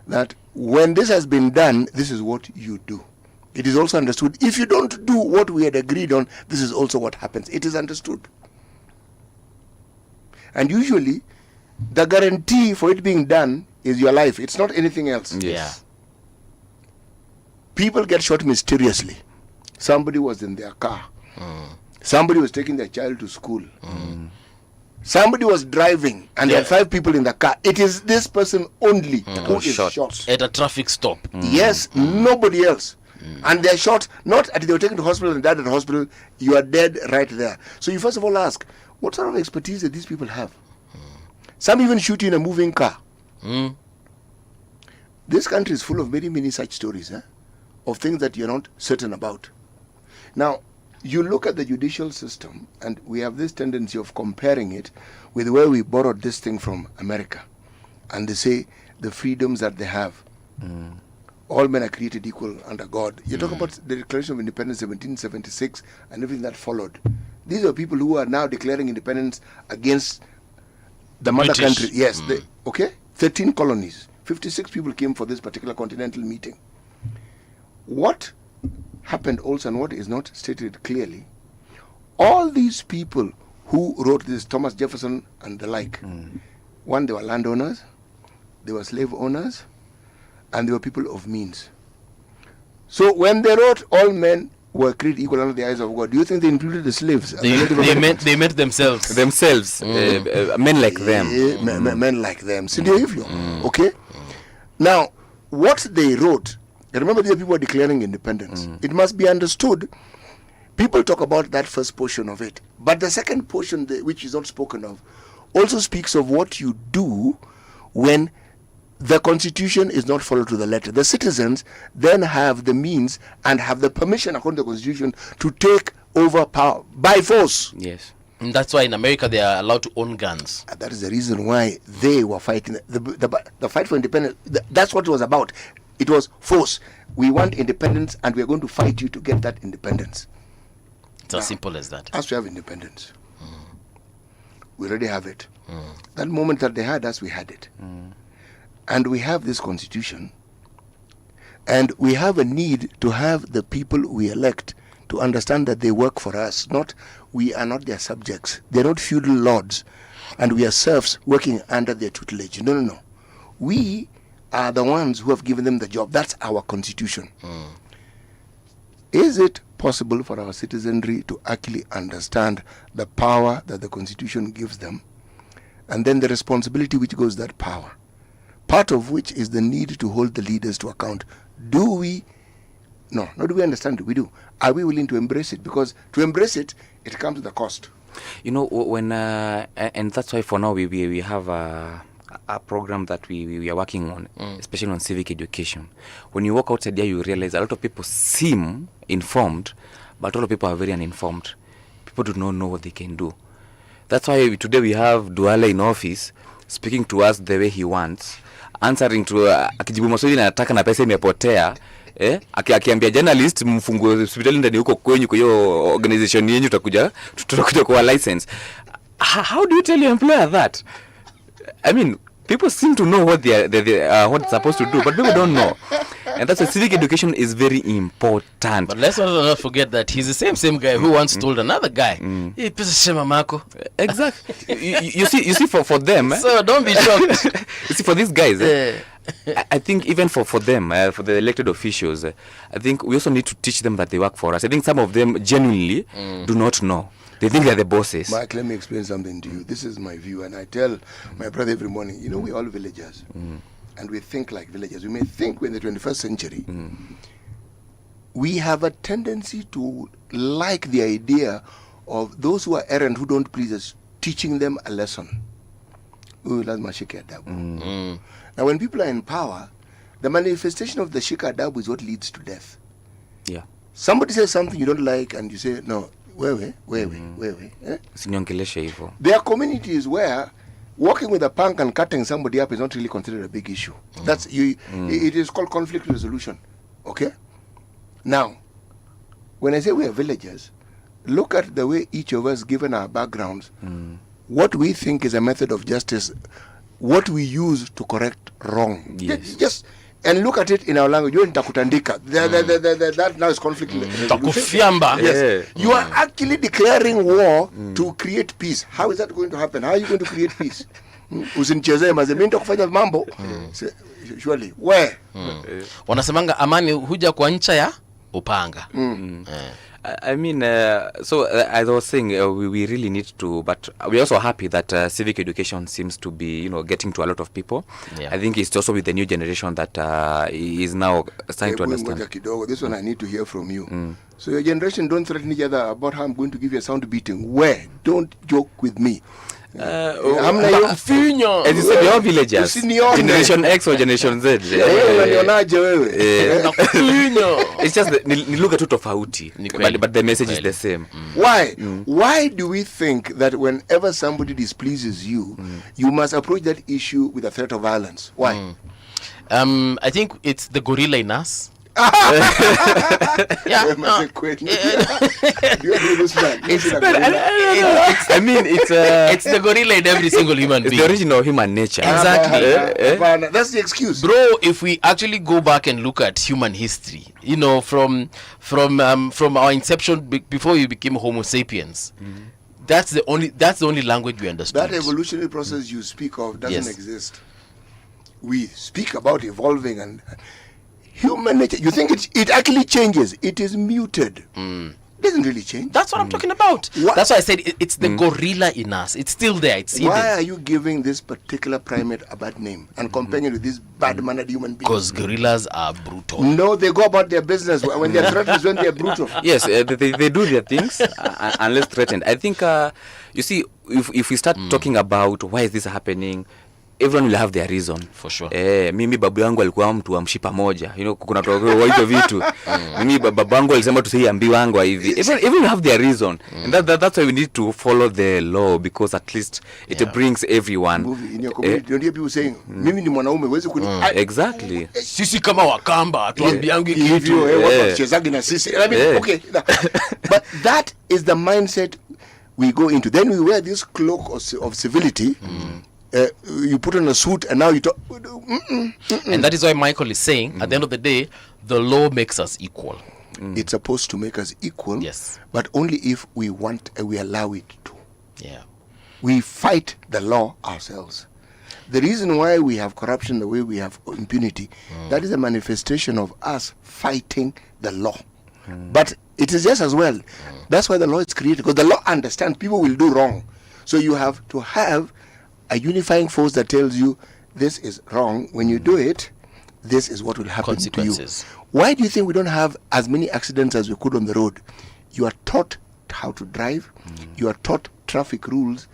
that when this has been done, this is what you do. It is also understood, if you don't do what we had agreed on, this is also what happens. It is understood. And usually, the guarantee for it being done is your life. It's not anything else. Yes. Yeah. People get shot mysteriously. Somebody was in their car. Somebody was taking their child to school. Somebody was driving and there are 5 people in the car. It is this person only who is shot. At a traffic stop. Yes, nobody else. And they're shot, not at they were taken to hospital and died at the hospital, you are dead right there. So you first of all ask, what sort of expertise that these people have? Some even shoot you in a moving car. This country is full of many, many such stories, of things that you're not certain about. Now, you look at the judicial system, and we have this tendency of comparing it with where we borrowed this thing from America. And they say the freedoms that they have. All men are created equal under God. You talk about the Declaration of Independence 1776 and everything that followed. These are people who are now declaring independence against the mother British. country. Yes, 13 colonies. 56 people came for this particular continental meeting. What happened also, and what is not stated clearly, all these people who wrote this, Thomas Jefferson and the like, one, they were landowners, they were slave owners, and they were people of means. So when they wrote all men were created equal under the eyes of God, do you think they included the slaves? They meant themselves. Men like them. Men like them. Okay? Now, what they wrote, remember the people were declaring independence. It must be understood. People talk about that first portion of it. But the second portion, which is not spoken of, also speaks of what you do when the constitution is not followed to the letter. The citizens then have the means and have the permission, according to the constitution, to take over power by force. Yes. And that's why in America they are allowed to own guns. And that is the reason why they were fighting. The fight for independence, that's what it was about. It was force. We want independence and we are going to fight you to get that independence. It's as simple as that. As we have independence. We already have it. That moment that they had us, we had it. And we have this constitution. And we have a need to have the people we elect to understand that they work for us. We are not their subjects. They're not feudal lords. And we are serfs working under their tutelage. No. We are the ones who have given them the job. That's our constitution. Is it possible for our citizenry to actually understand the power that the constitution gives them, and then the responsibility which goes with that power, part of which is the need to hold the leaders to account? Do we? No, not do we understand it, we do. Are we willing to embrace it? Because to embrace it, it comes with a cost. You know, when and that's why for now we have a program that we are working on, especially on civic education. When you walk outside there, you realize a lot of people seem informed, but a lot of people are very uninformed. People do not know what they can do. That's why today we have Duale in office speaking to us the way he wants, answering to akijibu maswali na nataka na pesa imepotea. Akiambia journalist mfungue hospitali ndani huko kwenyu kwa hiyo organization yenu tutakuja kwa license. How do you tell your employer that? I mean, people seem to know what they what they're supposed to do, but people don't know. And that's why civic education is very important. But let's not forget that he's the same guy who once told another guy, "Hey, pesa shema mako." Exactly. you see for them. So don't be shocked. You see, for these guys, I think even for them, for the elected officials, I think we also need to teach them that they work for us. I think some of them genuinely do not know. They think they're the bosses. Mike, let me explain something to you. This is my view, and I tell my brother every morning, we're all villagers. And we think like villagers. We may think we're in the 21st century. We have a tendency to like the idea of those who are errant, who don't please us, teaching them a lesson. Now, when people are in power, the manifestation of the shika adabu is what leads to death. Yeah. Somebody says something you don't like, and you say, no, where. There are communities where walking with a punk and cutting somebody up is not really considered a big issue. It is called conflict resolution. Okay? Now, when I say we are villagers, look at the way each of us, given our backgrounds, what we think is a method of justice, what we use to correct wrong. Yes. And look at it in our language. You're in Takutandika. That now is conflict. Yes. You are actually declaring war to create peace. How is that going to happen? How are you going to create peace? Usinchezee mazemini kufanya mambo. Surely. Where? Wanasemanga amani huja kwa ncha ya upanga. I mean, so as I was saying, we really need to, but we're also happy that civic education seems to be, getting to a lot of people. Yeah. I think it's also with the new generation that is now starting to understand. This one I need to hear from you. So your generation don't threaten each other about how I'm going to give you a sound beating. Where? Don't joke with me. As you said, you're villagers. Generation X or Generation Z. It's just look at tofauti, but the message is the same. Why? Why do we think that whenever somebody displeases you, you must approach that issue with a threat of violence? Why? I think it's the gorilla in us. I mean, it's the gorilla in every single human being. It's the original human nature. Exactly. That's the excuse, bro. If we actually go back and look at human history, from our inception before we became Homo sapiens, that's the only language we understood. That evolutionary process you speak of doesn't exist. We speak about evolving, and human nature. You think it actually changes. It is muted. It doesn't really change. That's what I'm talking about. That's why I said it's the gorilla in us. It's still there. It's hidden. Why are you giving this particular primate a bad name and comparing it with these bad-mannered human beings? Because gorillas are brutal. No, they go about their business. When they're threatened is when they're brutal. Yes, they do their things unless threatened. I think, you see, if we start talking about why is this happening, everyone will have their reason. For sure. Mimi babu yangu alikuwa mtu wa mshipa moja. You know, kuna toka hizo vitu. Mimi babu yangu alisema tusiambiwa hivi. Everyone have their reason. And that's why we need to follow the law, because at least it brings everyone. In your community, don't hear people saying, mimi ni mwanaume, huwezi Exactly. Sisi kama wakamba, tuambiangi kitu. Wachezagi na sisi. I mean, okay. But that is the mindset we go into. Then we wear this cloak of civility. You put on a suit and now you talk. And that is why Michael is saying, at the end of the day, the law makes us equal. It's supposed to make us equal, yes, but only if we want and we allow it to. Yeah. We fight the law ourselves. The reason why we have corruption the way we have impunity, that is a manifestation of us fighting the law. But it is just as well. That's why the law is created, because the law understands people will do wrong. So you have to have a unifying force that tells you this is wrong. When you do it, this is what will happen to you. Why do you think we don't have as many accidents as we could on the road? You are taught how to drive. You are taught traffic rules.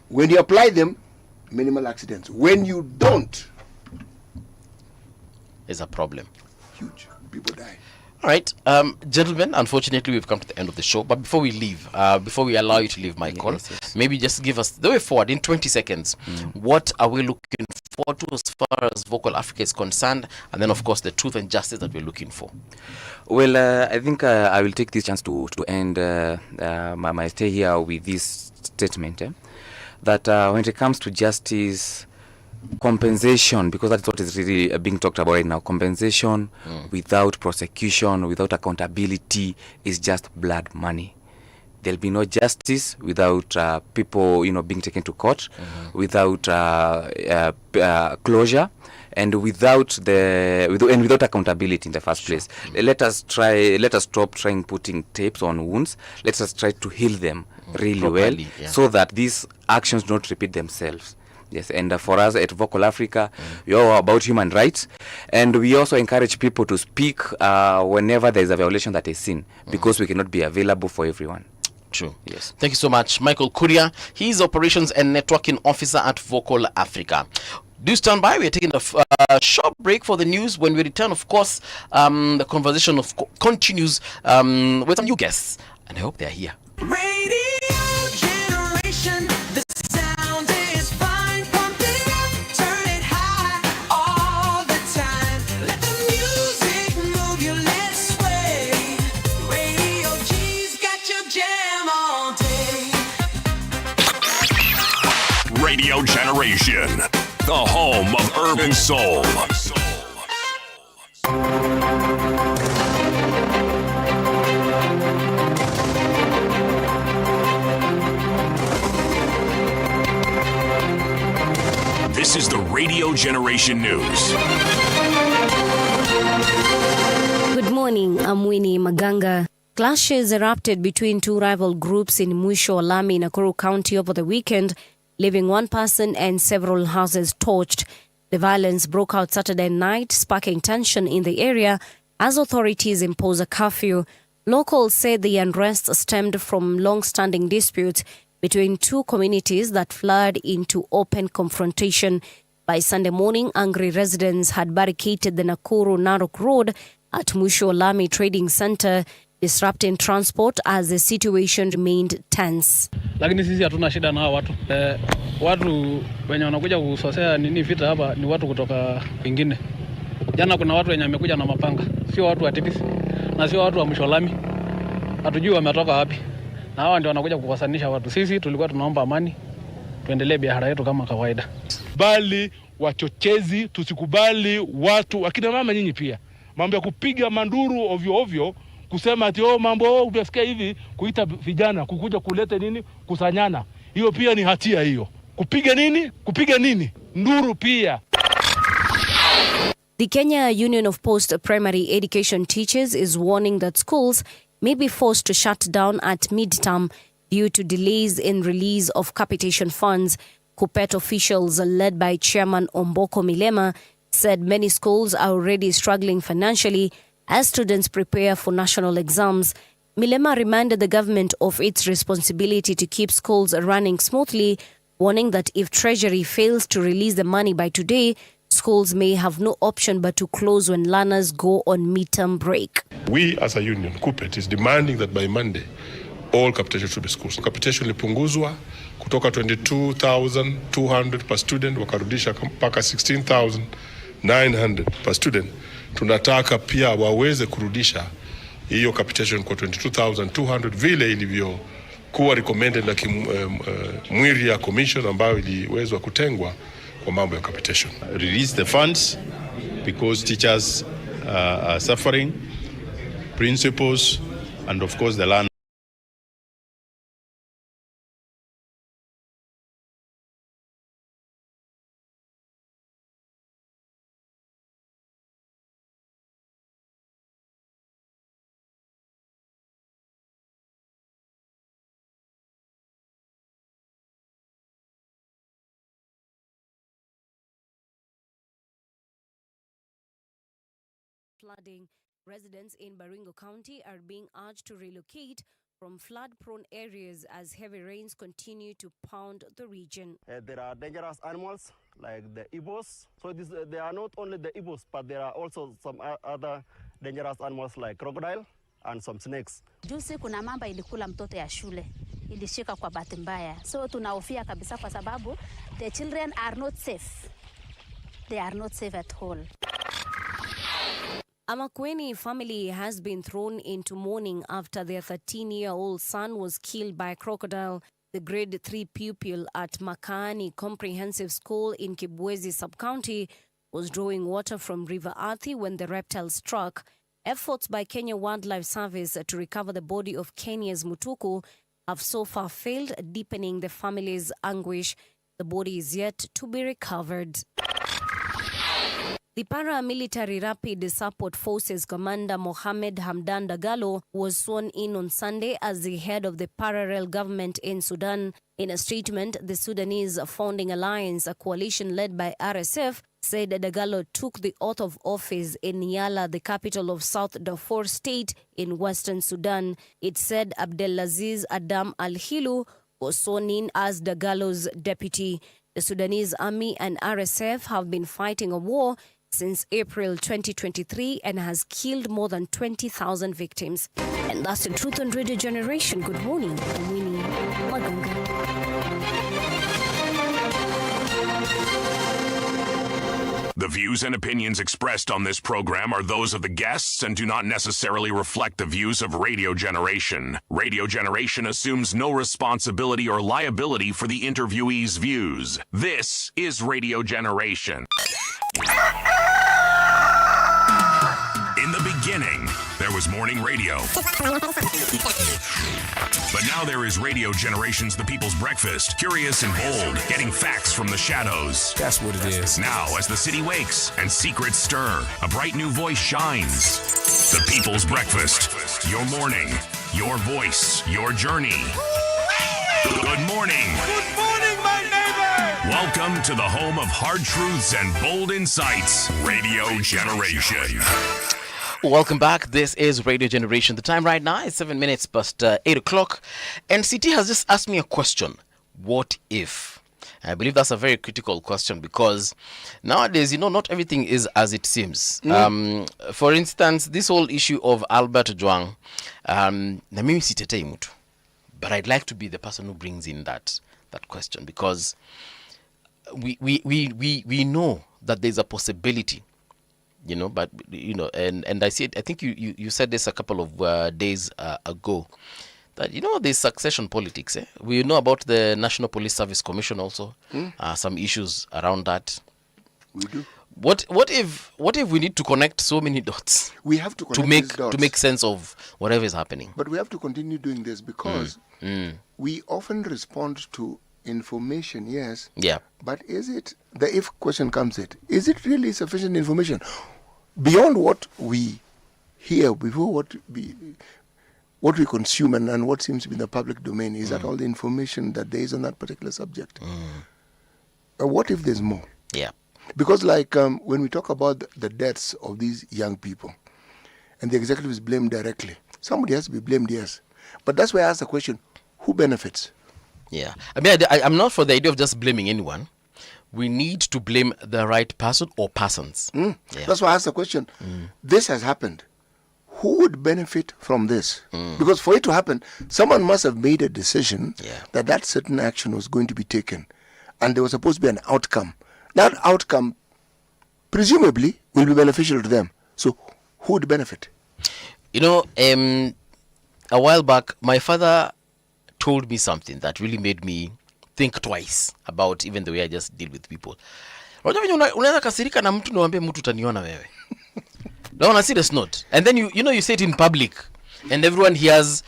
When you apply them, minimal accidents. When you don't, it's a problem. Huge. People die. All right, gentlemen, unfortunately, we've come to the end of the show. But before we leave, before we allow you to leave, Michael, maybe just give us the way forward in 20 seconds. What are we looking forward to as far as Vocal Africa is concerned? And then, of course, the truth and justice that we're looking for. Well, I think I will take this chance to end my stay here with this statement, that when it comes to justice, compensation, because that's what is really being talked about right now, compensation without prosecution, without accountability, is just blood money. There'll be no justice without people, being taken to court, without closure, and without accountability in the first place. Let us stop trying putting tapes on wounds. Let us try to heal them really properly, so that these actions don't repeat themselves. Yes, and for us at Vocal Africa, we are about human rights, and we also encourage people to speak whenever there is a violation that is seen, because we cannot be available for everyone. True. Yes. Thank you so much, Michael Kuria. He's Operations and Networking Officer at Vocal Africa. Do stand by. We're taking a short break for the news. When we return, of course, the conversation continues with some new guests, and I hope they're here. Radio generation, the sound is fine. Pump it up, turn it high all the time. Let the music move you, let's sway. Radio G's got your jam all day. Radio Generation, the home of urban soul. This is the Radio Generation News. Good morning, I'm Winnie Maganga. Clashes erupted between two rival groups in Mwisho, Lamu, Nakuru County over the weekend, leaving one person and several houses torched. The violence broke out Saturday night, sparking tension in the area as authorities impose a curfew. Locals said the unrest stemmed from long-standing disputes between two communities that flared into open confrontation. By Sunday morning, angry residents had barricaded the Nakuru-Narok Road at Mwisho Lamu Trading Center, disrupting transport as the situation remained tense. Lakini sisi hatuna shida na watu. Watu wenye wanakuja kusosea nini vita hapa ni watu kutoka wengine. Jana kuna watu wenye wamekuja na mapanga, sio watu wa TPC na sio watu wa Mwisho Lamu. Hatujui wametoka wapi. Na hawa ndio wanakuja kukosanisha watu. Sisi tulikuwa tunaomba amani, tuendelee biashara yetu kama kawaida. Bali wachochezi, tusikubali watu, akina mama nyinyi pia. Mambo ya kupiga manduru ovyo ovyo, kusema ati mambo utasikia hivi, kuita vijana kukuja kulete nini, kusanyana. Hiyo pia ni hatia hiyo. Kupiga nini? Nduru pia. The Kenya Union of Post-Primary Education Teachers is warning that schools may be forced to shut down at midterm due to delays in release of capitation funds. KUPPET officials, led by Chairman Omboko Milema, said many schools are already struggling financially as students prepare for national exams. Milema reminded the government of its responsibility to keep schools running smoothly, warning that if Treasury fails to release the money by today, schools may have no option but to close when learners go on midterm break. We as a union, KUPPET, is demanding that by Monday, all capitation should be schools. Capitation ilipunguzwa kutoka 22,200 per student wakarudisha mpaka 16,900 per student. Tunataka pia waweze kurudisha hiyo capitation kwa 22,200 vile ilivyokuwa recommended na mwiri ya commission ambayo iliwezwa kutengwa kwa mambo ya capitation. Release the funds because teachers are suffering, principals, and of course the learners. Flooding. Residents in Baringo County are being urged to relocate from flood-prone areas as heavy rains continue to pound the region. There are dangerous animals like the ibos. So they are not only the ibos, but there are also some other dangerous animals like crocodile and some snakes. Juzi kuna mamba ilikula mtoto ya shule. Ilishika kwa bahati mbaya. So tunahofia kabisa kwa sababu the children are not safe. They are not safe at all. A Makueni family has been thrown into mourning after their 13-year-old son was killed by a crocodile. The grade 3 pupil at Makaani Comprehensive School in Kibwezi Sub-County was drawing water from River Athi when the reptile struck. Efforts by Kenya Wildlife Service to recover the body of Kenya's Mutuku have so far failed, deepening the family's anguish. The body is yet to be recovered. The paramilitary Rapid Support Forces Commander Mohamed Hamdan Dagalo was sworn in on Sunday as the head of the parallel government in Sudan. In a statement, the Sudanese Founding Alliance, a coalition led by RSF, said Dagalo took the oath of office in Nyala, the capital of South Darfur State in Western Sudan. It said Abdelaziz Adam Al-Hilu was sworn in as Dagalo's deputy. The Sudanese army and RSF have been fighting a war since April 2023 and has killed more than 20,000 victims. And that's the Truth on Radio Generation. Good morning, I'm Winnie Maganga. The views and opinions expressed on this program are those of the guests and do not necessarily reflect the views of Radio Generation. Radio Generation assumes no responsibility or liability for the interviewee's views. This is Radio Generation. In the beginning, there was morning radio. But now there is Radio Generation's The People's Breakfast, curious and bold, getting facts from the shadows. That's what it is. Now, as the city wakes and secrets stir, a bright new voice shines. The People's Breakfast, your morning, your voice, your journey. Good morning. Good morning, my neighbor. Welcome to the home of hard truths and bold insights, Radio Generation. Welcome back. This is Radio Generation. The time right now is 7 minutes past 8 o'clock. And CT has just asked me a question. What if? I believe that's a very critical question because nowadays, not everything is as it seems. For instance, this whole issue of Albert Ojwang, na mimi sitetei mtu, but I'd like to be the person who brings in that question because we know that there's a possibility. But and I think you said this a couple of days ago that there's succession politics. We know about the National Police Service Commission also, some issues around that. We do. What if we need to connect so many dots? We have to connect these dots. To make sense of whatever is happening. But we have to continue doing this because we often respond to Information, yes. Yeah. But is it, the if question comes is it really sufficient information? Beyond what we hear, before what we consume and what seems to be in the public domain, is that all the information that there is on that particular subject? What if there's more? Yeah. Because like when we talk about the deaths of these young people, and the executive is blamed directly, somebody has to be blamed, yes. But that's why I ask the question, who benefits? Yeah. I mean, I'm not for the idea of just blaming anyone. We need to blame the right person or persons. Yeah. That's why I asked the question. This has happened. Who would benefit from this? Because for it to happen, someone must have made a decision that certain action was going to be taken. And there was supposed to be an outcome. That outcome, presumably, will be beneficial to them. So who would benefit? You know, a while back, my father told me something that really made me think twice about even the way I just deal with people. Unaweza kasirika na mtu niwaambie mtu utaniona wewe. No, on a serious note. And then you say it in public and everyone hears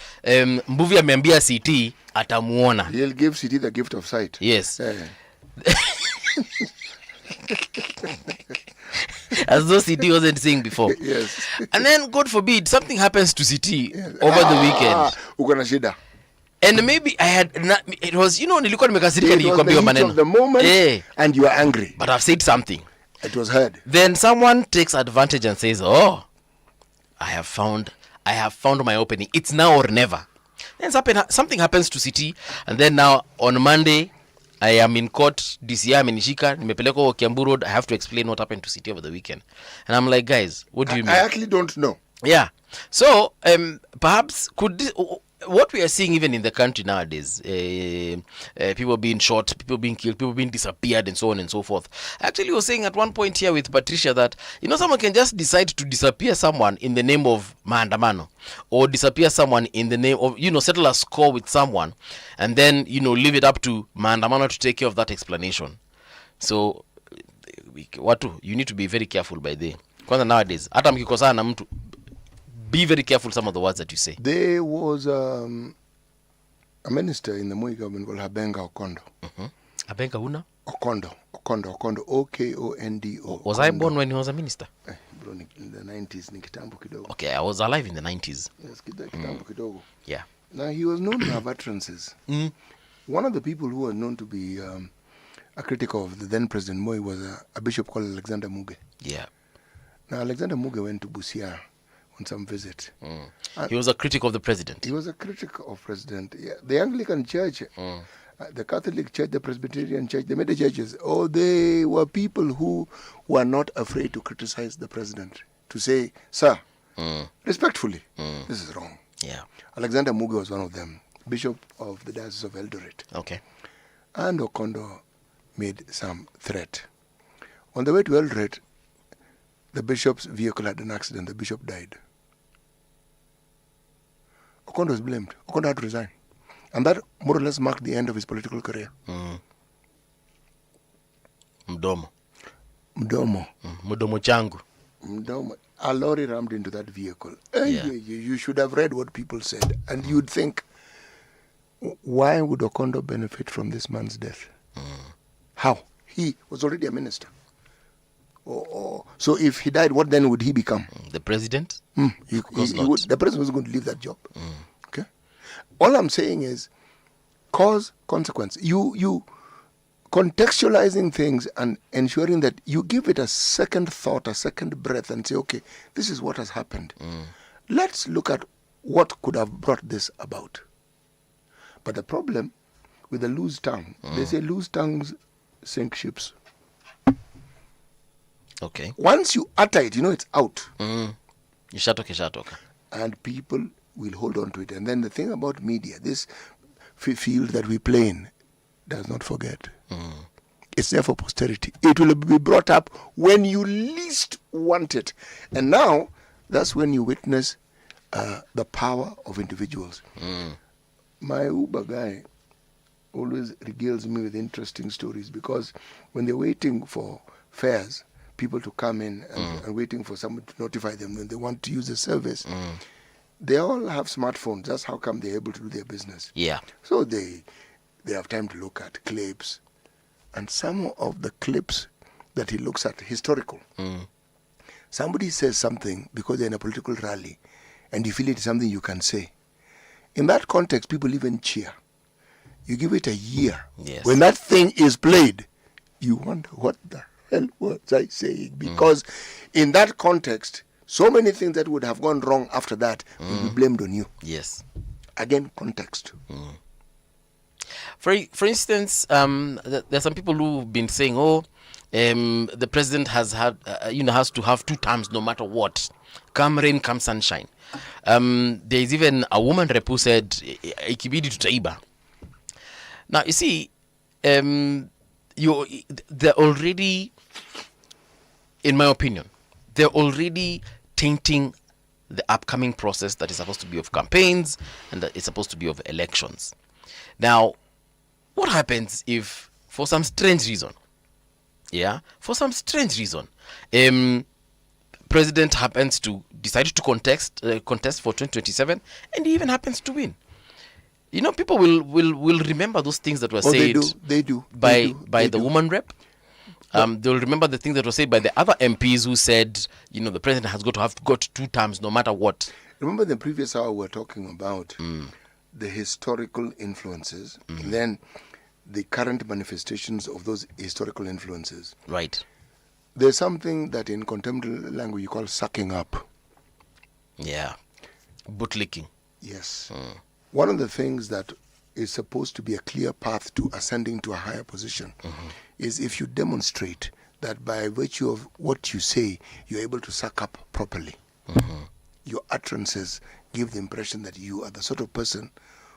Mbuvi ameambia CT atamuona. He'll give CT the gift of sight. Yes. As though CT wasn't saying before. Yes. And then, God forbid, something happens to CT over the weekend. Uko na shida. And maybe I had it was, nilikuwa nimekasirika nikikwambia maneno. It was the heat of the moment and you are angry. But I've said something. It was heard. Then someone takes advantage and says, "Oh, I have found my opening. It's now or never." Then something happens to CT, and then now on Monday I am in court, DCI amenishika, nimepelekwa Kiambu Road, I have to explain what happened to CT over the weekend. And I'm like, guys, what do you mean? I actually don't know. Yeah. So, perhaps what we are seeing even in the country nowadays, people being shot, people being killed, people being disappeared, and so on and so forth. Actually, we were saying at one point here with Patricia that, someone can just decide to disappear someone in the name of maandamano, or disappear someone in the name of, settle a score with someone, and then, leave it up to maandamano to take care of that explanation. So, you need to be very careful by the kwanza nowadays. Hata mkikosana na mtu, be very careful some of the words that you say. There was a minister in the Moi government called Habenga Okondo. Habenga Una? Okondo. Okondo. Was I born when he was a minister? In the 90s, ni kitambo kidogo. Okay, I was alive in the 90s. Yes, kitambo kidogo. Yeah. Now, he was known to have utterances. One of the people who was known to be a critic of the then President Moi was a bishop called Alexander Muga. Yeah. Now, Alexander Muga went to Busia on some visit. He was a critic of the president. He was a critic of president. Yeah. The Anglican Church, the Catholic Church, the Presbyterian Church, the mega churches, they were people who were not afraid to criticize the president, to say, sir, respectfully, this is wrong. Yeah. Alexander Muga was one of them, bishop of the Diocese of Eldoret. Okay. And Okondo made some threat. On the way to Eldoret, the bishop's vehicle had an accident. The bishop died. Okondo was blamed. Okondo had to resign. And that more or less marked the end of his political career. Mdomo. Mdomo changu. Mdomo. A lorry rammed into that vehicle. You should have read what people said. And you'd think, why would Okondo benefit from this man's death? How? He was already a minister. So if he died, what then would he become? The president? The president was going to leave that job. Okay. All I'm saying is, cause, consequence. You contextualizing things and ensuring that you give it a second thought, a second breath, and say, okay, this is what has happened. Let's look at what could have brought this about. But the problem with a loose tongue, they say loose tongues sink ships. Okay. Once you utter it, it's out. Ishatoka. And people will hold on to it. And then the thing about media, this field that we play in, does not forget. It's there for posterity. It will be brought up when you least want it. And now, that's when you witness the power of individuals. My Uber guy always regales me with interesting stories, because when they're waiting for fares, people to come in and waiting for someone to notify them when they want to use the service, they all have smartphones. That's how come they're able to do their business. Yeah. So they they have time to look at clips. And some of the clips that he looks at, historical. Somebody says something because they're in a political rally and you feel it is something you can say. In that context, people even cheer. You give it a year. Yes. When that thing is played, you wonder, what the hell was I saying? Because in that context, so many things that would have gone wrong after that will be blamed on you. Yes. Again, context. For instance, there's some people who've been saying, the president has had, has to have 2 terms no matter what. Come rain, come sunshine. There's even a woman rep who said, ikibidi tutaiba. Now, you see, they're already, in my opinion, they're already tainting the upcoming process that is supposed to be of campaigns and that is supposed to be of elections. Now, what happens if, for some strange reason, president happens to decide to contest for 2027 and he even happens to win? People will remember those things that were said by the woman rep. They'll remember the things that were said by the other MPs who said, the president has got 2 terms no matter what. Remember the previous hour we were talking about the historical influences and then the current manifestations of those historical influences. Right. There's something that in contemporary language you call sucking up. Yeah. Bootlicking. Yes. One of the things that is supposed to be a clear path to ascending to a higher position is if you demonstrate that by virtue of what you say, you're able to suck up properly. Your utterances give the impression that you are the sort of person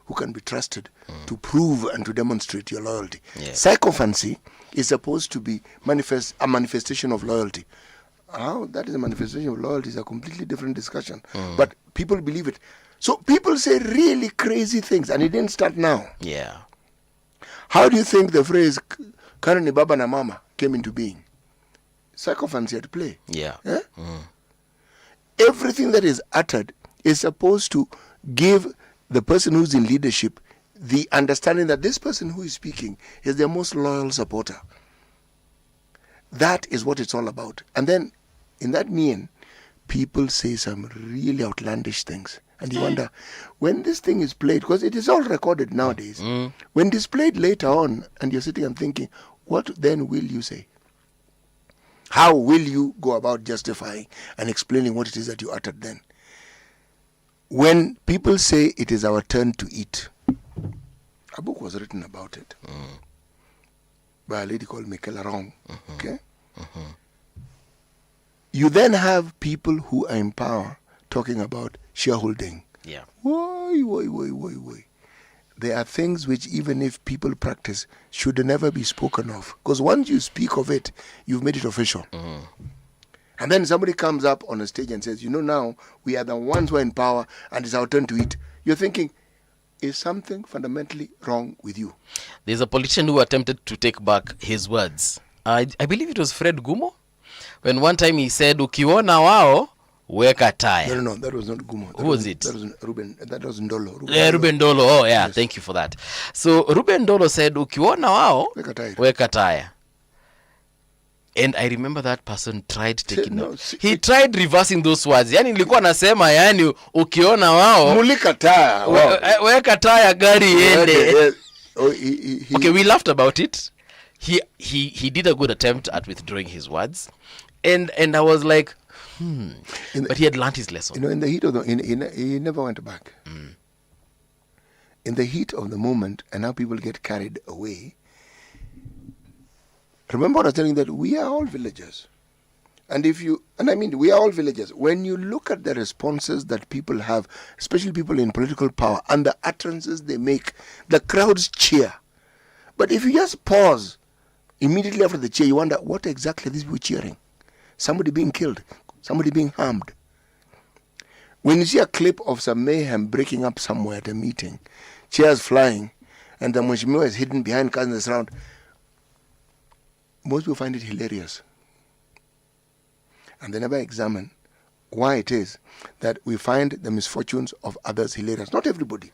who can be trusted to prove and to demonstrate your loyalty. Yes. Sycophancy is supposed to be a manifestation of loyalty. How that is a manifestation of loyalty is a completely different discussion. But people believe it. So people say really crazy things, and it didn't start now. Yeah. How do you think the phrase "Karani Baba na Mama" came into being? Sycophancy at play. Yeah. Everything that is uttered is supposed to give the person who's in leadership the understanding that this person who is speaking is their most loyal supporter. That is what it's all about. And then in that mean, people say some really outlandish things. And you wonder, when this thing is played, because it is all recorded nowadays, when it's played later on and you're sitting and thinking, what then will you say? How will you go about justifying and explaining what it is that you uttered then? When people say it is our turn to eat, a book was written about it by a lady called Michaela Wrong. Okay? You then have people who are in power talking about shareholding. Yeah. Why? There are things which even if people practice should never be spoken of. Because once you speak of it, you've made it official. And then somebody comes up on a stage and says, now we are the ones who are in power and it's our turn to eat. You're thinking, is something fundamentally wrong with you? There's a politician who attempted to take back his words. I believe it was Fred Gumo, when one time he said, ukiona wao, weka taya. No, that was not Gumo. Who was it? That was Ruben. That was Ndolo. Ruben Dolo. Oh, yeah. Yes. Thank you for that. So Ruben Dolo said, ukiona wao, weka taya. And I remember that person tried taking he tried reversing those words. Yani nilikuwa nasema ukiona wao mulika taya. Weka taya gari ende. Okay, we laughed about it. He did a good attempt at withdrawing his words. And I was like, but he had learned his lesson. In the heat of he never went back. In the heat of the moment, and now people get carried away. Remember what I was telling you, that we are all villagers. And we are all villagers. When you look at the responses that people have, especially people in political power, and the utterances they make, the crowds cheer. But if you just pause immediately after the cheer, you wonder, what exactly are these people cheering? Somebody being killed, somebody being harmed. When you see a clip of some mayhem breaking up somewhere at a meeting, chairs flying, and the Mheshimiwa is hidden behind cars around, most people find it hilarious. And they never examine why it is that we find the misfortunes of others hilarious. Not everybody.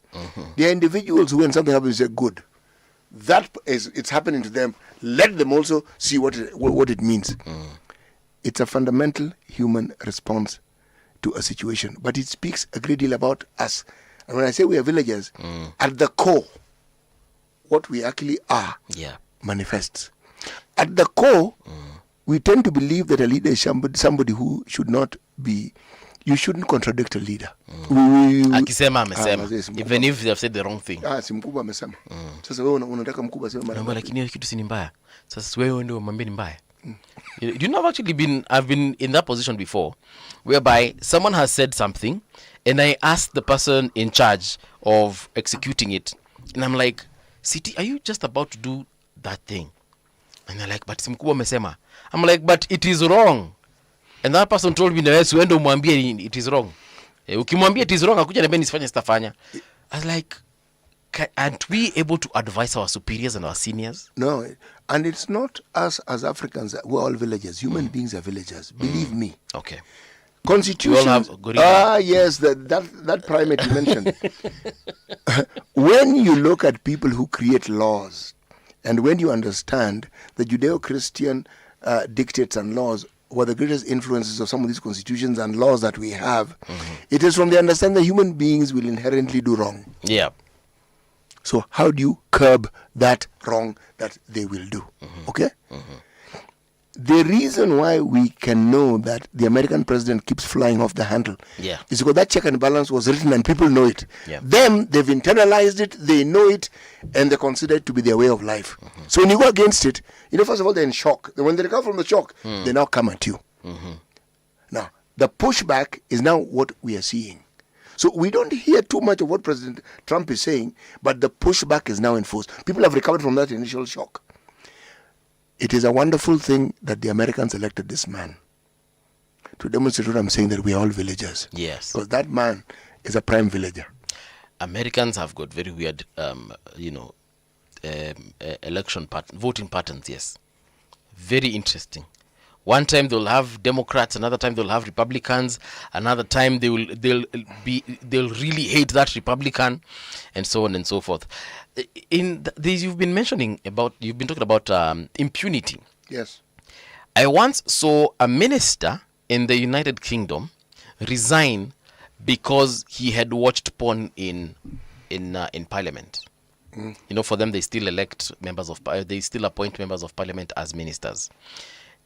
There are individuals who, when something happens, say, good. it's happening to them. Let them also see what it means. It's a fundamental human response to a situation, but it speaks a great deal about us. And when I say we are villagers, at the core, what we actually are manifests. At the core, we tend to believe that a leader is somebody who should not be. You shouldn't contradict a leader. Akisema amesema, even if they have said the wrong thing. Si mkubwa amesema. Sasa wewe unataka mkubwa sema mara moja. Lakini hiyo kitu si mbaya. Sasa wewe ndio mwambie ni mbaya. Do you know, I've been in that position before, whereby someone has said something, and I asked the person in charge of executing it, and I'm like, City, are you just about to do that thing? And they're like, but si mkubwa amesema. I'm like, but it is wrong. And that person told me, no, uende umwambie it is wrong. Ukimwambia it is wrong, akuja niambia nisifanye sitafanya. I was like, aren't we able to advise our superiors and our seniors? No, and it's not us as Africans. We're all villagers. Human beings are villagers. Believe me. Okay. Constitution. Yes, that primate you mentioned. When you look at people who create laws, and when you understand the Judeo-Christian dictates and laws were the greatest influences of some of these constitutions and laws that we have, it is from the understanding that human beings will inherently do wrong. Yeah. So how do you curb that wrong that they will do? Okay? The reason why we can know that the American president keeps flying off the handle is because that check and balance was written and people know it. Them, they've internalized it, they know it, and they consider it to be their way of life. So when you go against it, first of all, they're in shock. When they recover from the shock, they now come at you. Now, the pushback is now what we are seeing. So we don't hear too much of what President Trump is saying, but the pushback is now enforced. People have recovered from that initial shock. It is a wonderful thing that the Americans elected this man to demonstrate what I'm saying, that we are all villagers. Yes. Because that man is a prime villager. Americans have got very weird, voting patterns, yes. Very interesting. One time they'll have Democrats, another time they'll have Republicans, another time they'll really hate that Republican, and so on and so forth. You've been talking about impunity. Yes. I once saw a minister in the United Kingdom resign because he had watched porn in Parliament. For them, they still elect they still appoint members of Parliament as ministers.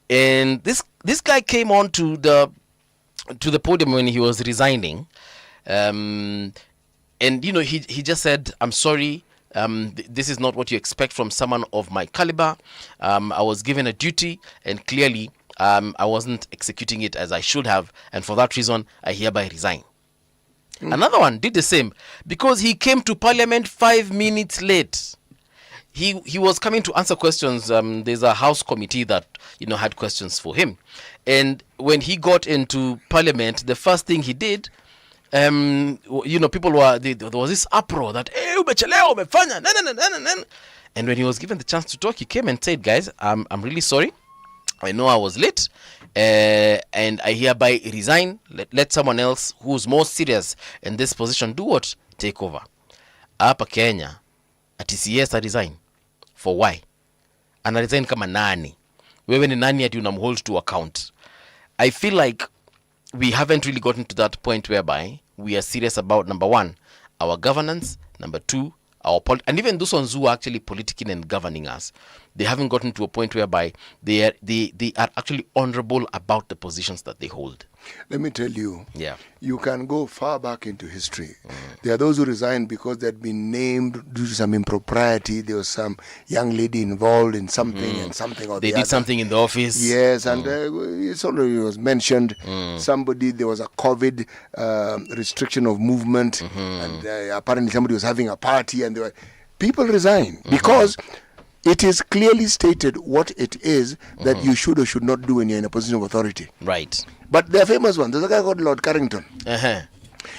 And this guy came on to the podium when he was resigning, and he just said, "I'm sorry, this is not what you expect from someone of my caliber. I was given a duty, and clearly I wasn't executing it as I should have, and for that reason, I hereby resign." Another one did the same because he came to Parliament 5 minutes late. He was coming to answer questions. There's a House committee that had questions for him, and when he got into Parliament, the first thing he did, people there was this uproar that umechelewa umefanya, and when he was given the chance to talk, he came and said, "Guys, I'm really sorry. I know I was late, and I hereby resign. Let someone else who's more serious in this position do what? Take over." Hapa Kenya, at TCS I resign. For why? Ana resign kama nani? Wewe ni nani ati unamhold to account? I feel like we haven't really gotten to that point whereby we are serious about, number one, our governance, number two, and even those ones who are actually politicking and governing us, they haven't gotten to a point whereby they are actually honorable about the positions that they hold. Let me tell you, you can go far back into history. There are those who resigned because they had been named due to some impropriety. There was some young lady involved in something and something or they the other. did something in the office. Yes, and it's already was mentioned. There was a COVID restriction of movement, and apparently somebody was having a party, and people resigned because it is clearly stated what it is that you should or should not do when you're in a position of authority. Right. But the famous one, there's a guy called Lord Carrington.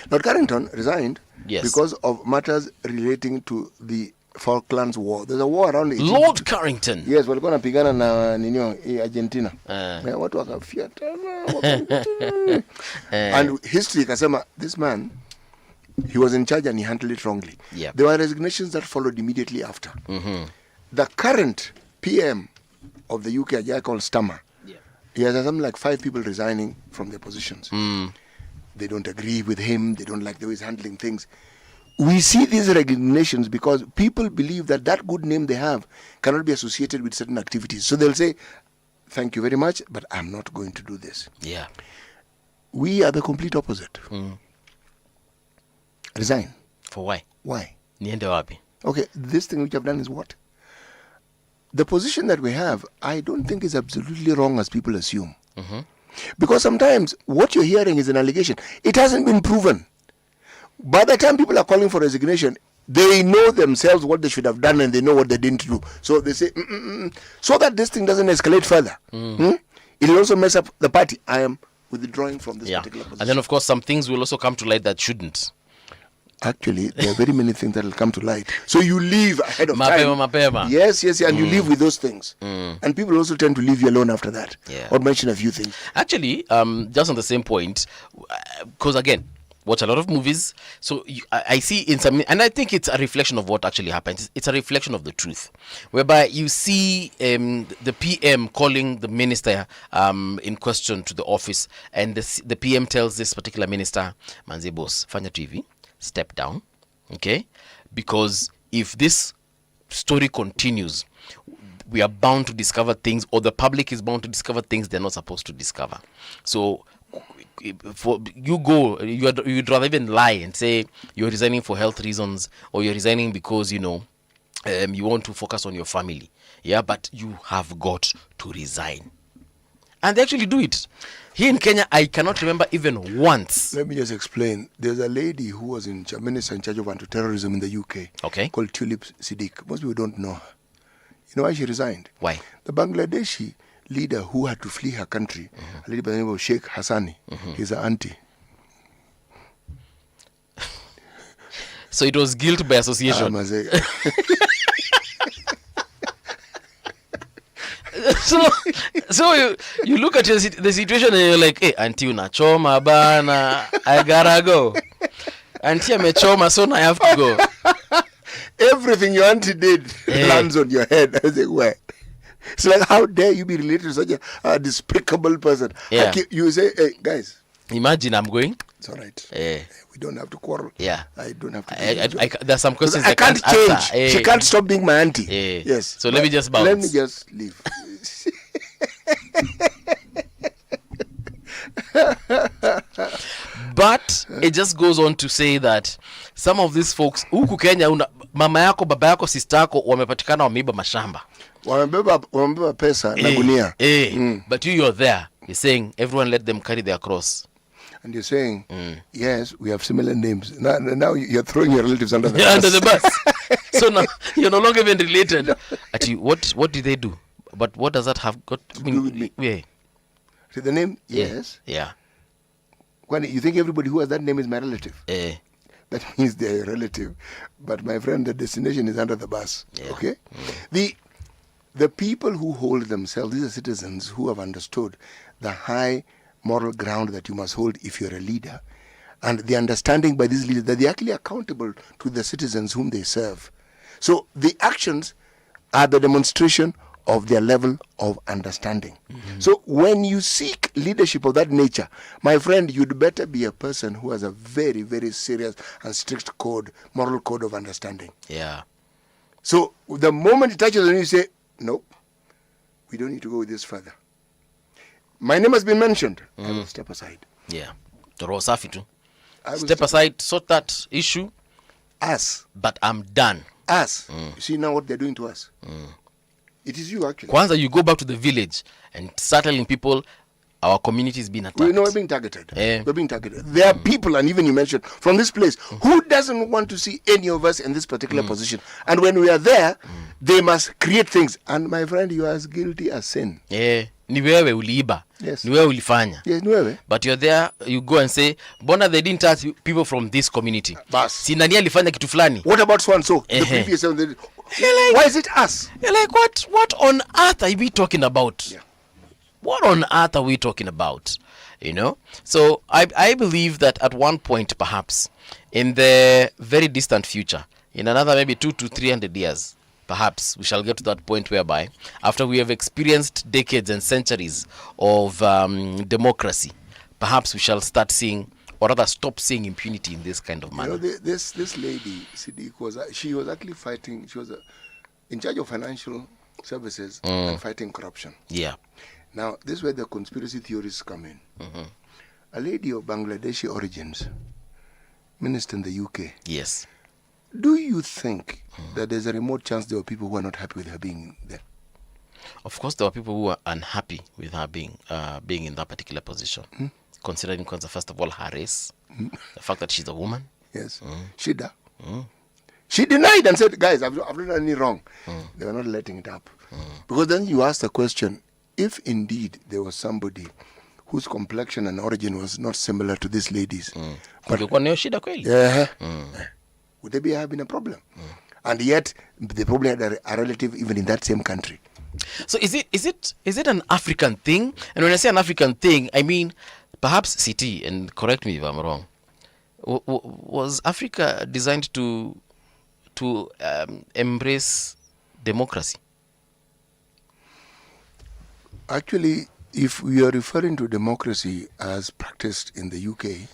Lord Carrington resigned because of matters relating to the Falklands War. There's a war around Egypt. Lord Carrington. Yes, walikuwa napigana na Argentina. Watu wakafiatana. And history ikasema, this man, he was in charge and he handled it wrongly. There were resignations that followed immediately after. the current PM of the UK, a guy called Stammer, he has something like 5 people resigning from their positions. They don't agree with him. They don't like the way he's handling things. We see these resignations because people believe that that good name they have cannot be associated with certain activities. So they'll say, thank you very much, but I'm not going to do this. Yeah. We are the complete opposite. Resign. For why? Why? Niende wapi? Okay, this thing which I've done is what? The position that we have, I don't think is absolutely wrong as people assume. Because sometimes what you're hearing is an allegation. It hasn't been proven. By the time people are calling for resignation, they know themselves what they should have done and they know what they didn't do. So they say, so that this thing doesn't escalate further. It'll also mess up the party. I am withdrawing from this particular position. And then, of course, some things will also come to light that shouldn't. Actually, there are very many things that will come to light. So you leave ahead of time. Mapema. Yes, and you live with those things. And people also tend to leave you alone after that. Or mention a few things. Actually, just on the same point, because again, watch a lot of movies. So I see in some, and I think it's a reflection of what actually happens. It's a reflection of the truth, whereby you see the PM calling the minister in question to the office, and the PM tells this particular minister, Manze boss, fanya TV. Step down, okay? Because if this story continues, we are bound to discover things, or the public is bound to discover things they're not supposed to discover. So, for you'd rather even lie and say you're resigning for health reasons, or you're resigning because you want to focus on your family. Yeah, but you have got to resign, and they actually do it. Here in Kenya, I cannot remember even once. Let me just explain. There's a lady who was minister in charge of anti-terrorism in the UK. Called Tulip Siddiq. Most people don't know her. You know why she resigned? Why? The Bangladeshi leader who had to flee her country, a lady by the name of Sheikh Hassani, he's her auntie. So it was guilt by association. So you look at the situation and you're like, hey, auntie unachoma bana, I gotta go. Auntie amechoma, so now I have to go. Everything your auntie did lands on your head. I say, where? It's like, how dare you be related to such a despicable person? Yeah. You say, hey, guys. Imagine I'm going. It's all right. Yeah. We don't have to quarrel. Yeah. I don't have to. There's some questions I can't change. answer. She can't stop being my auntie. Yes. So let me just bounce. Let me just leave. But it just goes on to say that some of these folks huku Kenya, mama yako, baba yako, sister yako wamepatikana wameiba mashamba, wamebeba pesa na gunia. But you're there, you're saying everyone let them carry their cross. And you're saying, yes, we have similar names. Now you're throwing your relatives under the bus. Under the bus. So now you're no longer even related. What did they do? But what does that have got to do with me? Yeah. See the name? Yes. Yeah. When you think everybody who has that name is my relative. That means they're a relative. But my friend, the destination is under the bus. Okay? The people who hold themselves, these are citizens who have understood the high moral ground that you must hold if you're a leader. And the understanding by these leaders that they're actually accountable to the citizens whom they serve. So the actions are the demonstration of their level of understanding. So when you seek leadership of that nature, my friend, you'd better be a person who has a very, very serious and strict moral code of understanding. Yeah. So the moment it touches on you, say, nope, we don't need to go this further. My name has been mentioned. I will step aside. Yeah. Step aside, sort that issue. But I'm done. You see now what they're doing to us. It is you actually. Kwanza, you go back to the village and start telling people our community is being attacked. We're being targeted. We're being targeted. There are people, and even you mentioned, from this place, who doesn't want to see any of us in this particular position. And when we are there, they must create things. And my friend, you are as guilty as sin. Ni wewe uliiba. Yes. Ni wewe ulifanya. Yes, ni wewe. But you're there, you go and say, Bona, they didn't ask people from this community. Si nani alifanya kitu fulani? What about so and so? The previous one. Why is it us? You're like, what on earth are we talking about? Yeah. What on earth are we talking about? You know? So I believe that at one point, perhaps, in the very distant future, in another maybe 200 to 300 years, perhaps we shall get to that point whereby, after we have experienced decades and centuries of democracy, perhaps we shall start seeing, or rather stop seeing, impunity in this kind of manner. You know, this lady, Siddiq, she was actually fighting, she was in charge of financial services and fighting corruption. Yeah. Now, this is where the conspiracy theorists come in. A lady of Bangladeshi origins, minister in the UK. Yes. Do you think that there's a remote chance there were people who are not happy with her being there? Of course, there were people who were unhappy with her being in that particular position. Considering, first of all, her race, the fact that she's a woman. Yes. Shida. She denied and said, guys, I've not done any wrong. They were not letting it up. Because then you ask the question, if indeed there was somebody whose complexion and origin was not similar to this lady's, but would they be having a problem? And yet, they probably had a relative even in that same country. So is it an African thing? And when I say an African thing, I mean, perhaps CT, and correct me if I'm wrong, was Africa designed to embrace democracy? Actually, if we are referring to democracy as practiced in the UK,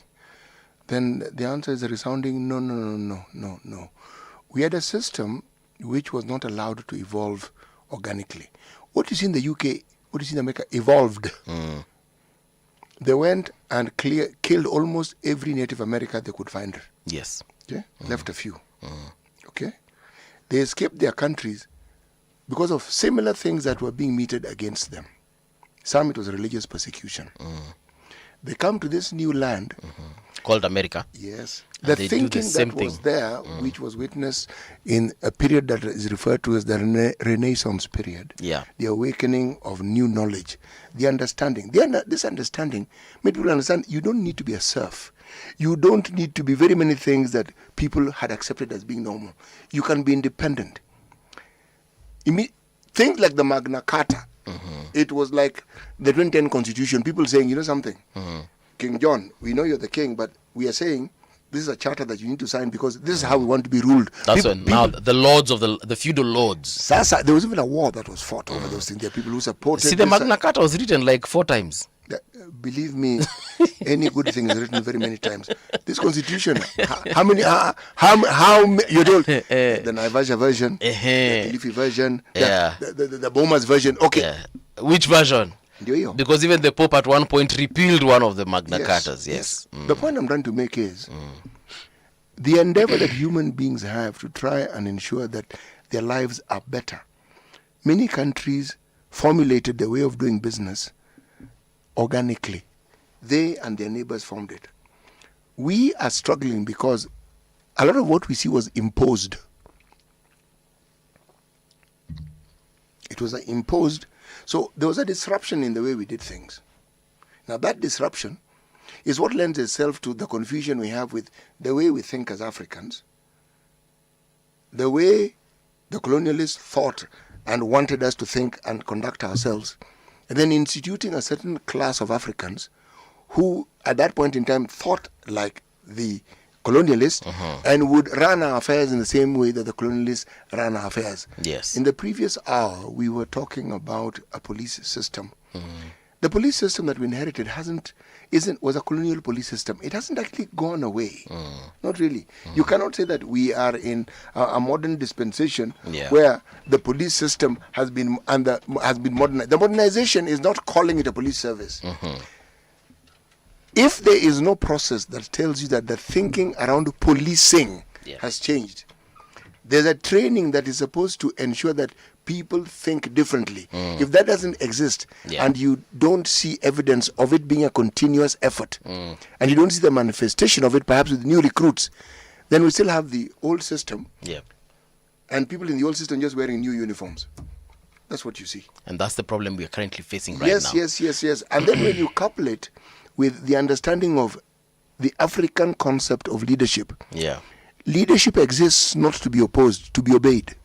then the answer is a resounding no. We had a system which was not allowed to evolve organically. What you see in the UK, what you see in America, evolved. They went and killed almost every Native American they could find. Yes. Okay? Left a few. Okay? They escaped their countries because of similar things that were being meted against them. Some, it was religious persecution. They come to this new land called America. Yes. And The they thinking do the same that was thing. there, which was witnessed in a period that is referred to as the Renaissance period. Yeah. The awakening of new knowledge. The understanding. This understanding made people understand you don't need to be a serf. You don't need to be very many things that people had accepted as being normal. You can be independent. Things like the Magna Carta. It was like the 2010 Constitution. People saying, you know something, King John, we know you're the king, but we are saying this is a charter that you need to sign because this is how we want to be ruled. That's now the lords of the feudal lords. Sasa, there was even a war that was fought over those things. There are people who supported. See, the Magna Carta was written like 4 times. Believe me, any good thing is written very many times. This constitution, how many? You told the Naivasha version, the Kilifi version, the Bomas version. Okay, which version? Because even the Pope at one point repealed one of the Magna Cartas. Yes. The point I'm trying to make is the endeavor that human beings have to try and ensure that their lives are better. Many countries formulated their way of doing business organically. They and their neighbors formed it. We are struggling because a lot of what we see was imposed. It was imposed. So there was a disruption in the way we did things. Now that disruption is what lends itself to the confusion we have with the way we think as Africans, the way the colonialists thought and wanted us to think and conduct ourselves, and then instituting a certain class of Africans who at that point in time thought like the colonialists and would run our affairs in the same way that the colonialists ran our affairs. Yes. In the previous hour, we were talking about a police system. The police system that we inherited was a colonial police system. It hasn't actually gone away. Not really. You cannot say that we are in a modern dispensation where the police system has been modernized. The modernization is not calling it a police service. If there is no process that tells you that the thinking around policing has changed, there's a training that is supposed to ensure that people think differently. If that doesn't exist and you don't see evidence of it being a continuous effort and you don't see the manifestation of it perhaps with new recruits, then we still have the old system and people in the old system just wearing new uniforms. That's what you see. And that's the problem we are currently facing right now. Yes. And then when you couple it with the understanding of the African concept of leadership. Leadership exists not to be opposed, to be obeyed.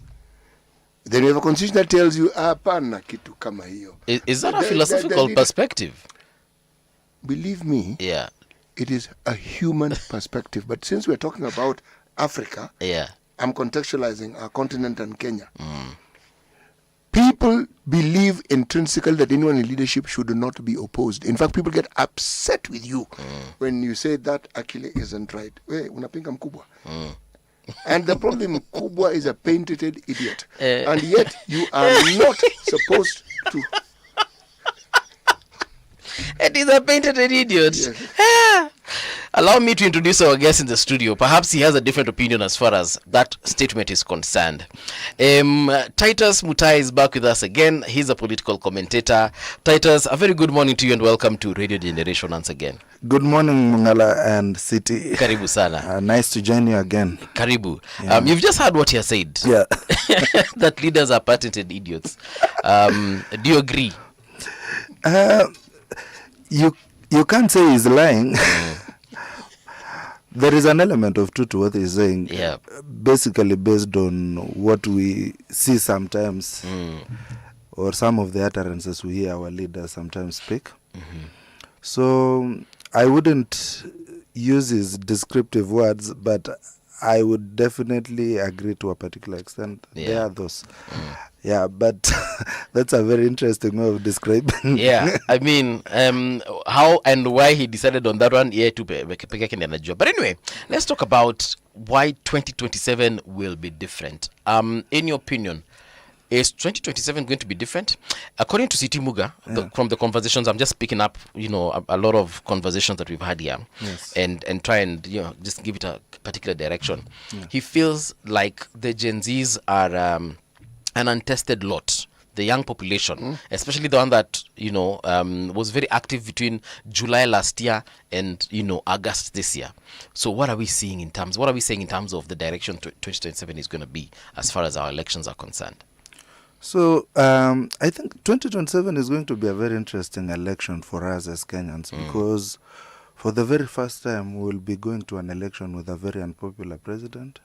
Then you have a constitution that tells you, hapana kitu kama hiyo. Is that a philosophical perspective? Believe me, it is a human perspective. But since we're talking about Africa, I'm contextualizing our continent and Kenya. People believe intrinsically that anyone in leadership should not be opposed. In fact, people get upset with you when you say that Akile isn't right. Hey, unapinga mkubwa. And the problem, Kubwa is a painted idiot. And yet, you are not supposed to. It is a painted idiot. Yes. Allow me to introduce our guest in the studio. Perhaps he has a different opinion as far as that statement is concerned. Titus Mutai is back with us again. He's a political commentator. Titus, a very good morning to you and welcome to Radio Generation once again. Good morning, Mung'ala and City. Karibu sana. Nice to join you again. Karibu. Yeah. You've just heard what he has said. Yeah. That leaders are patented idiots. Do you agree? You can't say he's lying. There is an element of truth to what he's saying. Yeah. Basically based on what we see sometimes, or some of the utterances we hear our leaders sometimes speak. So I wouldn't use his descriptive words, but I would definitely agree to a particular extent. Yeah. There are those. Yeah, but that's a very interesting way of describing. Yeah, I mean, how and why he decided on that one, yeah, to but anyway, let's talk about why 2027 will be different. In your opinion, is 2027 going to be different? According to City Muga, from the conversations, I'm just picking up, a lot of conversations that we've had here, and try and just give it a particular direction. Yeah. He feels like the Gen Zs are an untested lot. The young population, especially the one that was very active between July last year and August this year. So what are we saying in terms of the direction 2027 is going to be as far as our elections are concerned? So I think 2027 is going to be a very interesting election for us as Kenyans, because for the very first time we will be going to an election with a very unpopular president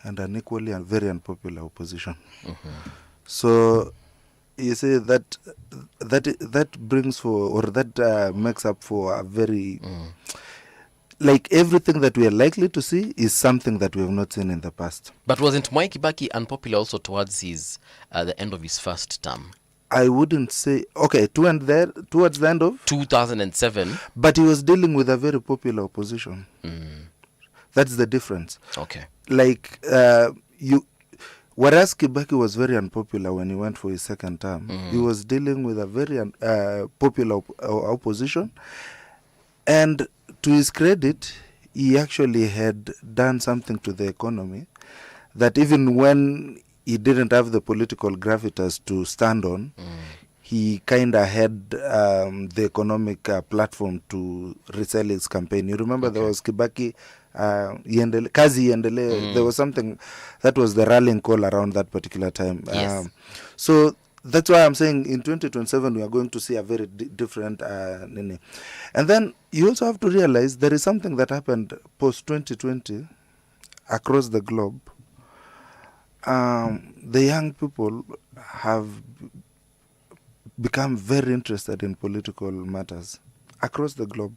and an equally very unpopular opposition. So you see that brings for, or that makes up for a very like everything that we are likely to see is something that we have not seen in the past. But wasn't Mwai Kibaki unpopular also towards his the end of his first term? I wouldn't say, okay, towards the end of 2007. But he was dealing with a very popular opposition. That's the difference. Okay. Like, whereas Kibaki was very unpopular when he went for his second term, he was dealing with a very popular opposition. And to his credit, he actually had done something to the economy that even when he didn't have the political gravitas to stand on, he kind of had the economic platform to resell his campaign. You remember there was Kibaki, Kazi Iendele, there was something that was the rallying call around that particular time. Yes. So that's why I'm saying in 2027 we are going to see a very different And then you also have to realize there is something that happened post-2020 across the globe. The young people have become very interested in political matters across the globe.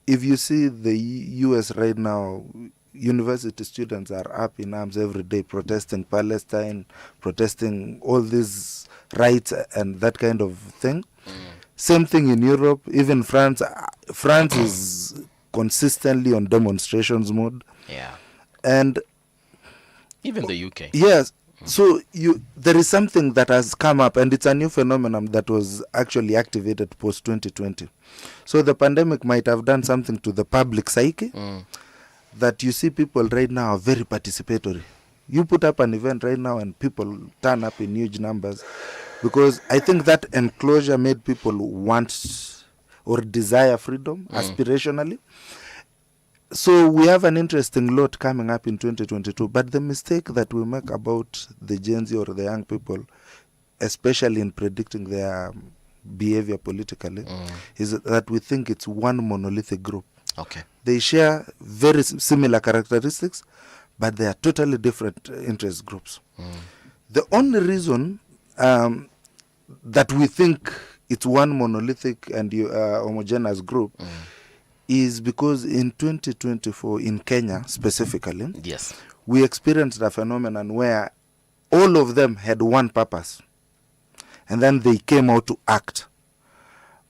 If you see the US right now, university students are up in arms every day protesting Palestine, protesting all these rights and that kind of thing. Same thing in Europe, even France. France is consistently on demonstrations mode. Yeah. And even the UK. Yes. So there is something that has come up, and it's a new phenomenon that was actually activated post-2020. So the pandemic might have done something to the public psyche that you see people right now are very participatory. You put up an event right now and people turn up in huge numbers, because I think that enclosure made people want or desire freedom aspirationally. So we have an interesting lot coming up in 2022. But the mistake that we make about the Gen Z or the young people, especially in predicting their behavior politically, is that we think it's one monolithic group. Okay. They share very similar characteristics, but they are totally different interest groups. The only reason that we think it's one monolithic and homogeneous group is because in 2024 in Kenya specifically, yes, we experienced a phenomenon where all of them had one purpose, and then they came out to act.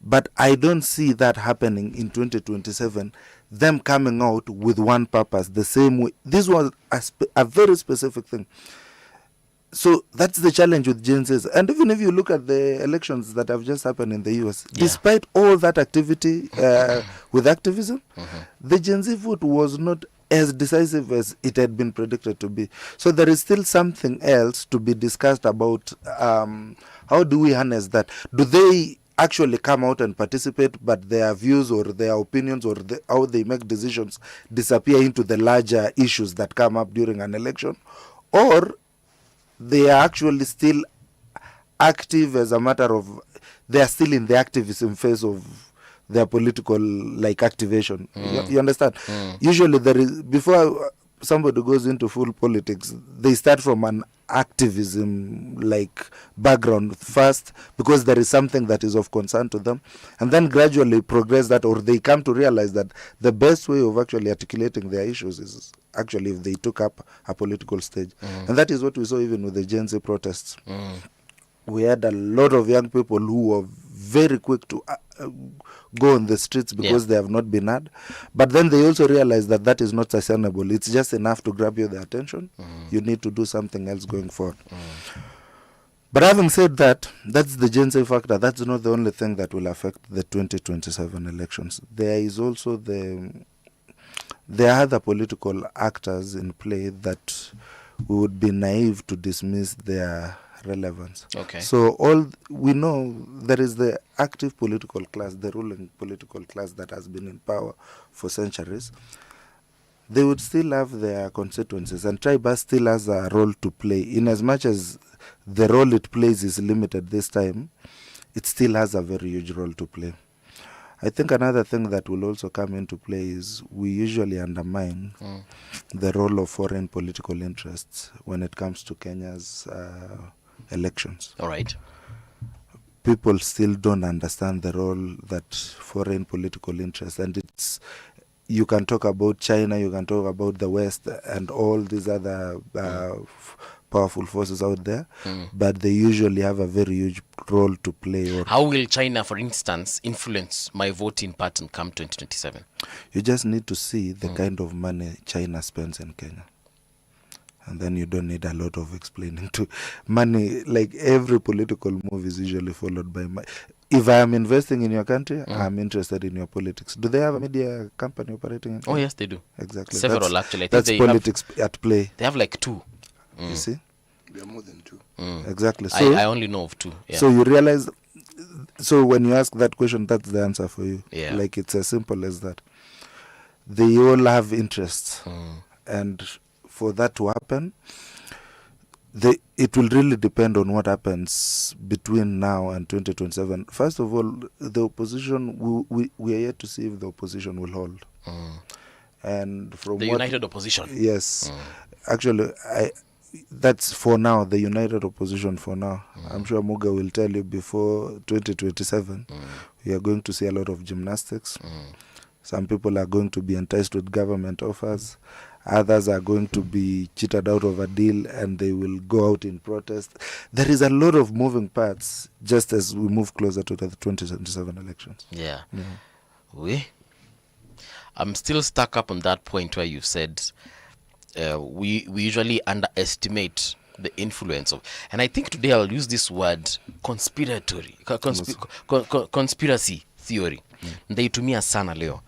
But I don't see that happening in 2027, them coming out with one purpose the same way. This was a very specific thing. So that's the challenge with Gen Zs. And even if you look at the elections that have just happened in the US, despite all that activity with activism, the Gen Z vote was not as decisive as it had been predicted to be. So there is still something else to be discussed about. How do we harness that? Do they actually come out and participate, but their views or their opinions or how they make decisions disappear into the larger issues that come up during an election? Or they are actually still active as a matter of, they are still in the activism phase of their political activation. You understand? Usually there is, before somebody goes into full politics, they start from an activism background first, because there is something that is of concern to them, and then gradually progress that, or they come to realize that the best way of actually articulating their issues is actually if they took up a political stage. And that is what we saw even with the Gen Z protests. We had a lot of young people who were very quick to go on the streets because they have not been heard. But then they also realize that that is not sustainable. It's just enough to grab you the attention. You need to do something else going forward. But having said that, that's the Gen Z factor. That's not the only thing that will affect the 2027 elections. There is also there are other political actors in play that we would be naive to dismiss their relevance. Okay. So all we know, there is the active political class, the ruling political class that has been in power for centuries. They would still have their constituencies, and Tribas still has a role to play. In as much as the role it plays is limited this time, it still has a very huge role to play. I think another thing that will also come into play is we usually undermine the role of foreign political interests when it comes to Kenya's elections. All right. People still don't understand the role that foreign political interests, and you can talk about China, you can talk about the West and all these other powerful forces out there, but they usually have a very huge role to play. How will China, for instance, influence my voting pattern come 2027? You just need to see the kind of money China spends in Kenya. And then you don't need a lot of explaining to money. Like every political move is usually followed by money. If I am investing in your country, I'm interested in your politics. Do they have a media company operating in Kenya? Oh, yes, they do. Exactly. Several, actually. I think that's they politics at play. They have like two. You see? There are more than two. Exactly. So I only know of two. Yeah. So you realize, so when you ask that question, that's the answer for you. Yeah. Like it's as simple as that. They all have interests. And for that to happen, it will really depend on what happens between now and 2027. First of all, the opposition, we are yet to see if the opposition will hold. And from the united opposition. Yes. Actually, that's for now, the united opposition for now. I'm sure Muga will tell you before 2027, we are going to see a lot of gymnastics. Some people are going to be enticed with government offers. Others are going to be cheated out of a deal and they will go out in protest. There is a lot of moving parts just as we move closer to the 2027 elections. Yeah. I'm still stuck up on that point where you said we usually underestimate the influence of, and I think today I'll use this word, conspiracy theory. Ndaitumia sana leo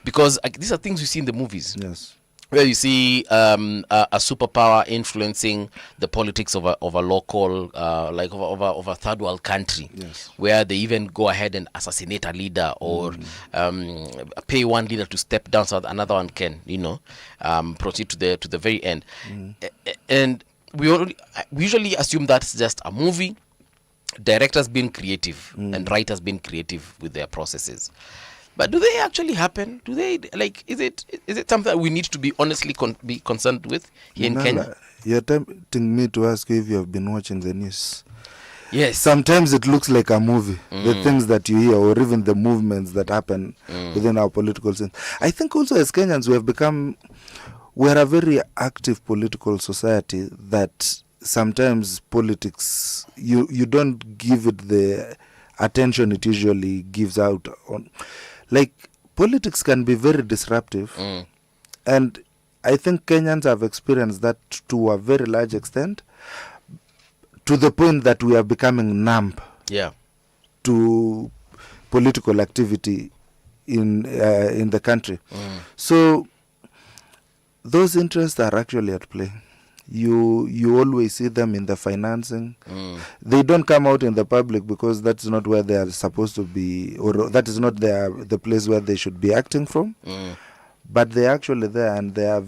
because these are things you see in the movies. Yes. Where you see a superpower influencing the politics of a local, of a third world country, where they even go ahead and assassinate a leader or pay one leader to step down so that another one can, proceed to the very end. And we usually assume that's just a movie. Directors being creative and writers being creative with their processes. But do they actually happen? Do they is it something that we need to be honestly be concerned with here in Kenya? You're tempting me to ask you if you have been watching the news. Yes. Sometimes it looks like a movie, the things that you hear, or even the movements that happen within our political scene. I think also as Kenyans, we're a very active political society that sometimes politics, you don't give it the attention it usually gives out on. Like, politics can be very disruptive. And I think Kenyans have experienced that to a very large extent, to the point that we are becoming numb to political activity in the country. So those interests are actually at play. You always see them in the financing. They don't come out in the public because that's not where they are supposed to be, or that is not the place where they should be acting from. But they're actually there, and they are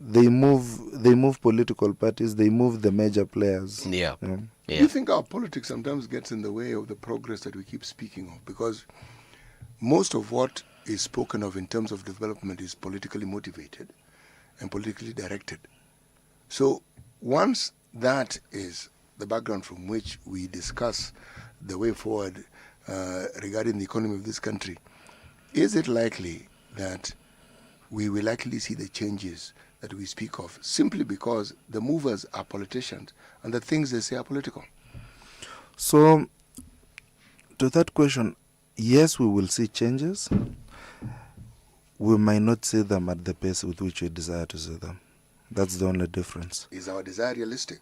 they move political parties, they move the major players. Do you think our politics sometimes gets in the way of the progress that we keep speaking of? Because most of what is spoken of in terms of development is politically motivated and politically directed. So once that is the background from which we discuss the way forward regarding the economy of this country, is it likely that we will actually see the changes that we speak of simply because the movers are politicians and the things they say are political? So, to that question, yes, we will see changes. We might not see them at the pace with which we desire to see them. That's the only difference. Is our desire realistic?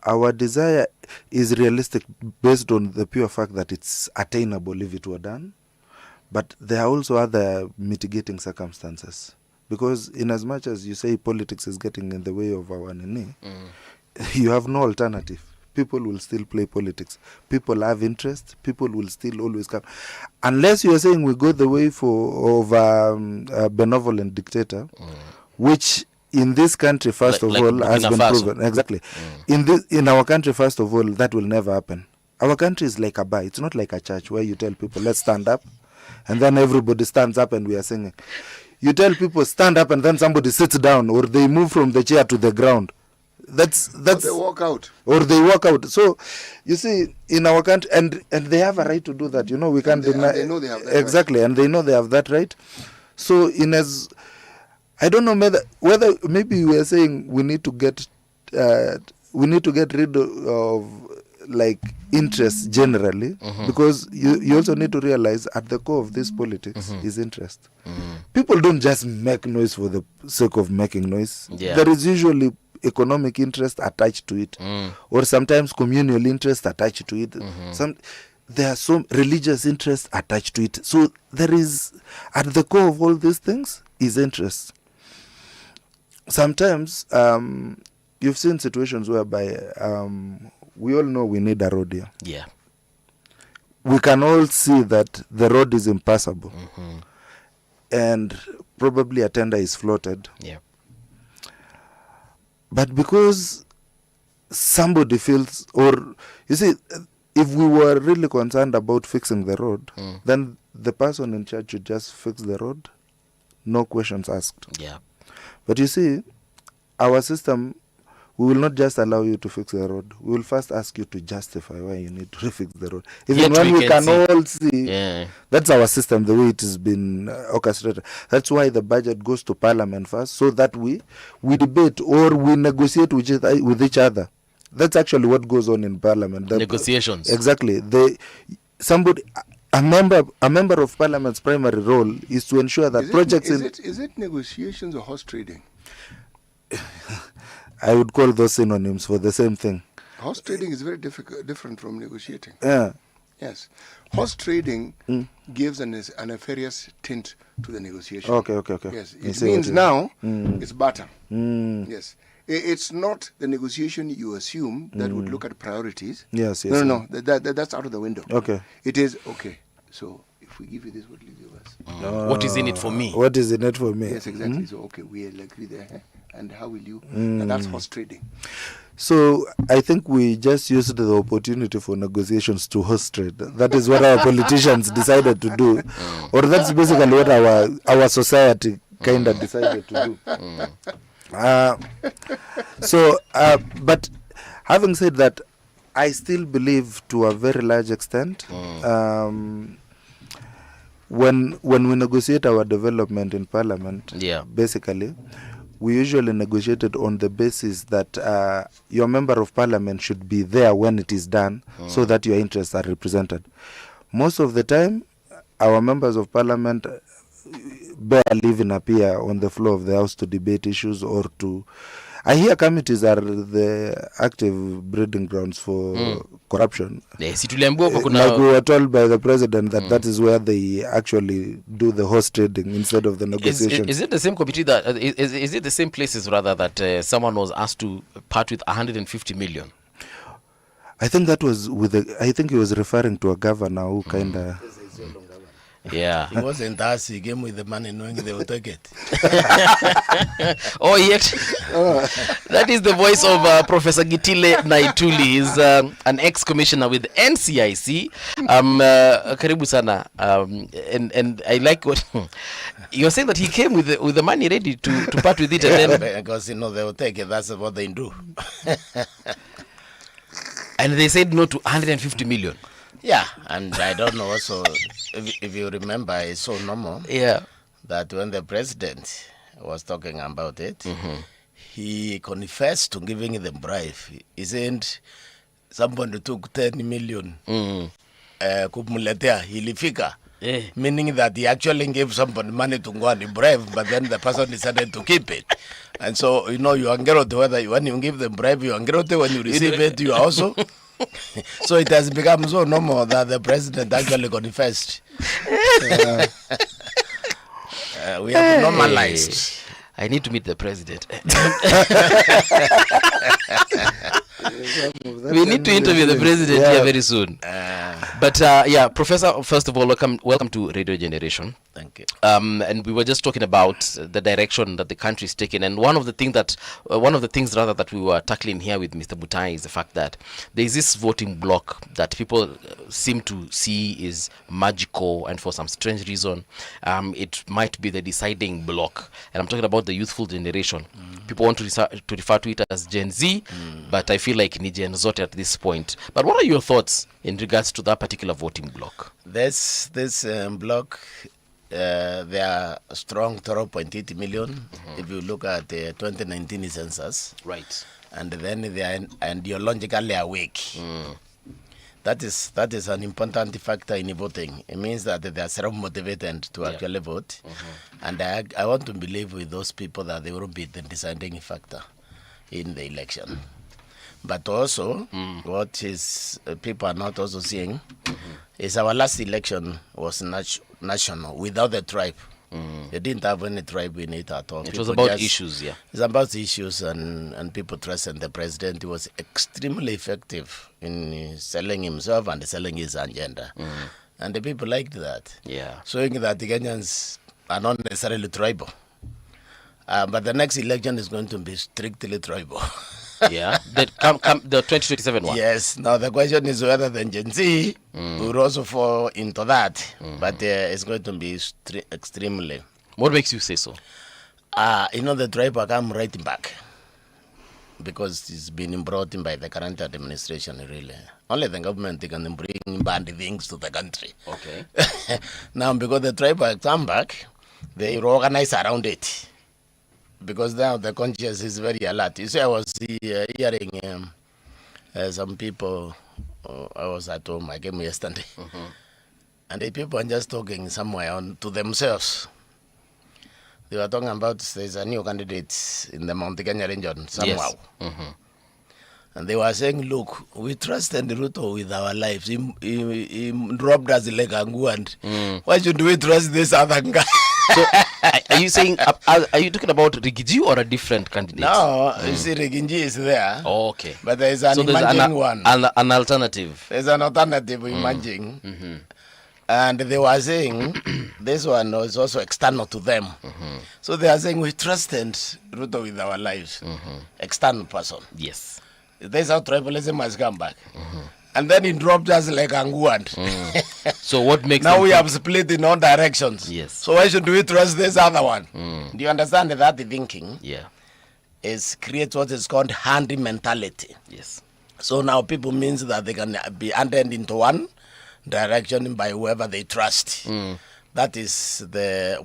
Our desire is realistic based on the pure fact that it's attainable if it were done. But there are also other mitigating circumstances. Because in as much as you say politics is getting in the way of our nini, you have no alternative. People will still play politics. People have interest. People will still always come. Unless you are saying we go the way of a benevolent dictator, which in this country, first of all, has been proven. Exactly. In our country, first of all, that will never happen. Our country is like a bar. It's not like a church where you tell people, let's stand up, and then everybody stands up and we are singing. You tell people stand up and then somebody sits down, or they move from the chair to the ground. That's or they walk out. Or they walk out. So you see, in our country, and they have a right to do that. We can't deny. They know they have that exactly, right. And they know they have that right. So I don't know whether maybe we are saying we need to get rid of like interest generally, because you also need to realize at the core of this politics is interest. People don't just make noise for the sake of making noise. There is usually economic interest attached to it, or sometimes communal interest attached to it. There are some religious interest attached to it. So there is, at the core of all these things is interest. Sometimes you've seen situations whereby we all know we need a road here. Yeah. We can all see that the road is impassable. And probably a tender is floated. Yeah. But because somebody feels, or you see, if we were really concerned about fixing the road, then the person in charge should just fix the road, no questions asked. Yeah. But you see, our system, we will not just allow you to fix the road. We will first ask you to justify why you need to refix the road. Even when we can all see, that's our system, the way it has been orchestrated. That's why the budget goes to Parliament first, so that we debate or we negotiate with each other. That's actually what goes on in Parliament. Negotiations. Exactly. A member of Parliament's primary role is to ensure that Is it negotiations or horse trading? I would call those synonyms for the same thing. Horse trading is very different from negotiating. Yeah. Yes. Horse trading gives a nefarious tint to the negotiation. Okay. Yes. It means now it's barter. Yes. It's not the negotiation you assume that would look at priorities. Yes. No. That's out of the window. Okay. It is, okay, so if we give you this, what will you give us? What is in it for me? What is in it for me? Yes, exactly. So, okay, we'll agree there. And how will you? And that's horse trading. So I think we just used the opportunity for negotiations to horse trade. That is what our politicians decided to do. Or that's basically what our society kind of decided to do. But having said that, I still believe to a very large extent, when we negotiate our development in Parliament, basically, we usually negotiated on the basis that your member of Parliament should be there when it is done, so that your interests are represented. Most of the time, our members of Parliament barely even appear on the floor of the House to debate issues or to... I hear committees are the active breeding grounds for corruption. Yes, like we were told by the president that that is where they actually do the horse trading instead of the negotiation. Is it the same committee that is it the same places rather that someone was asked to part with 150 million? I think that was I think he was referring to a governor who kind of... Yeah. He wasn't us, he came with the money knowing they would take it. Oh, yet. That is the voice of Professor Gitile Naituli. He's an ex-commissioner with NCIC. Karibu sana. And I like what you're saying, that he came with the money ready to part with it. And then, because, they will take it. That's what they do. And they said no to 150 million. Yeah, and I don't know also, if you remember, it's so normal that when the president was talking about it, he confessed to giving them bribe. He said somebody took 10 million, kumletea ilifika, meaning that he actually gave somebody money to go and bribe, but then the person decided to keep it. And so, you are guilty whether when you give them bribe, you are guilty when you receive it, you are also... So it has become so normal that the president actually confessed. We have normalized. I need to meet the president. We need to interview the president here very soon. But Professor, first of all, welcome to Radio Generation. Thank you. And we were just talking about the direction that the country is taking, and one of the things that we were tackling here with Mr. Butai is the fact that there is this voting block that people seem to see is magical, and for some strange reason, it might be the deciding block. And I'm talking about the youthful generation. People want to refer to it as Gen Z, but I feel like ni Gen Zote at this point. But what are your thoughts in regards to that particular voting block? This block, they are strong 12.8 million. If you look at the 2019 census, right, and then they are ideologically awake. That is an important factor in voting. It means that they are self-motivated to actually vote, and I want to believe with those people that they will be the deciding factor in the election. But also, what is people are not also seeing is our last election was national without the tribe. They didn't have any tribe in it at all. It was about issues, It's about issues, and people trusted the president. He was extremely effective in selling himself and selling his agenda. And the people liked that. Showing that the Kenyans are not necessarily tribal. But the next election is going to be strictly tribal. The 2027 one. Yes. Now the question is whether the Gen Z will also fall into that, but it's going to be extremely. What makes you say so? The tribe will come right back because it's been brought in by the current administration. Really, only the government can bring bad things to the country. Okay. Now, because the tribe will come back, they organize around it. Because now the conscience is very alert. You see, I was hearing some people, I was at home, I came yesterday, and the people are just talking somewhere to themselves. They were talking about there's a new candidate in the Mount Kenya region somehow. And they were saying, look, we trusted Ruto with our lives. He robbed us like Angu, and why should we trust this other guy? So, are you saying, are you talking about Rigiji or a different candidate? No, you see, Rigiji is there. Oh, okay. But there is an emerging one. An alternative. There's an alternative emerging. And they were saying, this one is also external to them. So they are saying, we trusted Ruto with our lives. External person. Yes. This is how tribalism has come back. And then it dropped us like Anguan. So what makes now we have split in all directions. Yes. So why should we trust this other one? Do you understand that the thinking? Yeah. Is creates what is called handy mentality. Yes. So now people means that they can be handed into one direction by whoever they trust. That is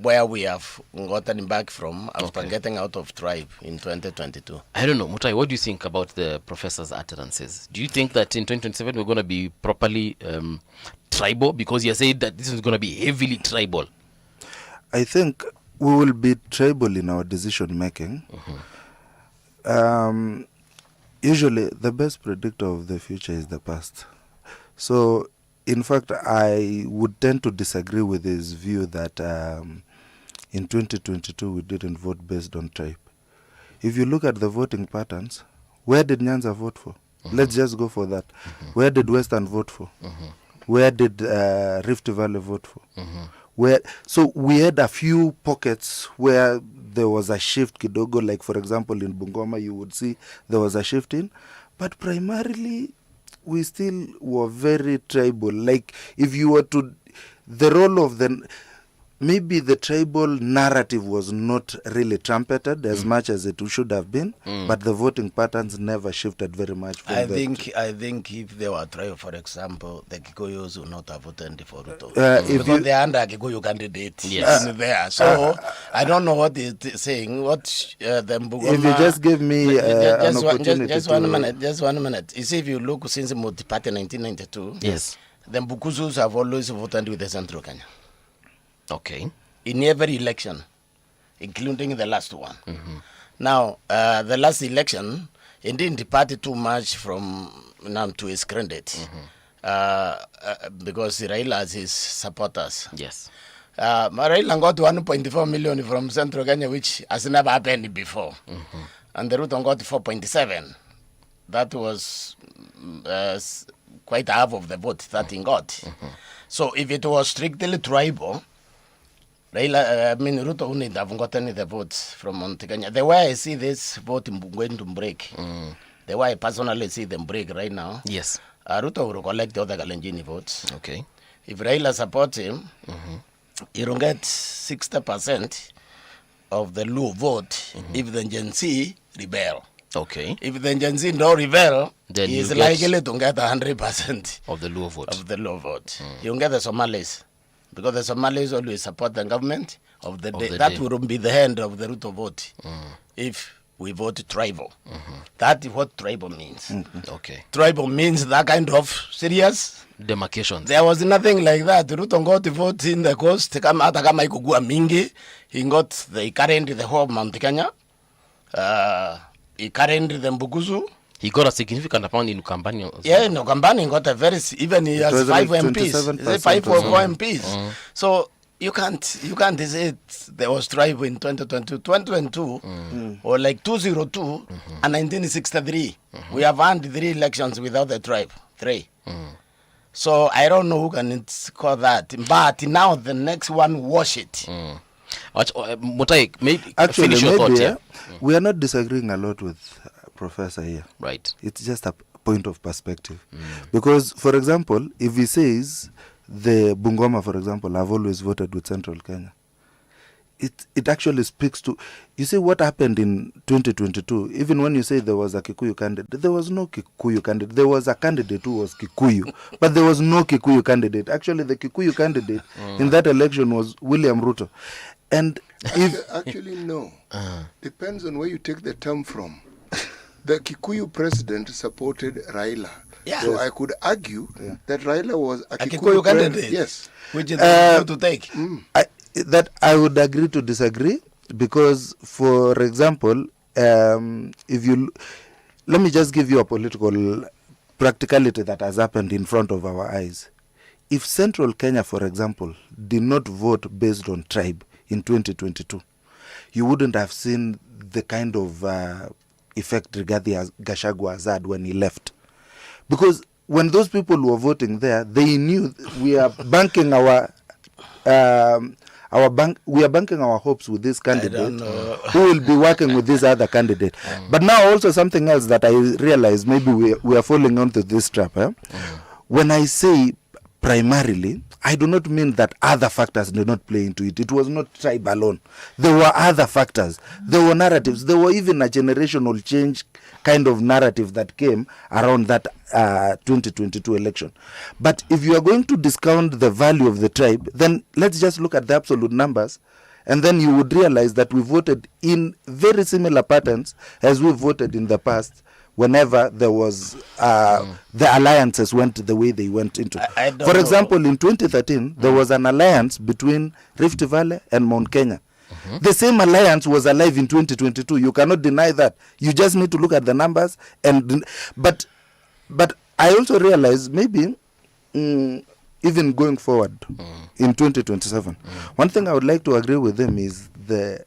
where we have gotten back from after getting out of tribe in 2022. I don't know, Mutai, what do you think about the professor's utterances? Do you think that in 2027 we're going to be properly tribal? Because you said that this is going to be heavily tribal. I think we will be tribal in our decision making. Usually, the best predictor of the future is the past. So, in fact, I would tend to disagree with his view that in 2022 we didn't vote based on tribe. If you look at the voting patterns, where did Nyanza vote for? Let's just go for that. Where did Western vote for? Where did Rift Valley vote for? So we had a few pockets where there was a shift kidogo, like for example in Bungoma you would see there was a shift in, but primarily we still were very tribal. Like if you were to, the role of maybe the tribal narrative was not really trumpeted as much as it should have been, but the voting patterns never shifted very much. From I think if they were tribe, for example, the Kikuyus would not have voted for Ruto. Because they are under Kikuyu candidate there. So I don't know what he's saying. What the Mbugoma, if you just give me an opportunity. Just one minute. You see, if you look since Multi Party 1992, the Mbukuzus have always voted with the Central Kenya. Okay. In every election, including the last one. Now, the last election, it didn't depart too much from now to his credit, because Raila has his supporters. Yes. Raila got 1.4 million from Central Kenya, which has never happened before. And the Ruto got 4.7. That was quite half of the vote that he got. So if it was strictly tribal, Ruto wouldn't have gotten the votes from Mount Kenya. The way I see this vote going to break, the way I personally see them break right now, Ruto will collect the other Kalenjini votes. Okay. If Raila supports him, he will get 60% of the Luo vote if the Gen Z rebel. Okay. If the Gen Z don't rebel, then he is likely to get 100% of the Luo vote. He will get the Somalis. Because the Somalis always support the government of the day. That will be the end of the Ruto vote if we vote tribal. That is what tribal means. Okay. Tribal means that kind of serious demarcations. There was nothing like that. Ruto got the vote in the coast. He got the carried the whole Mount Kenya. He carried the Mbukuzu. He got a significant amount in Ukambani. Yeah, no, Ukambani got a very, even he has 5 MPs. 5 or 4 MPs. So you can't say there was tribe in 2022 or like 202 and 1963. We have had 3 elections without the tribe. 3. So I don't know who can call that. But now the next one, wash it. Mutai, maybe actually, finish your thought here. We are not disagreeing a lot with Professor here. Right. It's just a point of perspective. Because, for example, if he says the Bungoma, for example, have always voted with Central Kenya, it actually speaks to, you see what happened in 2022. Even when you say there was a Kikuyu candidate, there was no Kikuyu candidate. There was a candidate who was Kikuyu, but there was no Kikuyu candidate. Actually, the Kikuyu candidate in that election was William Ruto. And if actually no, depends on where you take the term from. The Kikuyu president supported Raila. Yeah. So I could argue that Raila was a Kikuyu candidate. Yes. Which is to take. I would agree to disagree, because, for example, if you let me just give you a political practicality that has happened in front of our eyes. If Central Kenya, for example, did not vote based on tribe in 2022, you wouldn't have seen the kind of effect Rigathi Gachagua had when he left. Because when those people were voting there, they knew we are banking we are banking our hopes with this candidate who will be working with this other candidate. But now also something else that I realize, maybe we are falling onto this trap. When I say primarily, I do not mean that other factors did not play into it. It was not tribe alone. There were other factors. There were narratives. There were even a generational change kind of narrative that came around that 2022 election. But if you are going to discount the value of the tribe, then let's just look at the absolute numbers, and then you would realize that we voted in very similar patterns as we voted in the past whenever there was the alliances went the way they went into. For example, in 2013, there was an alliance between Rift Valley and Mount Kenya. The same alliance was alive in 2022. You cannot deny that. You just need to look at the numbers. But I also realize maybe even going forward in 2027, one thing I would like to agree with them is the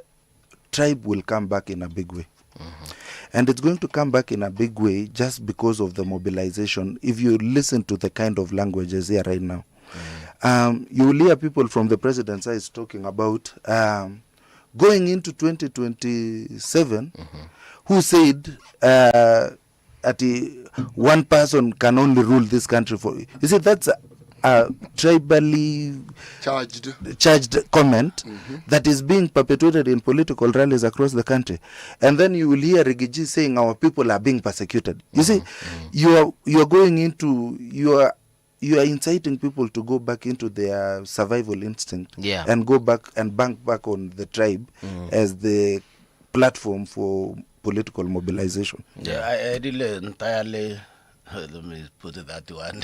tribe will come back in a big way. And it's going to come back in a big way just because of the mobilization. If you listen to the kind of languages here right now, you will hear people from the president's side talking about going into 2027, who said one person can only rule this country for. You see, that's a tribally charged comment that is being perpetuated in political rallies across the country. And then you will hear Rigiji saying our people are being persecuted. You see, you are going into, you are inciting people to go back into their survival instinct and go back and bank back on the tribe as the platform for political mobilization. I really entirely, let me put it that one,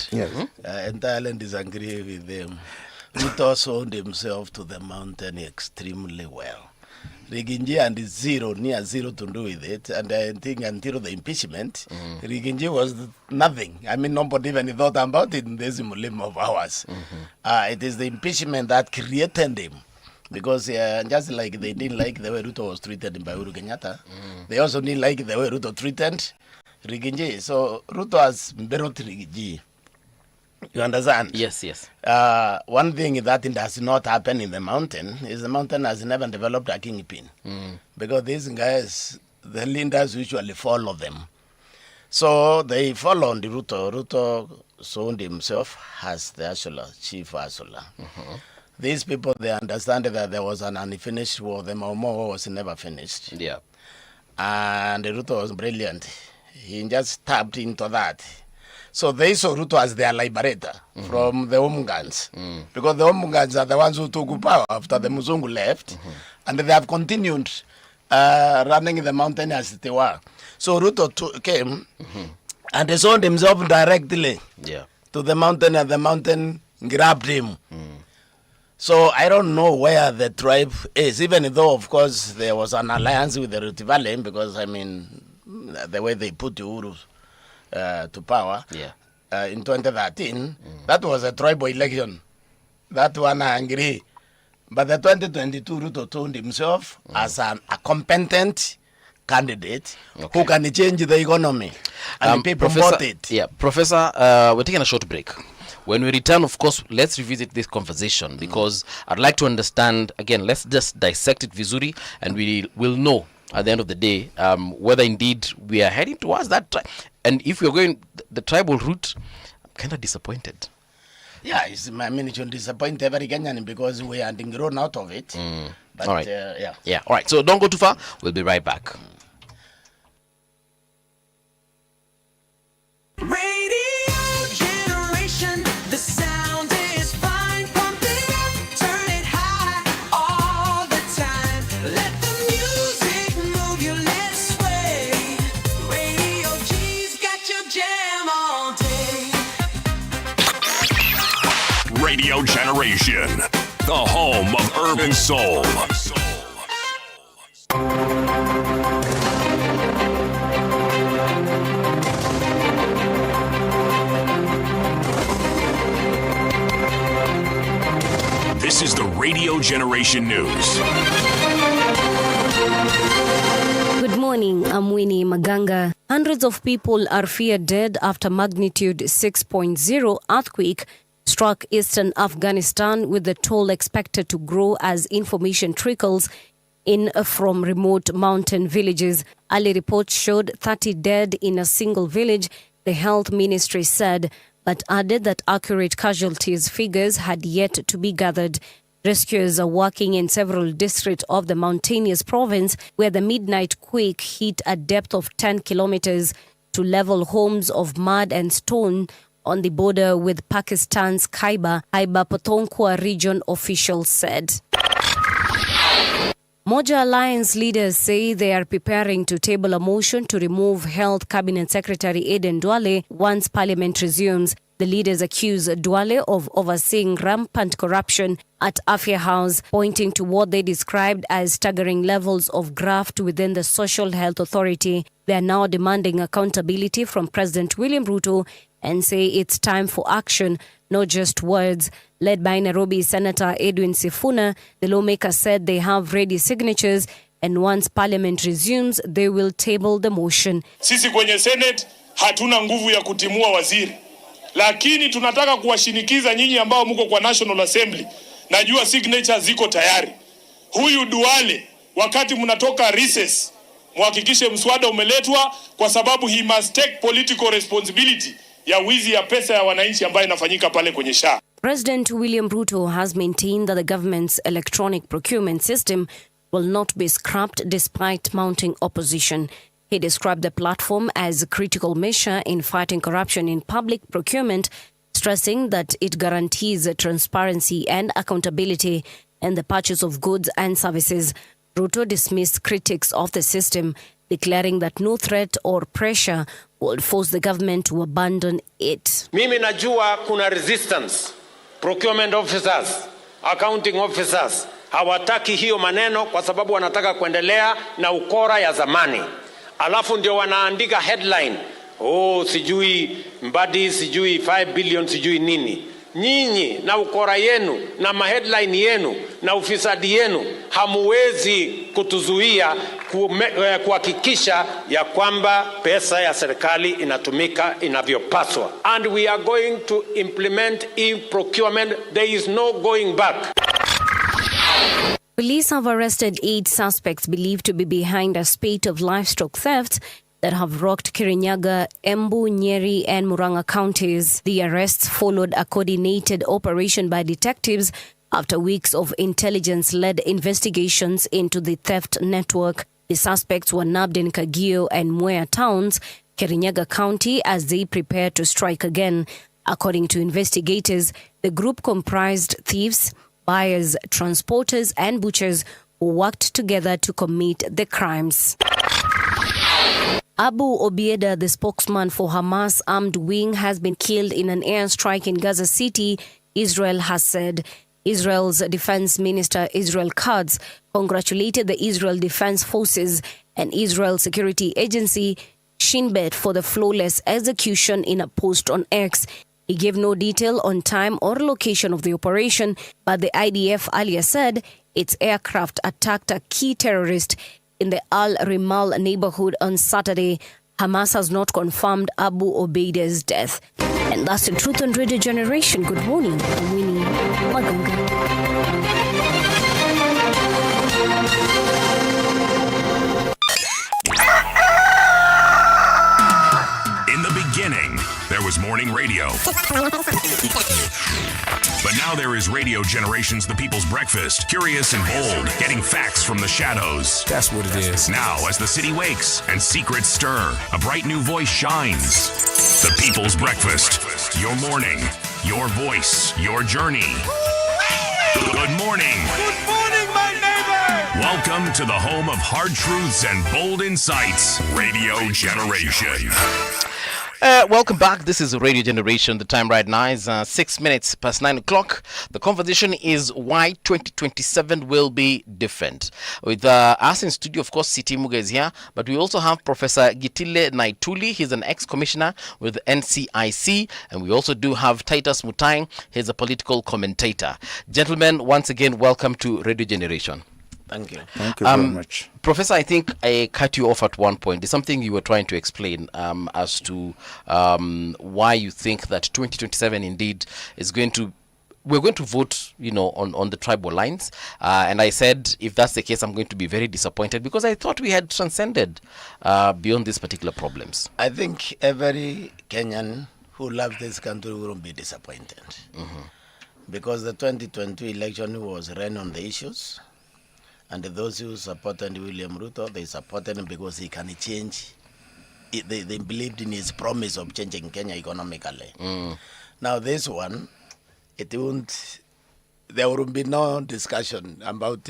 entirely disagree with them. Ruto sold himself to the mountain extremely well. Riginji and near zero to do with it. And I think until the impeachment, Riginji was nothing. I mean, nobody even thought about it in this limb of ours. It is the impeachment that created him. Because just like they didn't like the way Ruto was treated by Uhuru Kenyatta, they also didn't like the way Ruto treated Riginji. So Ruto has berot Riginji. You understand? Yes, yes. One thing that does not happen in the mountain is the mountain has never developed a kingpin. Because these guys, the leaders usually follow them. So they follow the Ruto. Ruto sold himself as the Ashola, chief Ashola. These people, they understand that there was an unfinished war. The Mau Mau was never finished. Yeah. And Ruto was brilliant. He just tapped into that. So they saw Ruto as their liberator from the Omugans. Because the Omugans are the ones who took power after the Muzungu left. And they have continued running in the mountain as they were. So Ruto came and they sold himself directly to the mountain, and the mountain grabbed him. So I don't know where the tribe is, even though, of course, there was an alliance with the Rift Valley, because, I mean, the way they put Uhuru to power in 2013, that was a tribal election. That one I agree. But the 2022 Ruto told himself as a competent candidate who can change the economy. And people bought it. Yeah, Professor, we're taking a short break. When we return, of course, let's revisit this conversation, because I'd like to understand, again, let's just dissect it visually, and we will know at the end of the day whether indeed we are heading towards that. And if we're going the tribal route, I'm kind of disappointed. Yeah, I mean, it should disappoint every Kenyan because we are grown out of it. But, all right. Yeah. All right. So don't go too far. We'll be right back. Radio generation, the sound is fine. Pump it up, turn it high all the time. Let the music move you, let's sway. Radio G's got your jam all day. Radio Generation, the home of urban soul. This is the Radio Generation News. Good morning, I'm Winnie Maganga. Hundreds of people are feared dead after magnitude 6.0 earthquake struck eastern Afghanistan, with the toll expected to grow as information trickles in from remote mountain villages. Early reports showed 30 dead in a single village, the health ministry said. but added that accurate casualties figures had yet to be gathered. Rescuers are working in several districts of the mountainous province where the midnight quake hit a depth of 10 kilometers to level homes of mud and stone on the border with Pakistan's Khyber Pakhtunkhwa region, officials said. Moja Alliance leaders say they are preparing to table a motion to remove Health Cabinet Secretary Aden Duale once Parliament resumes. The leaders accuse Duale of overseeing rampant corruption at Afya House, pointing to what they described as staggering levels of graft within the Social Health Authority. They are now demanding accountability from President William Ruto and say it's time for action, not just words. Led by Nairobi Senator Edwin Sifuna, the lawmakers said they have ready signatures and once Parliament resumes, they will table the motion. Sisi kwenye Senate hatuna nguvu ya kutimua waziri, lakini tunataka kuwashinikiza nyinyi ambao mko kwa National Assembly. Najua signatures ziko tayari. Huyu Duale, wakati mnatoka recess, muhakikishe mswada umeletwa kwa sababu he must take political responsibility ya wizi ya pesa ya wananchi ambayo inafanyika pale kwenye SHA. President William Ruto has maintained that the government's electronic procurement system will not be scrapped despite mounting opposition. He described the platform as a critical measure in fighting corruption in public procurement, stressing that it guarantees transparency and accountability in the purchase of goods and services. Ruto dismissed critics of the system, declaring that no threat or pressure would force the government to abandon it. Mimi najua kuna resistance. Procurement officers, accounting officers hawataki hiyo maneno kwa sababu wanataka kuendelea na ukora ya zamani. Alafu ndio wanaandika headline, sijui Mbadi, sijui 5 billion, sijui nini. Nyinyi na ukora yenu na maheadline yenu na ufisadi yenu hamuwezi kutuzuia kuhakikisha ya kwamba pesa ya serikali inatumika inavyopaswa. And we are going to implement e-procurement. There is no going back. Police have arrested 8 suspects believed to be behind a spate of livestock thefts that have rocked Kirinyaga, Embu, Nyeri and Murang'a counties. The arrests followed a coordinated operation by detectives after weeks of intelligence-led investigations into the theft network. The suspects were nabbed in Kagio and Mwea towns, Kirinyaga County, as they prepare to strike again. According to investigators, the group comprised thieves, buyers, transporters and butchers who worked together to commit the crimes. Abu Obieda, the spokesman for Hamas armed wing, has been killed in an airstrike in Gaza City, Israel has said. Israel's Defense Minister Israel Katz congratulated the Israel Defense Forces and Israel Security Agency Shin Bet for the flawless execution in a post on X. He gave no detail on time or location of the operation, but the IDF earlier said its aircraft attacked a key terrorist in the Al Rimal neighborhood on Saturday. Hamas has not confirmed Abu Obeida's death. And that's the Truth on Radio Generation. Good morning. I'm Winnie Maganga. There was morning radio. But now there is Radio Generations, the people's breakfast. Curious and bold, getting facts from the shadows. That's what it is. Now, as the city wakes and secrets stir, a bright new voice shines. The people's breakfast. Your morning, your voice, your journey. Good morning. Good morning, my neighbor. Welcome to the home of hard truths and bold insights. Radio Generation. Welcome back. This is Radio Generation. The time right now is 6 minutes past 9 o'clock. The conversation is why 2027 will be different. With us in studio, of course, City Muga is here, but we also have Professor Gitile Naituli. He's an ex-commissioner with NCIC, and we also do have Titus Mutai. He's a political commentator. Gentlemen, once again, welcome to Radio Generation. Thank you. Thank you very much. Professor, I think I cut you off at one point. There's something you were trying to explain as to why you think that 2027 indeed is going to, we're going to vote, on the tribal lines. And I said, if that's the case, I'm going to be very disappointed because I thought we had transcended beyond these particular problems. I think every Kenyan who love this country won't be disappointed. Because the 2022 election was run on the issues, and those who supported William Ruto, they supported him because he can change. They believed in his promise of changing Kenya economically. Now this one, there will be no discussion about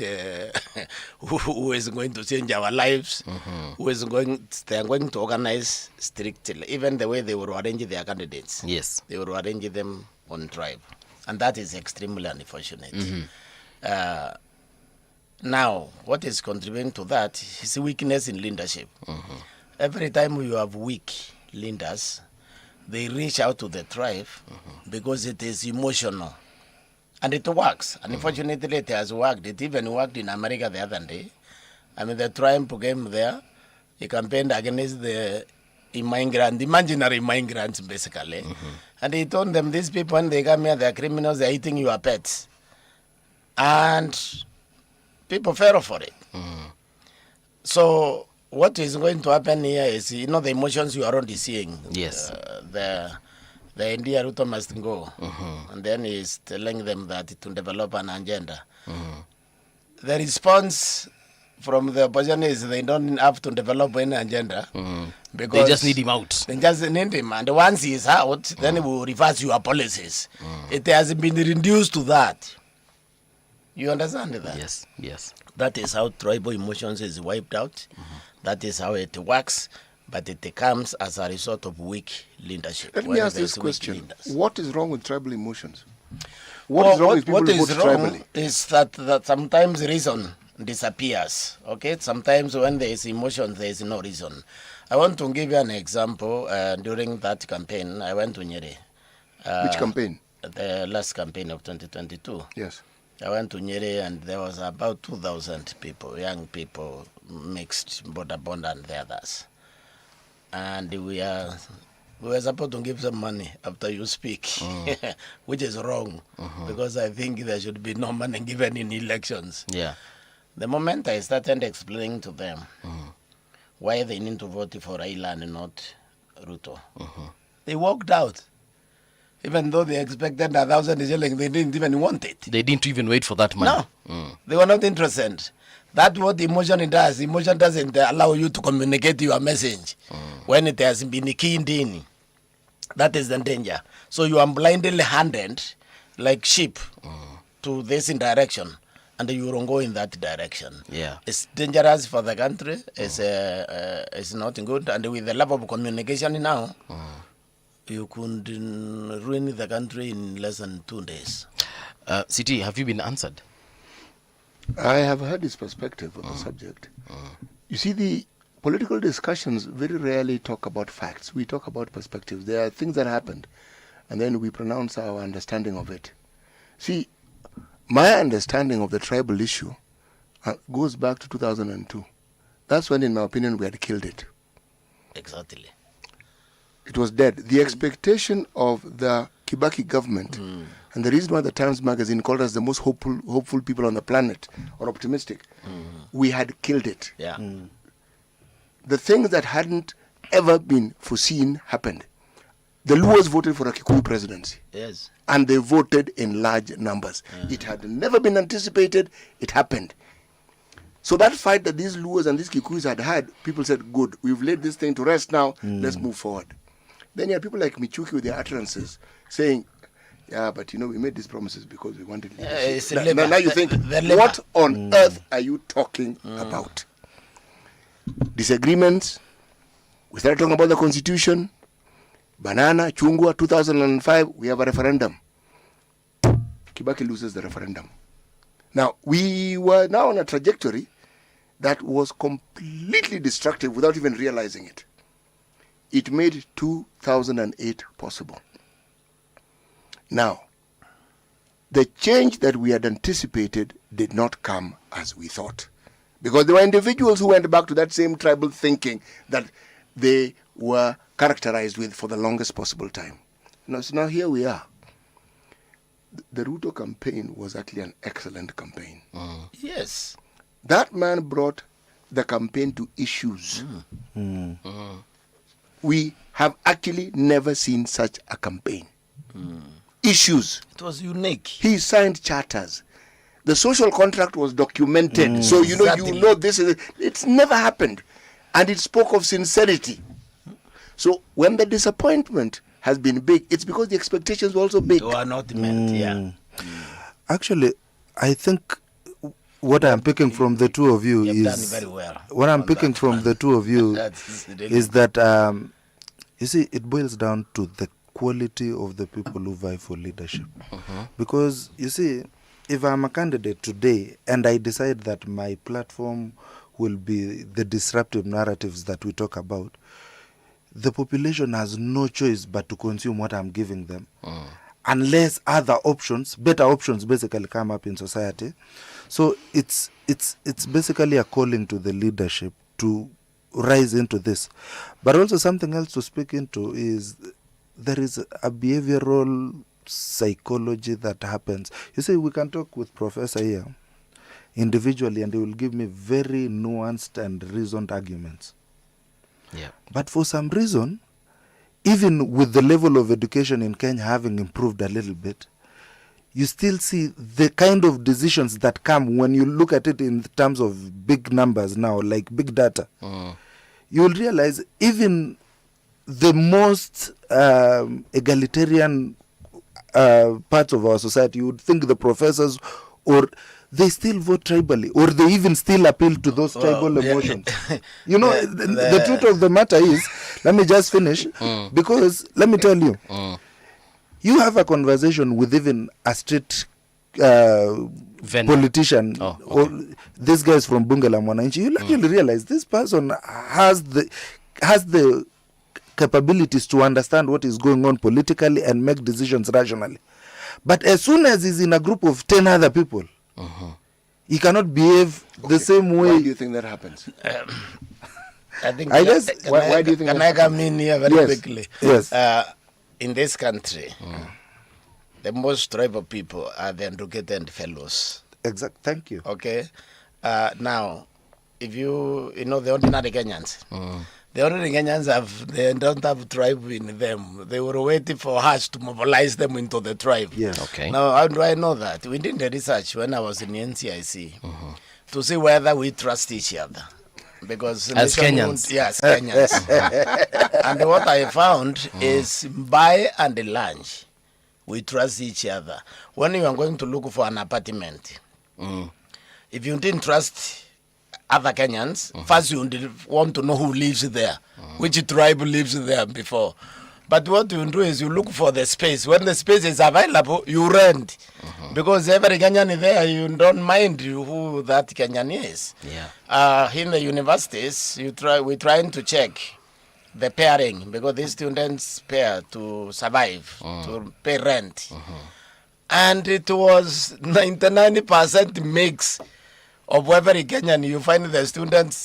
who is going to change our lives, they are going to organize strictly, even the way they will arrange their candidates. Yes. They will arrange them on tribe. And that is extremely unfortunate. Now, what is contributing to that is weakness in leadership. Every time you have weak leaders, they reach out to the tribe because it is emotional. And it works. Unfortunately, it has worked. It even worked in America the other day. I mean, the Trump came there. He campaigned against the imaginary migrants, basically. And he told them, these people, when they come here, they're criminals, they're eating your pets. And people fell for it. So what is going to happen here is, the emotions you are already seeing. Yes. The India Ruto must go. And then he's telling them that to develop an agenda. The response from the opposition is they don't have to develop any agenda. Because they just need him out. They just need him. And once he is out, then he will reverse your policies. It has been reduced to that. You understand that? Yes, yes. That is how tribal emotions is wiped out. That is how it works. But it comes as a result of weak leadership. Let me ask this question. What is wrong with tribal emotions? What is wrong with people who vote tribally? Is that sometimes reason disappears. Okay? Sometimes when there is emotion, there is no reason. I want to give you an example. During that campaign, I went to Nyeri. Which campaign? The last campaign of 2022. Yes. I went to Nyeri and there was about 2,000 people, young people, mixed, Bodabonda and the others. And we were supposed to give some money after you speak, which is wrong, because I think there should be no money given in elections. Yeah. The moment I started explaining to them why they need to vote for Raila and not Ruto, they walked out. Even though they expected 1,000 shillings, they didn't even want it. They didn't even wait for that money. No, they were not interested. That's what emotion does. Emotion doesn't allow you to communicate your message when it has been keyed in. That is the danger. So you are blindly handed like sheep to this direction, and you don't go in that direction. Yeah. It's dangerous for the country. It's not good. And with the level of communication now, you could ruin the country in less than 2 days. CT, have you been answered? I have heard his perspective on the subject. You see, the political discussions very rarely talk about facts. We talk about perspectives. There are things that happened, and then we pronounce our understanding of it. See, my understanding of the tribal issue goes back to 2002. That's when, in my opinion, we had killed it. Exactly. It was dead. The expectation of the Kibaki government, and the reason why the Times magazine called us the most hopeful people on the planet, or optimistic, we had killed it. Yeah. The things that hadn't ever been foreseen happened. The Luos voted for a Kikuyu presidency. Yes. And they voted in large numbers. It had never been anticipated. It happened. So that fight that these Luos and these Kikuyus had, people said, good, we've laid this thing to rest now, let's move forward. Then you had people like Michuki with their utterances saying, yeah, but we made these promises because we wanted leadership. Now you think, what on earth are you talking about? Disagreements. We started talking about the constitution. Banana, Chungwa, 2005, we have a referendum. Kibaki loses the referendum. Now, we were now on a trajectory that was completely destructive without even realizing it. It made 2008 possible. Now, the change that we had anticipated did not come as we thought. Because there were individuals who went back to that same tribal thinking that they were characterized with for the longest possible time. So now here we are. The Ruto campaign was actually an excellent campaign. Yes. That man brought the campaign to issues. we have actually never seen such a campaign. Issues. It was unique. He signed charters. The social contract was documented. So, you know, this is, it's never happened. And it spoke of sincerity. So when the disappointment has been big, it's because the expectations were also big. They were not met, Actually, I think what I'm picking from the two of you You've is done very well what I'm on picking that from one. the two of you That's really is that you see, it boils down to the quality of the people who vie for leadership. Because you see, if I'm a candidate today and I decide that my platform will be the disruptive narratives that we talk about, the population has no choice but to consume what I'm giving them, unless other options, better options, basically come up in society. So it's basically a calling to the leadership to rise into this. But also something else to speak into is there is a behavioral psychology that happens. You see, we can talk with Professor here individually and he will give me very nuanced and reasoned arguments. Yeah. But for some reason, even with the level of education in Kenya having improved a little bit, you still see the kind of decisions that come when you look at it in terms of big numbers now, like big data. You will realize even the most egalitarian parts of our society, you would think the professors, or they still vote tribally, or they even still appeal to those tribal emotions. You know, the truth of the matter is, let me just finish, because let me tell you, you have a conversation with even a street politician, or this guy is from Bunge la Mwananchi, you'll actually realize this person has the capabilities to understand what is going on politically and make decisions rationally. But as soon as he's in a group of 10 other people, he cannot behave the same way. Why do you think that happens? I think. I guess. Why do you think? Can I come in here very quickly? Yes. In this country, the most tribal people are the educated fellows. Exact. Thank you. Okay. Now, if you know the ordinary Kenyans, the ordinary Kenyans they don't have tribe in them. They were waiting for us to mobilize them into the tribe. Yes. Okay. Now, how do I know that? We did the research when I was in the NCIC to see whether we trust each other. Because as Kenyans. Yes, Kenyans. And what I found is by and large, we trust each other. When you are going to look for an apartment, if you didn't trust other Kenyans, first you want to know who lives there, which tribe lives there before. But what you do is you look for the space. When the space is available, you rent. Because every Kenyan is there, you don't mind who that Kenyan is. Yeah. In the universities, we're trying to check the pairing, because these students pair to survive, to pay rent. And it was 99% mix of every Kenyan. You find the students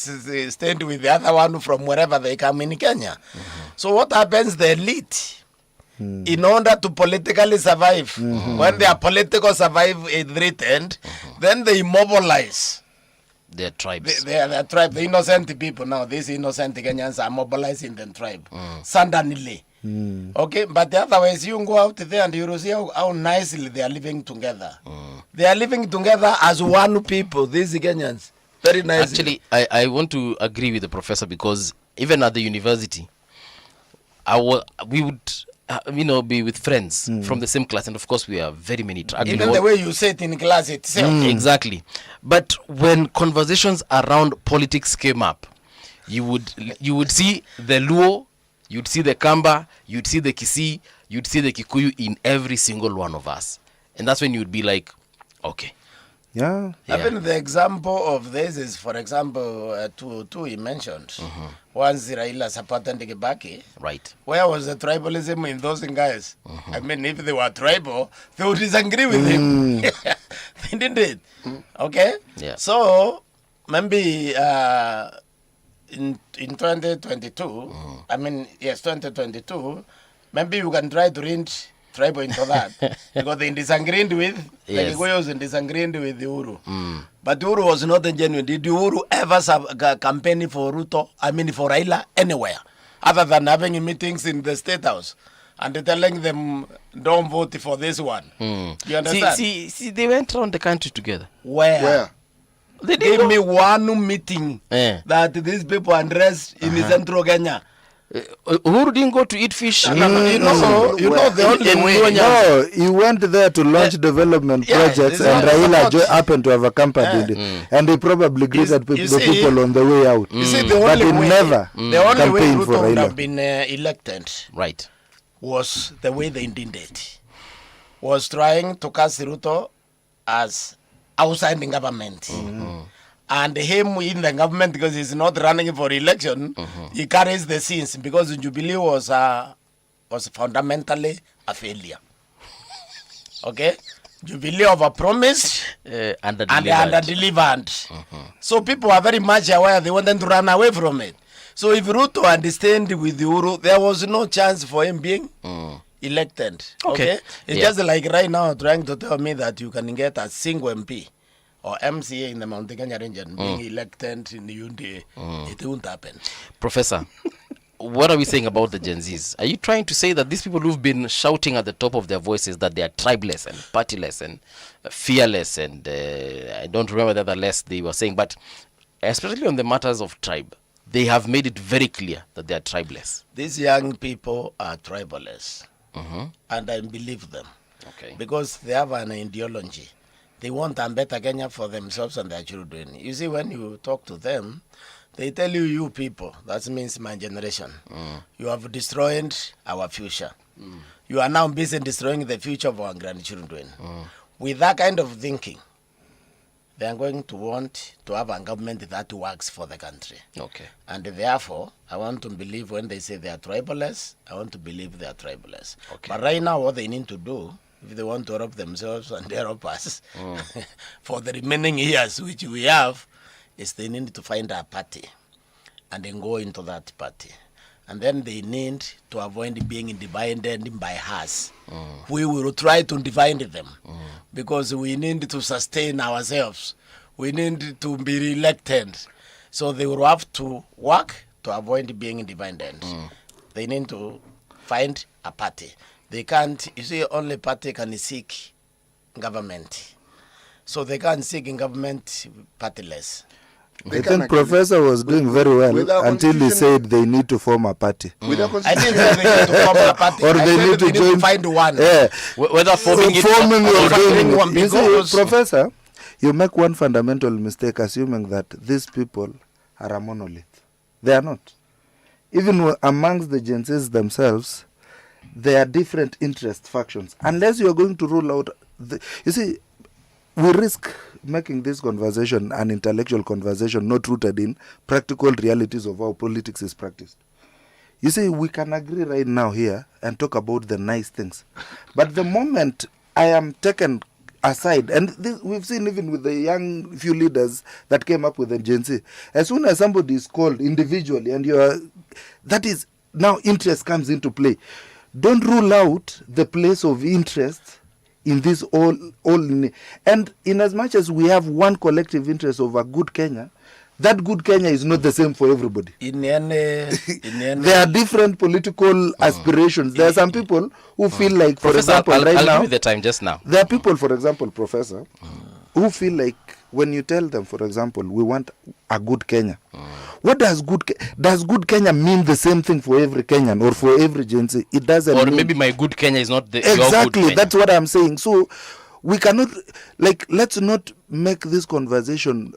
staying with the other one from wherever they come in Kenya. So what happens, the elite, in order to politically survive, when their political survive is threatened, then they mobilize their tribes. Their tribe, the innocent people now, these innocent Kenyans are mobilizing the tribe, suddenly. Okay, but the other ways, you go out there and you will see how nicely they are living together. They are living together as one people, these Kenyans. Very nice. Actually, I want to agree with the professor, because even at the university, we would be with friends from the same class, and of course we are very many. Even the way you sit in class itself. Exactly. But when conversations around politics came up, you would see the Luo, you'd see the Kamba, you'd see the Kisii, you'd see the Kikuyu in every single one of us. And that's when you'd be like, okay. Yeah. Even the example of this is, for example, two he mentioned. Once Raila supported Kibaki. Right. Where was the tribalism in those guys? I mean, if they were tribal, they would disagree with him. They didn't. Okay? Yeah. So, maybe in 2022, I mean, yes, 2022, maybe you can try to read tribal into that. Because they disagreed with, the Kikuyus disagreed with the Uhuru. But Uhuru was not genuine. Did Uhuru ever campaign for Ruto, for Raila, anywhere? other than having meetings in the State House and telling them don't vote for this one. You understand? See, they went around the country together. Where? They gave me one meeting that these people addressed in Central Kenya. Uhuru didn't go to eat fish. You know the only way. No, he went there to launch development projects, and Raila happened to have accompanied it, and he probably greeted the people on the way out. You see, but he never the only way campaigned for Ruto would Raila. have been elected, right, was the way they did it. Was trying to cast Ruto as outside the government. And him in the government, because he's not running for election, he carries the sins, because Jubilee was fundamentally a failure. Okay? Jubilee overpromised and under-delivered. So people are very much aware they want them to run away from it. So if Ruto understand with Uhuru, there was no chance for him being elected. Okay? It's just like right now trying to tell me that you can get a single MP or MCA in the Mount Kenya region being elected in the UNDA. It won't happen. Professor, what are we saying about the Gen Zs? Are you trying to say that these people who've been shouting at the top of their voices that they are tribeless and partyless and fearless and I don't remember the other less they were saying, but especially on the matters of tribe, they have made it very clear that they are tribeless. These young people are tribalists, and I believe them. Okay. Because they have an ideology. They want a better Kenya for themselves and their children. You see, when you talk to them, they tell you, you people, that means my generation, you have destroyed our future. You are now busy destroying the future of our grandchildren. With that kind of thinking, they are going to want to have a government that works for the country. Okay. And therefore, I want to believe when they say they are tribalists, I want to believe they are tribalists. Okay. But right now, what they need to do, if they want to rob themselves and they rob us for the remaining years which we have, is they need to find a party and then go into that party. And then they need to avoid being divided by us. We will try to divide them because we need to sustain ourselves. We need to be re-elected. So they will have to work to avoid being divided. They need to find a party. They can't, you see, only party can seek government. So they can't seek in government partyless. I think Professor was doing very well until he said they need to form a party. I didn't say they need to form a party. Or they need to join. Find one. Yeah. Whether forming or doing one. You see, Professor, you make one fundamental mistake assuming that these people are a monolith. They are not. Even amongst the Gen Zs themselves, there are different interest factions. Unless you are going to rule out, you see, we risk making this conversation an intellectual conversation not rooted in practical realities of how politics is practiced. You see, we can agree right now here and talk about the nice things. But the moment I am taken aside, and this, we've seen even with the young few leaders that came up with the Gen Z, as soon as somebody is called individually and you are, that is, now interest comes into play. Don't rule out the place of interest in this all and in as much as we have one collective interest of a good Kenya, that good Kenya is not the same for everybody. There are different political aspirations. There are some people who feel like, for example, I'll now, give you the time just now. there are people, for example, Professor, who feel like when you tell them, for example, we want a good Kenya. What does good Kenya mean the same thing for every Kenyan or for every Gen Z? It doesn't. Or mean, maybe my good Kenya is not the exactly. your good Kenya. That's what I'm saying. So we cannot, like, let's not make this conversation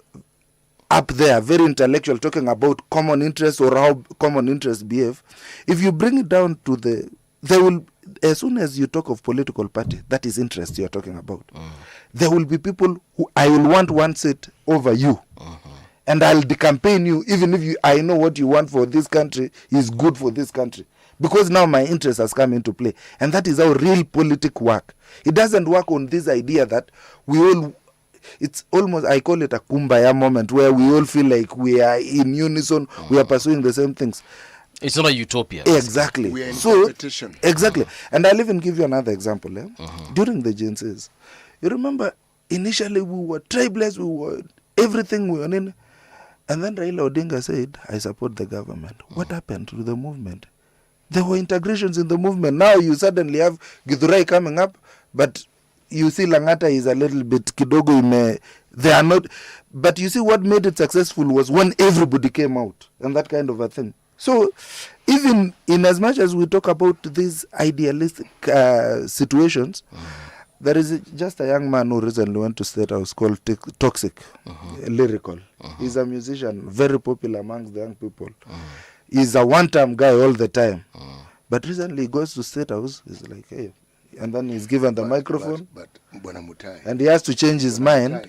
up there very intellectual, talking about common interests or how common interests behave. If you bring it down to there will, as soon as you talk of political party, that is interest you're talking about. There will be people who I will want one seat over you. And I'll decampaign you, even if I know what you want for this country is good for this country. Because now my interest has come into play. And that is how real politics work. It doesn't work on this idea that we all, it's almost, I call it a kumbaya moment, where we all feel like we are in unison, we are pursuing the same things. It's not a utopia. Exactly. We are in competition. Exactly. And I'll even give you another example. During the Gen Zs, you remember initially we were tribeless, we were everything we were in. And then Raila Odinga said, I support the government. What happened to the movement? There were integrations in the movement. Now you suddenly have Githurai coming up, but you see Langata is a little bit kidogo they are not. But you see what made it successful was when everybody came out and that kind of a thing. So even in as much as we talk about these idealistic situations, there is just a young man who recently went to State House called Toxic, Lyrical. He's a musician, very popular amongst the young people. He's a one-time guy all the time. But recently he goes to State House, he's like, hey, and then he's given the microphone, and he has to change his mind,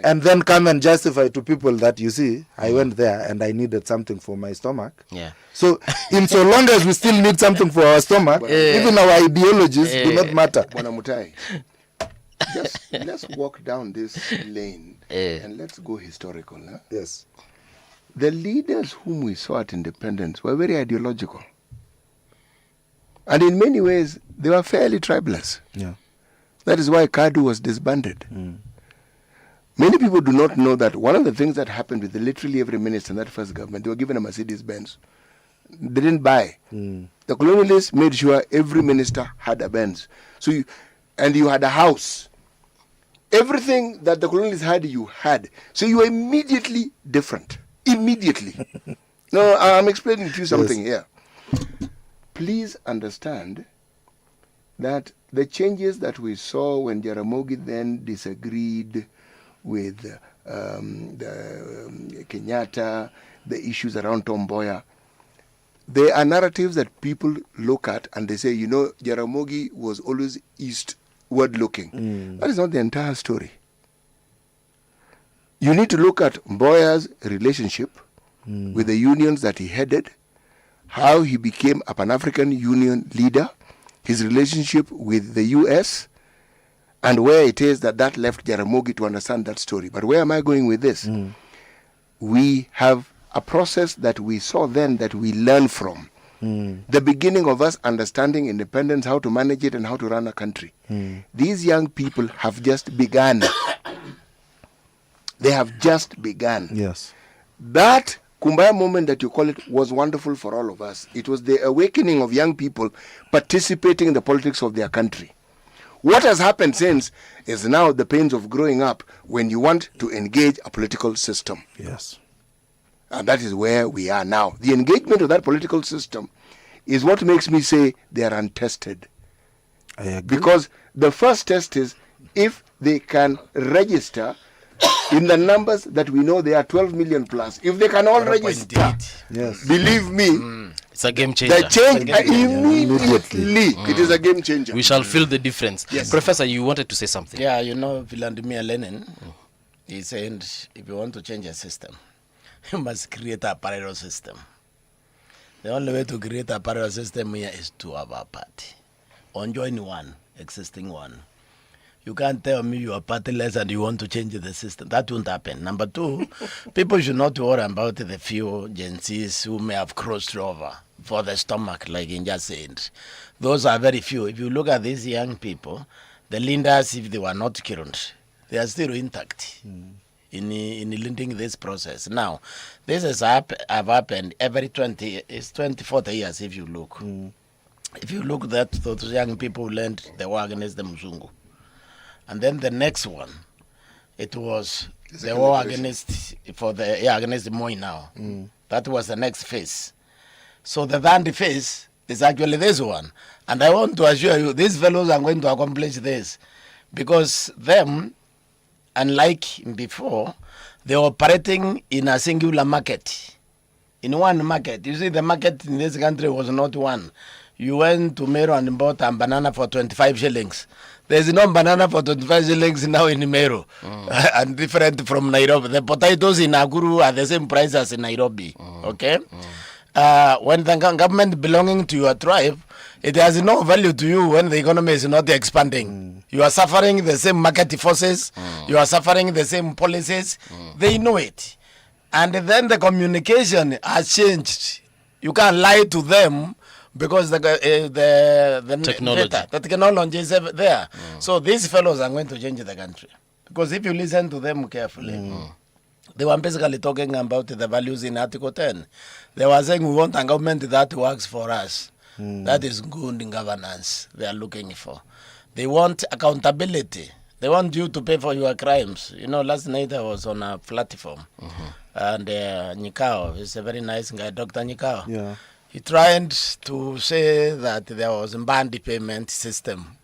and then come and justify to people that, you see, I went there and I needed something for my stomach. Yeah. So in so long as we still need something for our stomach, even our ideologies do not matter. Let's walk down this lane and let's go historical. Huh? Yes. The leaders whom we saw at independence were very ideological. And in many ways, they were fairly tribalists. Yeah. That is why KADU was disbanded. Many people do not know that one of the things that happened with literally every minister in that first government, they were given a Mercedes-Benz. They didn't buy. The colonialists made sure every minister had a Benz. So you had a house. Everything that the colonialists had, you had. So you were immediately different. Immediately. No, I'm explaining to you something here. Please understand that the changes that we saw when Jaramogi then disagreed with Kenyatta, the issues around Tom Mboya, they are narratives that people look at and they say, you know, Jaramogi was always eastward looking. That is not the entire story. You need to look at Mboya's relationship with the unions that he headed, how he became a Pan-African Union leader, his relationship with the U.S., and where it is that left Jaramogi to understand that story. But where am I going with this? We have a process that we saw then that we learn from. The beginning of us understanding independence, how to manage it and how to run a country. These young people have just begun. They have just begun. Yes. That Kumbaya moment that you call it was wonderful for all of us. It was the awakening of young people participating in the politics of their country. What has happened since is now the pains of growing up when you want to engage a political system. Yes. And that is where we are now. The engagement of that political system is what makes me say they are untested. I agree. Because the first test is if they can register in the numbers that we know, they are 12 million plus. If they can all register, yes, believe me, it's a game changer. The change immediately. It is a game changer. We shall feel the difference. Yes. Professor, you wanted to say something. Yeah, you know, Vladimir Lenin, he said, if you want to change a system, you must create a parallel system. The only way to create a parallel system here is to have a party. On join one, existing one. You can't tell me you are partyless and you want to change the system. That won't happen. Number two, people should not worry about the few Gen Zs who may have crossed over for the stomach, like in just said. Those are very few. If you look at these young people, the leaders, if they were not killed, they are still intact in leading this process. Now, this has happened every 40 years if you look. If you look that those young people learned the war against the Mzungu. And then the next one, it was the war against Moi now. That was the next phase. So the third phase is actually this one. And I want to assure you, these fellows are going to accomplish this. Because them, unlike before, they're operating in a singular market. In one market. You see, the market in this country was not one. You went to Meru and bought a banana for 25 shillings. There's no banana for 25 shillings now in Meru, and different from Nairobi. The potatoes in Aguru are the same price as in Nairobi, okay? When the government belonging to your tribe, it has no value to you when the economy is not expanding. You are suffering the same market forces, you are suffering the same policies, they know it. And then the communication has changed. You can't lie to them because the technology is there. So these fellows are going to change the country. Because if you listen to them carefully, They were basically talking about the values in Article 10. They were saying we want a government that works for us. That is good in governance they are looking for. They want accountability. They want you to pay for your crimes. You know, last night I was on a platform. And Nyikao is a very nice guy, Dr. Nyikao. Yeah. He tried to say that there was a band payment system.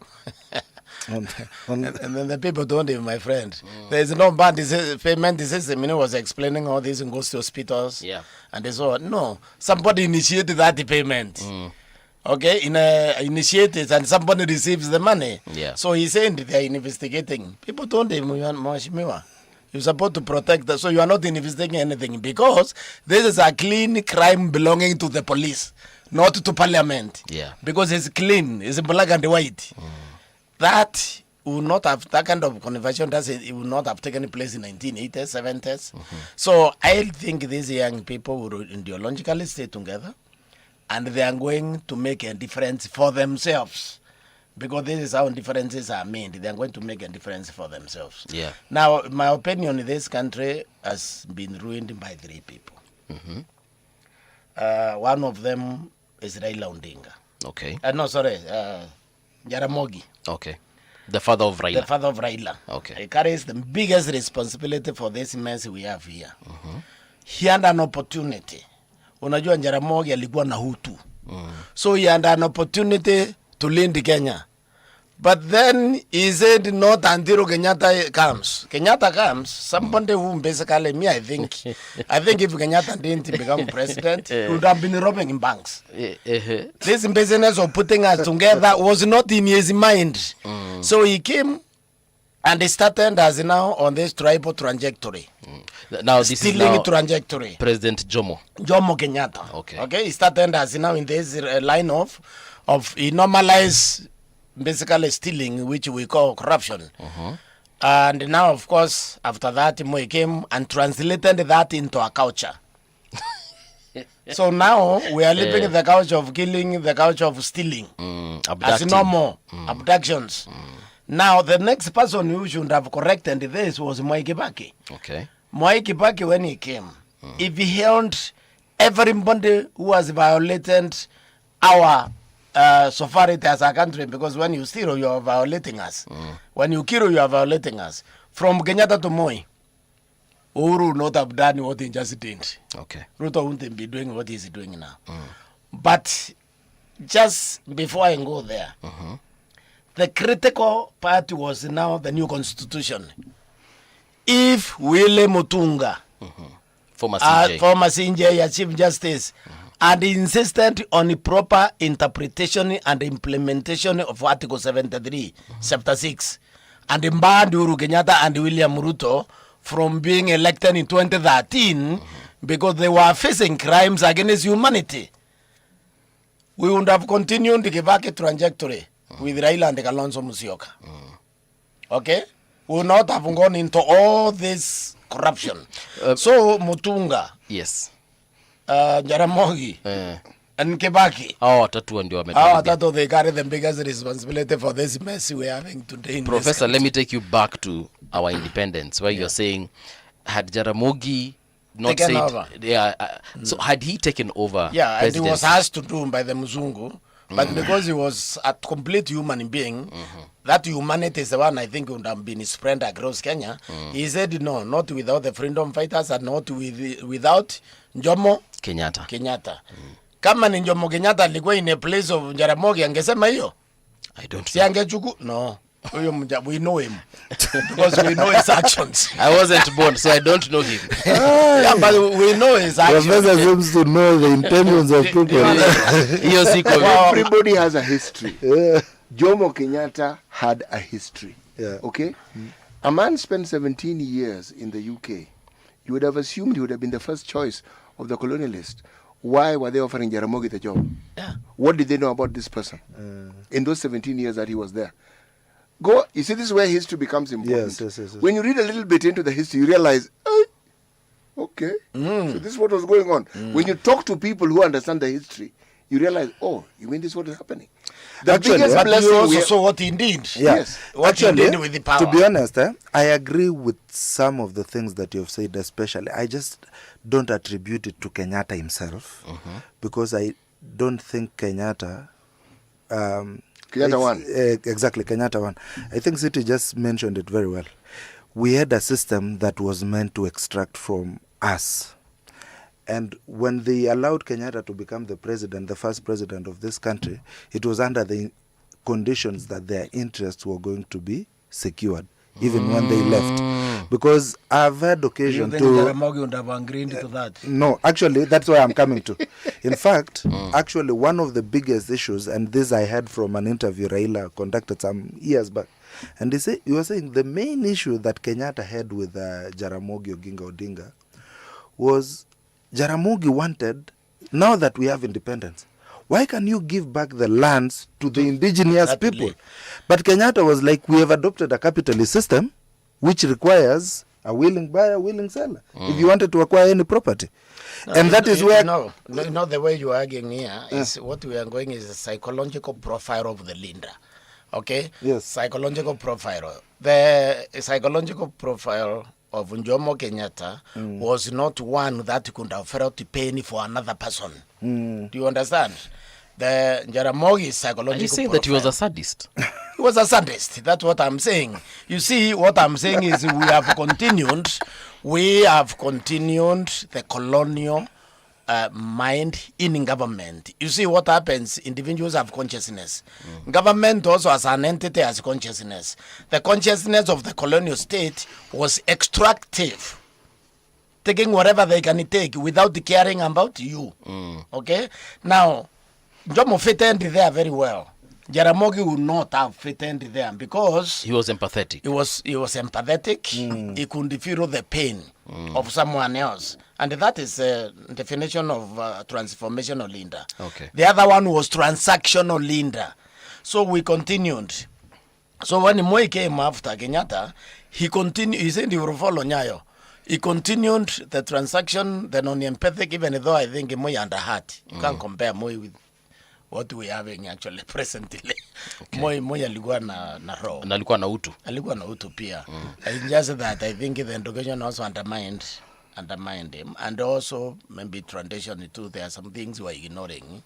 And then the people told him, my friend, there is no band payment system. You know, was explaining all this and goes to hospitals. Yeah. And they said, no, somebody initiated that payment. Okay, initiated and somebody receives the money. Yeah. So he's saying they are investigating. People told him, Mheshimiwa, you're supposed to protect us, so you are not investigating anything because this is a clean crime belonging to the police, not to parliament. Yeah. Because it's clean, it's black and white. That will not have, that kind of conversation, it will not have taken place in 1980s, 70s. So I think these young people will ideologically stay together and they are going to make a difference for themselves. Because this is how differences are made. They are going to make a difference for themselves. Yeah. Now, my opinion, this country has been ruined by 3 people. One of them is Raila Odinga. Okay. Jaramogi. Okay. The father of Raila. The father of Raila. Okay. He carries the biggest responsibility for this mess we have here. He had an opportunity. Unajua Jaramogi alikuwa na Hutu. So he had an opportunity to lead Kenya. But then he said not until Kenyatta comes. Kenyatta comes, somebody who basically, me, I think if Kenyatta didn't become president, he would have been robbing in banks. This business of putting us together was not in his mind. So he came and he started as now on this tribal trajectory. Now this is now trajectory. President Jomo Kenyatta. Okay. He started as now in this line of he normalized basically stealing, which we call corruption. And now, of course, after that, Moi came and translated that into a culture. So now we are living the culture of killing, the culture of stealing. As no more abductions. Now, the next person who should have corrected this was Mwai Kibaki. Okay. Mwai Kibaki, when he came, if he held everybody who has violated our sovereignty as a country, because when you steal, you are violating us. When you kill, you are violating us. From Kenyatta to Moi, Uhuru would not have done what he just did. Okay. Ruto wouldn't be doing what he's doing now. But just before I go there, the critical part was now the new constitution. If Willie Mutunga, former CJ, Chief Justice, and insisted on the proper interpretation and implementation of Article 73, Chapter 6, and banned Uhuru Kenyatta and William Ruto from being elected in 2013 because they were facing crimes against humanity, we would have continued the Kibaki trajectory with Raila and Kalonzo Musyoka. Okay? We would not have gone into all this corruption. So, Mutunga. Yes. Jaramogi and Kibaki. Watatu they carry the biggest responsibility for this mess we're having today. Professor, let me take you back to our independence, where you're saying, had Jaramogi not taken said, over. So had he taken over? Yeah, and he was asked to do by the Mzungu, but because he was a complete human being, that humanity is the one I think would have been spread across Kenya. He said no, not without the freedom fighters and not without Jomo Kenyatta. Kama ni Jomo Kenyatta alikuwa in a place of Jaramogi, angesema hiyo? I don't know. No. We know him because we know his actions. I wasn't born, so I don't know him. Yeah, but we know his actions. Professor seems to know the intentions of people. Everybody has a history. Jomo Kenyatta had a history. Okay? A man spent 17 years in the UK. You would have assumed he would have been the first choice of the colonialist. Why were they offering Jaramogi the job? What did they know about this person in those 17 years that he was there? You see, this is where history becomes important. Yes. When you read a little bit into the history, you realize, okay, so this is what was going on. When you talk to people who understand the history, you realize, oh, you mean this is what is happening? The Actually, biggest but blessing you also we saw what he did. Yeah. Yes. What he Actually, did with the power. to be honest, I agree with some of the things that you've said, especially. I just don't attribute it to Kenyatta himself because I don't think Kenyatta... Kenyatta won. Exactly, Kenyatta won. I think City just mentioned it very well. We had a system that was meant to extract from us. And when they allowed Kenyatta to become the president, the first president of this country, it was under the conditions that their interests were going to be secured, even when they left. Because I've had occasion Do to... you think Jaramogi would have agreed to that? No, actually, that's where I'm coming to. In fact, actually, one of the biggest issues, and this I heard from an interview Raila conducted some years back, and he was saying the main issue that Kenyatta had with Jaramogi Oginga Odinga was Jaramogi wanted, now that we have independence, why can you give back the lands to the indigenous people? But Kenyatta was like, we have adopted a capitalist system which requires a willing buyer, willing seller, if you wanted to acquire any property. No, and that is where... No, the way you are arguing here is what we are going is a psychological profile of the leader. Okay? Yes. Psychological profile. The psychological profile of Njomo Kenyatta was not one that could afford to pay any for another person. Do you understand? The Jaramogi psychological Are you saying profile. that he was a sadist? He was a sadist. That's what I'm saying. You see, what I'm saying is we have continued the colonial mind in government. You see what happens, individuals have consciousness. Government also as an entity has consciousness. The consciousness of the colonial state was extractive, taking whatever they can take without caring about you. Okay? Now, Jomo fit in there very well. Jaramogi would not have fit in there because he was empathetic. He was empathetic. He could feel the pain of someone else, and that is a definition of transformational leader. Okay. The other one was transactional leader. So we continued. So when Moi came after Kenyatta, he continued. He said he would follow Nyayo. He continued the transaction, the non-empathic, even though I think Moi under heart. You can't compare Moi with what we having actually presently. Okay. Moi alikuwa na roho. Na alikuwa na utu. Alikuwa na utu pia. It's just that I think the education also undermined him, and also maybe tradition too. There are some things we're ignoring.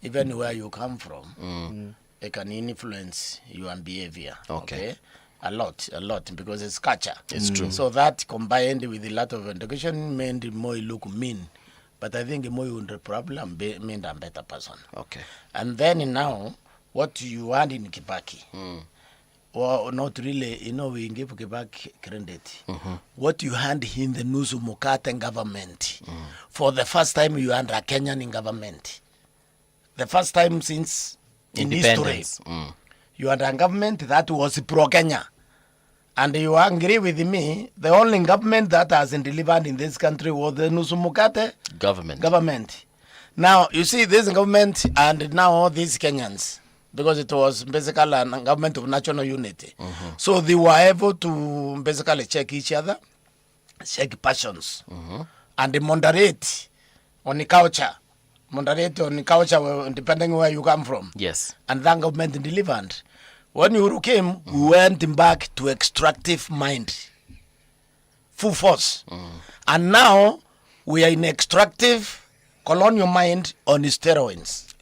Even where you come from, it can influence your behavior. Okay. A lot, because it's culture. It's true. So that combined with a lot of education made Moi look mean. But I think Moi would probably made a better person. Okay. And then now, what you had in Kibaki, well, not really, we give Kibaki credit. What you had in the Nusu Mukate government, for the first time you had a Kenyan in government. The first time since in history, you had a government that was pro-Kenya. And you agree with me, the only government that hasn't delivered in this country was the Nusumukate government. Now, you see this government and now all these Kenyans, because it was basically a government of national unity. So they were able to basically check each other, check passions, and moderate on the culture. Moderate on the culture depending where you come from. Yes. And that government delivered. When Uhuru came, we went back to extractive mind, full force. And now we are in extractive colonial mind on steroids.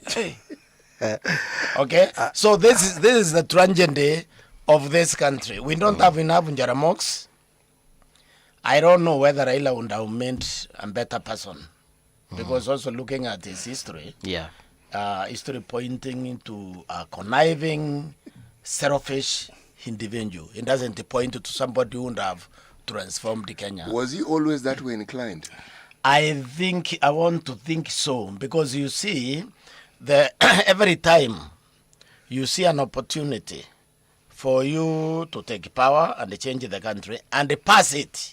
Okay? So this is the tragedy of this country. We don't have enough Jaramogs. I don't know whether Raila would have made a better person. Because also looking at his history, history pointing to a conniving, selfish individual. It doesn't point to somebody who would have transformed Kenya. Was he always that way inclined? I want to think so, because you see, every time you see an opportunity for you to take power and change the country and pass it.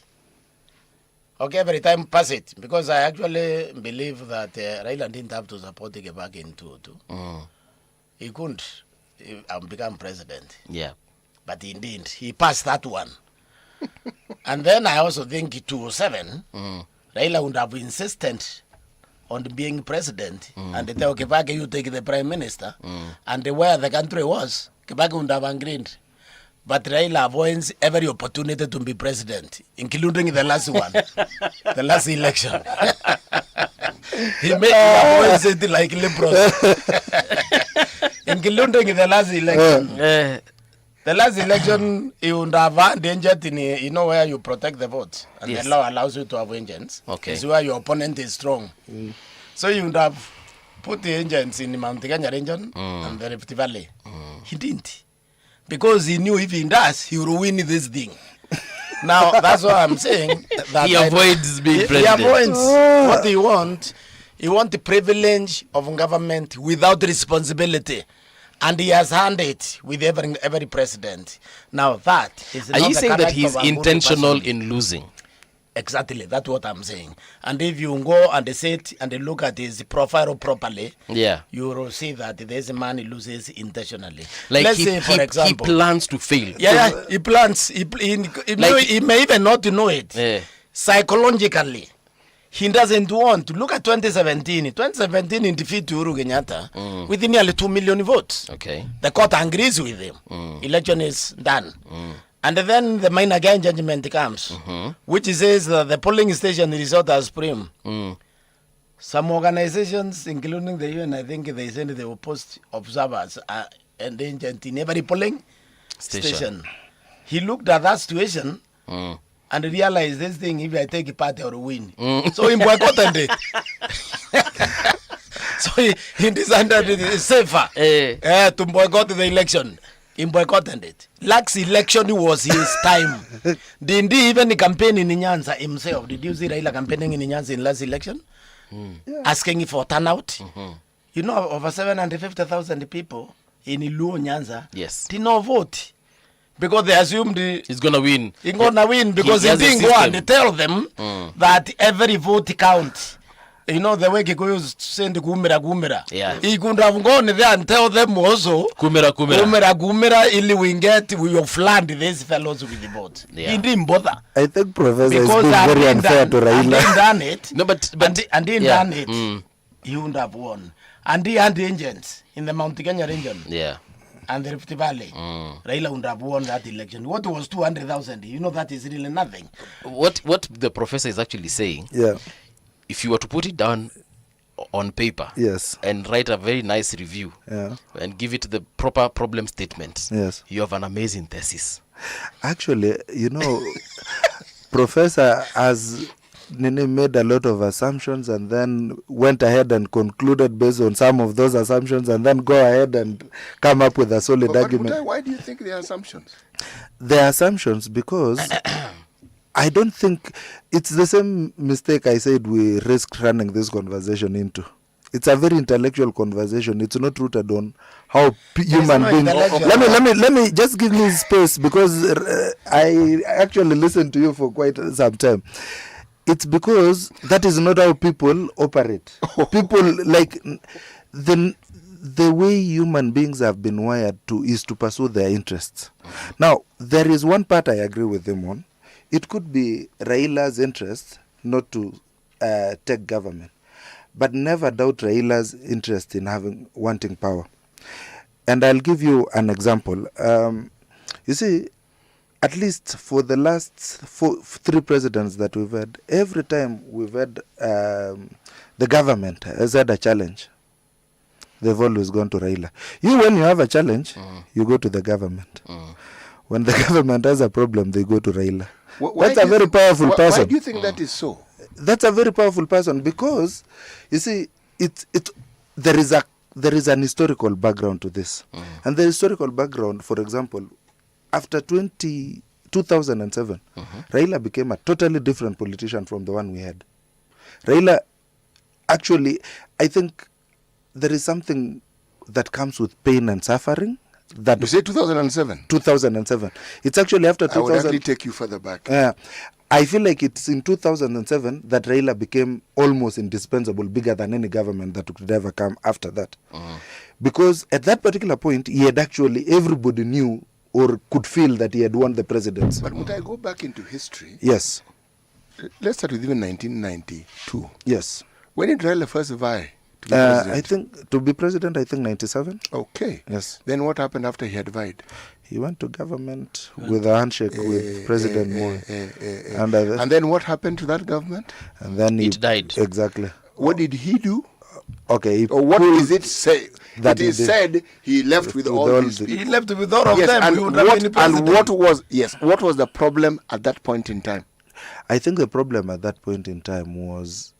Okay, every time pass it, because I actually believe that Raila didn't have to support Kibaki in 2002. He couldn't become president. Yeah. But indeed, he passed that one. And then I also think 2007, Raila would have insisted on being president, and they tell Kibaki, you take the prime minister, and where the country was, Kibaki would have agreed. But Raila avoids every opportunity to be president, including the last one, the last election. He avoids it like liberals, including the last election. The last election, you would have endangered in, where you protect the votes. And the law allows you to have agents. Okay. It's where your opponent is strong. So you would have put the agents in the Mount Kenya region and the Rift Valley. He didn't. Because he knew if he does, he will win this thing. Now, that's what I'm saying. That he avoids being president. He avoids what he wants. He wants the privilege of government without responsibility. And he has had it with every president. Now that is Are not you the saying that character he's of a good intentional person. in losing? Exactly, that's what I'm saying. And if you go and sit and look at his profile properly, you will see that there's a man who loses intentionally. Like Let's he, say, for example, he plans to fail. Yeah, he plans. He may even not know it. Psychologically, he doesn't want to look at 2017. 2017 in defeat to Uhuru Kenyatta with nearly 2 million votes. Okay. The court agrees with him. Election is done. And then the minor gain judgment comes, which says that the polling station result as prim. Some organizations, including the UN, I think they said they will post observers and agent in every polling station. He looked at that situation and realized this thing, if I take part, I will win. So he boycotted it. So he decided it is safer to boycott the election. He boycotted it. Last election was his time. Didn't he even campaign in Nyanza himself? Did you see Raila campaigning in Nyanza in last election? Asking for turnout? You know, over 750,000 people in Luo Nyanza did not vote. Because they assumed he's going to win. He's going to win because he didn't go and tell them that every vote counts. You know, the way Kikuyu send Gumera. Yeah. He could have gone there and tell them also Gumera, ili we will flood these fellows with the vote. He didn't bother. I think Professor is being very unfair to Raila. And he done it. No, but he done it. He wouldn't have won. And he had agents in the Mount Kenya region. Yeah. And the Rift Valley. Raila would have won that election. What was 200,000? You know, that is really nothing. What the professor is actually saying, if you were to put it down on paper and write a very nice review and give it the proper problem statement, you have an amazing thesis. Actually, you know, Professor has made a lot of assumptions and then went ahead and concluded based on some of those assumptions and then go ahead and come up with a solid argument. But why do you think they are assumptions? They are assumptions because I don't think it's the same mistake I said we risked running this conversation into. It's a very intellectual conversation. It's not rooted on how human beings. Let me just give me space because I actually listened to you for quite some time. It's because that is not how people operate. People like the way human beings have been wired to is to pursue their interests. Now there is one part I agree with them on. It could be Raila's interest not to take government, but never doubt Raila's interest in wanting power. And I'll give you an example. You see, at least for the last 3 presidents that we've had, every time we've had the government has had a challenge, they've always gone to Raila. When you have a challenge, you go to the government. When the government has a problem, they go to Raila. That's a very powerful person. Why do you think that is so? That's a very powerful person because, you see, there is an historical background to this. And the historical background, for example, after 2007, Raila became a totally different politician from the one we had. Raila, actually, I think there is something that comes with pain and suffering. That you say 2007? 2007. It's actually after 2000. I would actually take you further back. I feel like it's in 2007 that Raila became almost indispensable, bigger than any government that could ever come after that. Because at that particular point, he had actually, everybody knew or could feel that he had won the presidency. But would I go back into history? Yes. Let's start with even 1992. Yes. When did Raila first vie to be president? I think to be president, I think 97. Okay. Yes. Then what happened after he had vied? He went to government with a handshake with President Moi. And then what happened to that government? And then it died. Exactly. What did he do? Okay. Or what is it say? That it is said he left with all these people. He left with all of Yes, them. and He would have been the president. what was the problem at that point in time? I think the problem at that point in time was,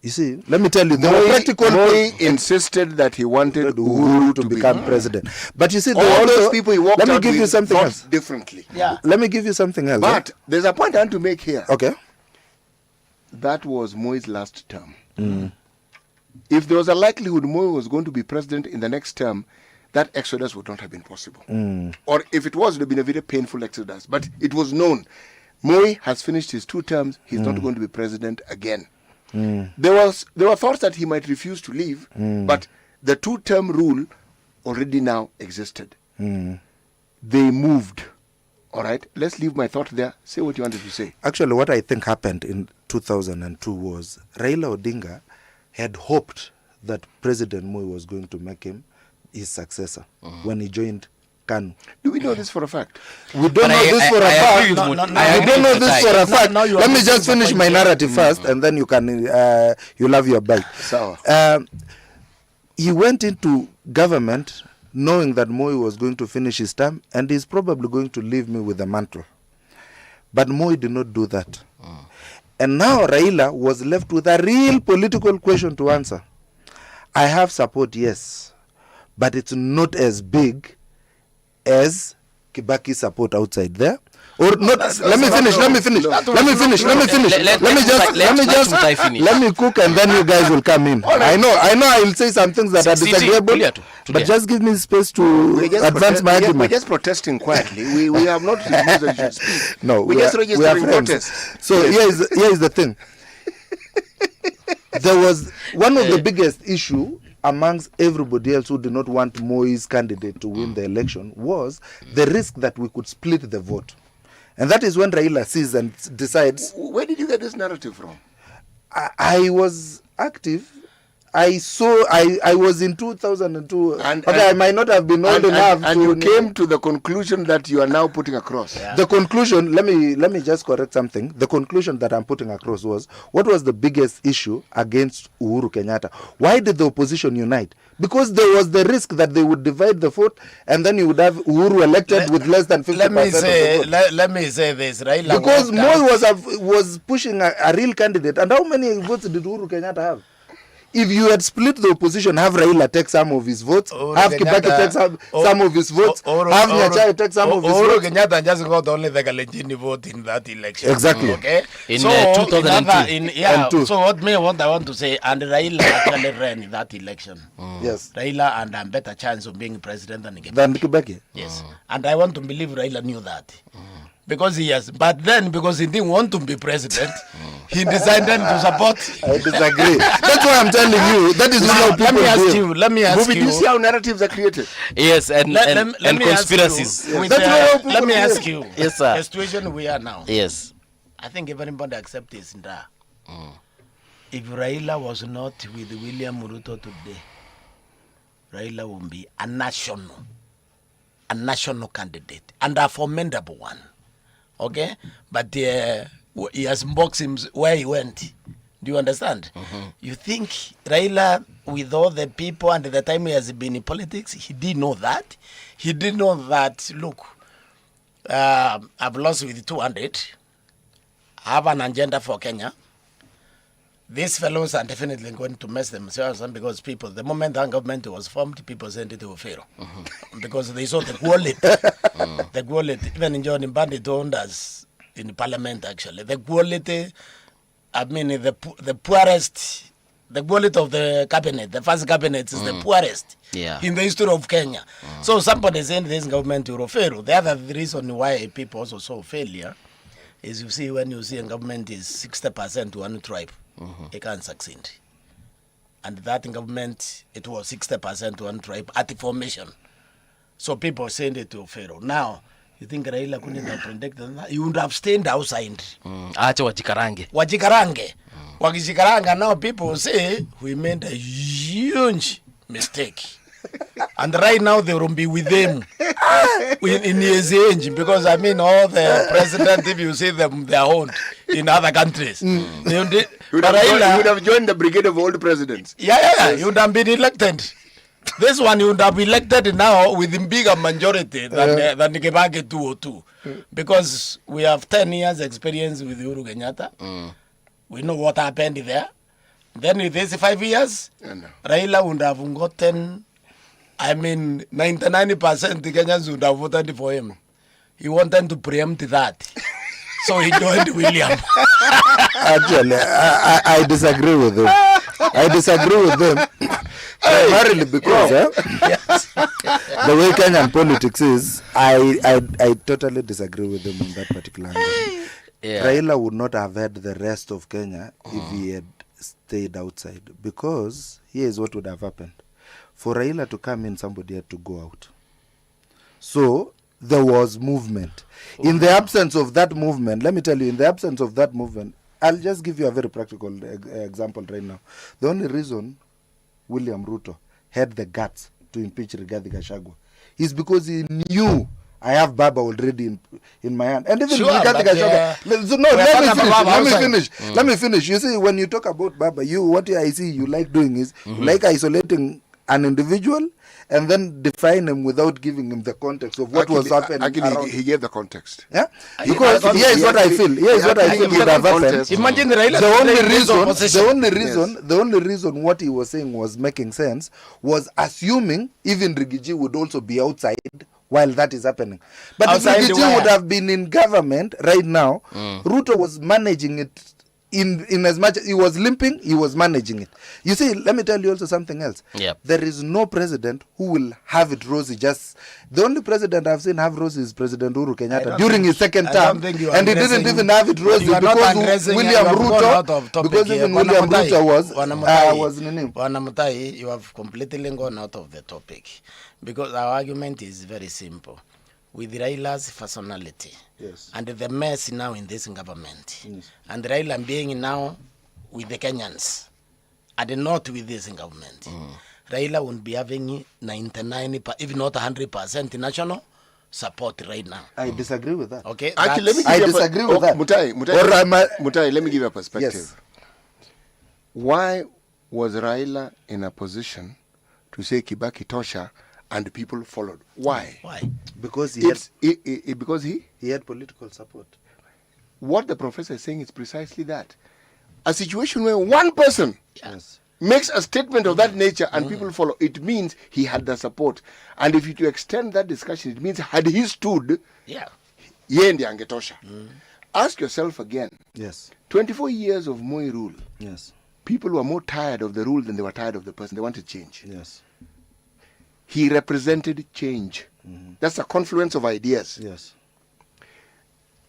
you see, let me tell you, there were practical. Moi insisted that he wanted Uhuru to become president. But you see, all those people he walked let me out give you with something thought else. differently. Yeah. Let me give you something else. But there's a point I want to make here. Okay. That was Moi's last term. If there was a likelihood Moi was going to be president in the next term, that exodus would not have been possible. Or if it was, it would have been a very painful exodus. But it was known. Moi has finished his 2 terms. He's not going to be president again. There were thoughts that he might refuse to leave, but the 2-term rule already now existed. They moved. All right, let's leave my thought there. Say what you wanted to say. Actually, what I think happened in 2002 was Raila Odinga had hoped that President Moi was going to make him his successor when he joined KANU. Do we know this for a fact? We don't know this for a fact. We don't know this for a fact. Let me just finish my narrative first, and then you can you'll have your bite. He went into government knowing that Moi was going to finish his term, and he's probably going to leave me with a mantle. But Moi did not do that. And now Raila was left with a real political question to answer. I have support, yes, but it's not as big as Kibaki's support outside there. Or not. Let me finish. Let me cook, and then you guys will come in. I know I will say some things that are disagreeable, but just give me space to advance my argument. We're just protesting quietly. We have not refused that you should speak. No, we are friends. So here is the thing. There was one of the biggest issue amongst everybody else who did not want Moi's candidate to win the election was the risk that we could split the vote. And that is when Raila sees and decides. Where did you get this narrative from? I was active. I was in 2002. I might not have been old enough. And you came to the conclusion that you are now putting across. Yeah. The conclusion, let me just correct something. The conclusion that I'm putting across was, what was the biggest issue against Uhuru Kenyatta? Why did the opposition unite? Because there was the risk that they would divide the vote, and then you would have Uhuru elected with less than 50% let me say, of the vote. Let me say this. Raila because Moi was pushing a real candidate. And how many votes did Uhuru Kenyatta have? If you had split the opposition, have Raila take some of his votes, have Kibaki take some of his votes, have Nyachai take some of his votes. Kenyatta just got only the Kalenjini vote in that election. Exactly. Okay. In 2002. So what I want to say, and Raila actually ran in that election. Yes. Raila and a better chance of being president than Kibaki. Yes. And I want to believe Raila knew that. Because but then because he didn't want to be president, he decided to support. I disagree. That's why I'm telling you. That is how people do. Let me ask you. Do you see how narratives are created? Yes, and conspiracies. Let me ask you. Yes, sir. The situation we are now. Yes. I think everybody accepts this. If Raila was not with William Ruto today, Raila would be a national candidate and a formidable one. Okay, but he has boxed him where he went. Do you understand? You think Raila, with all the people and the time he has been in politics, he didn't know that? He didn't know that, look, I've lost with 200. I have an agenda for Kenya. These fellows are definitely going to mess themselves up because the moment that government was formed, people sent it to Pharaoh. Because they saw the quality. The quality, even in John Mbandi told us in parliament actually, the quality, I mean, the poorest, the quality of the cabinet, the first cabinet is the poorest in the history of Kenya. So somebody sent this government to Pharaoh. The other reason why people also saw failure is you see when you see a government is 60% to one tribe. It can't succeed. And that government, it was 60% to one tribe at the formation. So people send it to Pharaoh. Now, you think Raila couldn't have predicted that? He would have stayed outside. Acha wajikarange. Wakishikaranga now people say we made a huge mistake. And right now they will be with them in his age, because I mean all the presidents, if you see them, they are old in other countries. You would have joined the brigade of old presidents. Yeah, you would have been elected. This one you would have elected now with a bigger majority than Kibaki 202, because we have 10 years experience with Uhuru Kenyatta. We know what happened there. Then with this 5 years, Raila would have gotten, I mean, 99% the Kenyans would have voted for him. He wanted to preempt that. So he joined William. Actually, I disagree with him. I disagree with them. Primarily because the way Kenyan politics is, I totally disagree with them on that particular angle. Raila would not have had the rest of Kenya if he had stayed outside, because here's what would have happened. For Raila to come in, somebody had to go out. So there was movement. In the absence of that movement, let me tell you, in the absence of that movement, I'll just give you a very practical example right now. The only reason William Ruto had the guts to impeach Rigathi Gachagua is because he knew I have Baba already in my hand. And even Rigathi Gachagua, let me finish. You see, when you talk about Baba, what I see you like doing is you like isolating an individual and then define him without giving him the context of what was happening. Actually, he gave the context. Yeah, because here is what I feel. Here is what I feel would have happened. Imagine the only reason what he was saying was making sense was assuming even Rigiji would also be outside while that is happening. But if Rigiji would have been in government right now, Ruto was managing it. In as much as he was limping, he was managing it. You see, let me tell you also something else. There is no president who will have it rosy. Just the only president I've seen have rosy is President Uhuru Kenyatta during his second term, and he didn't even have it rosy because William Ruto. Because even William Ruto was Mutai, you have completely gone out of the topic, because our argument is very simple. With Raila's personality, and the mess now in this government, and Raila being now with the Kenyans, and not with this government, Raila won't be having 99, if not 100% national support right now. I disagree with that. Okay, actually, I disagree with that. Mutai, let me give you a perspective. Yes. Why was Raila in a position to say Kibaki Tosha and people followed? Why? Because he had political support. What the professor is saying is precisely that. A situation where one person makes a statement of that nature and people follow, it means he had the support. And if you to extend that discussion, it means had he stood, yeye ndiye angetosha. Ask yourself again. 24 years of Moi rule. People were more tired of the rule than they were tired of the person. They wanted change. He represented change. That's a confluence of ideas.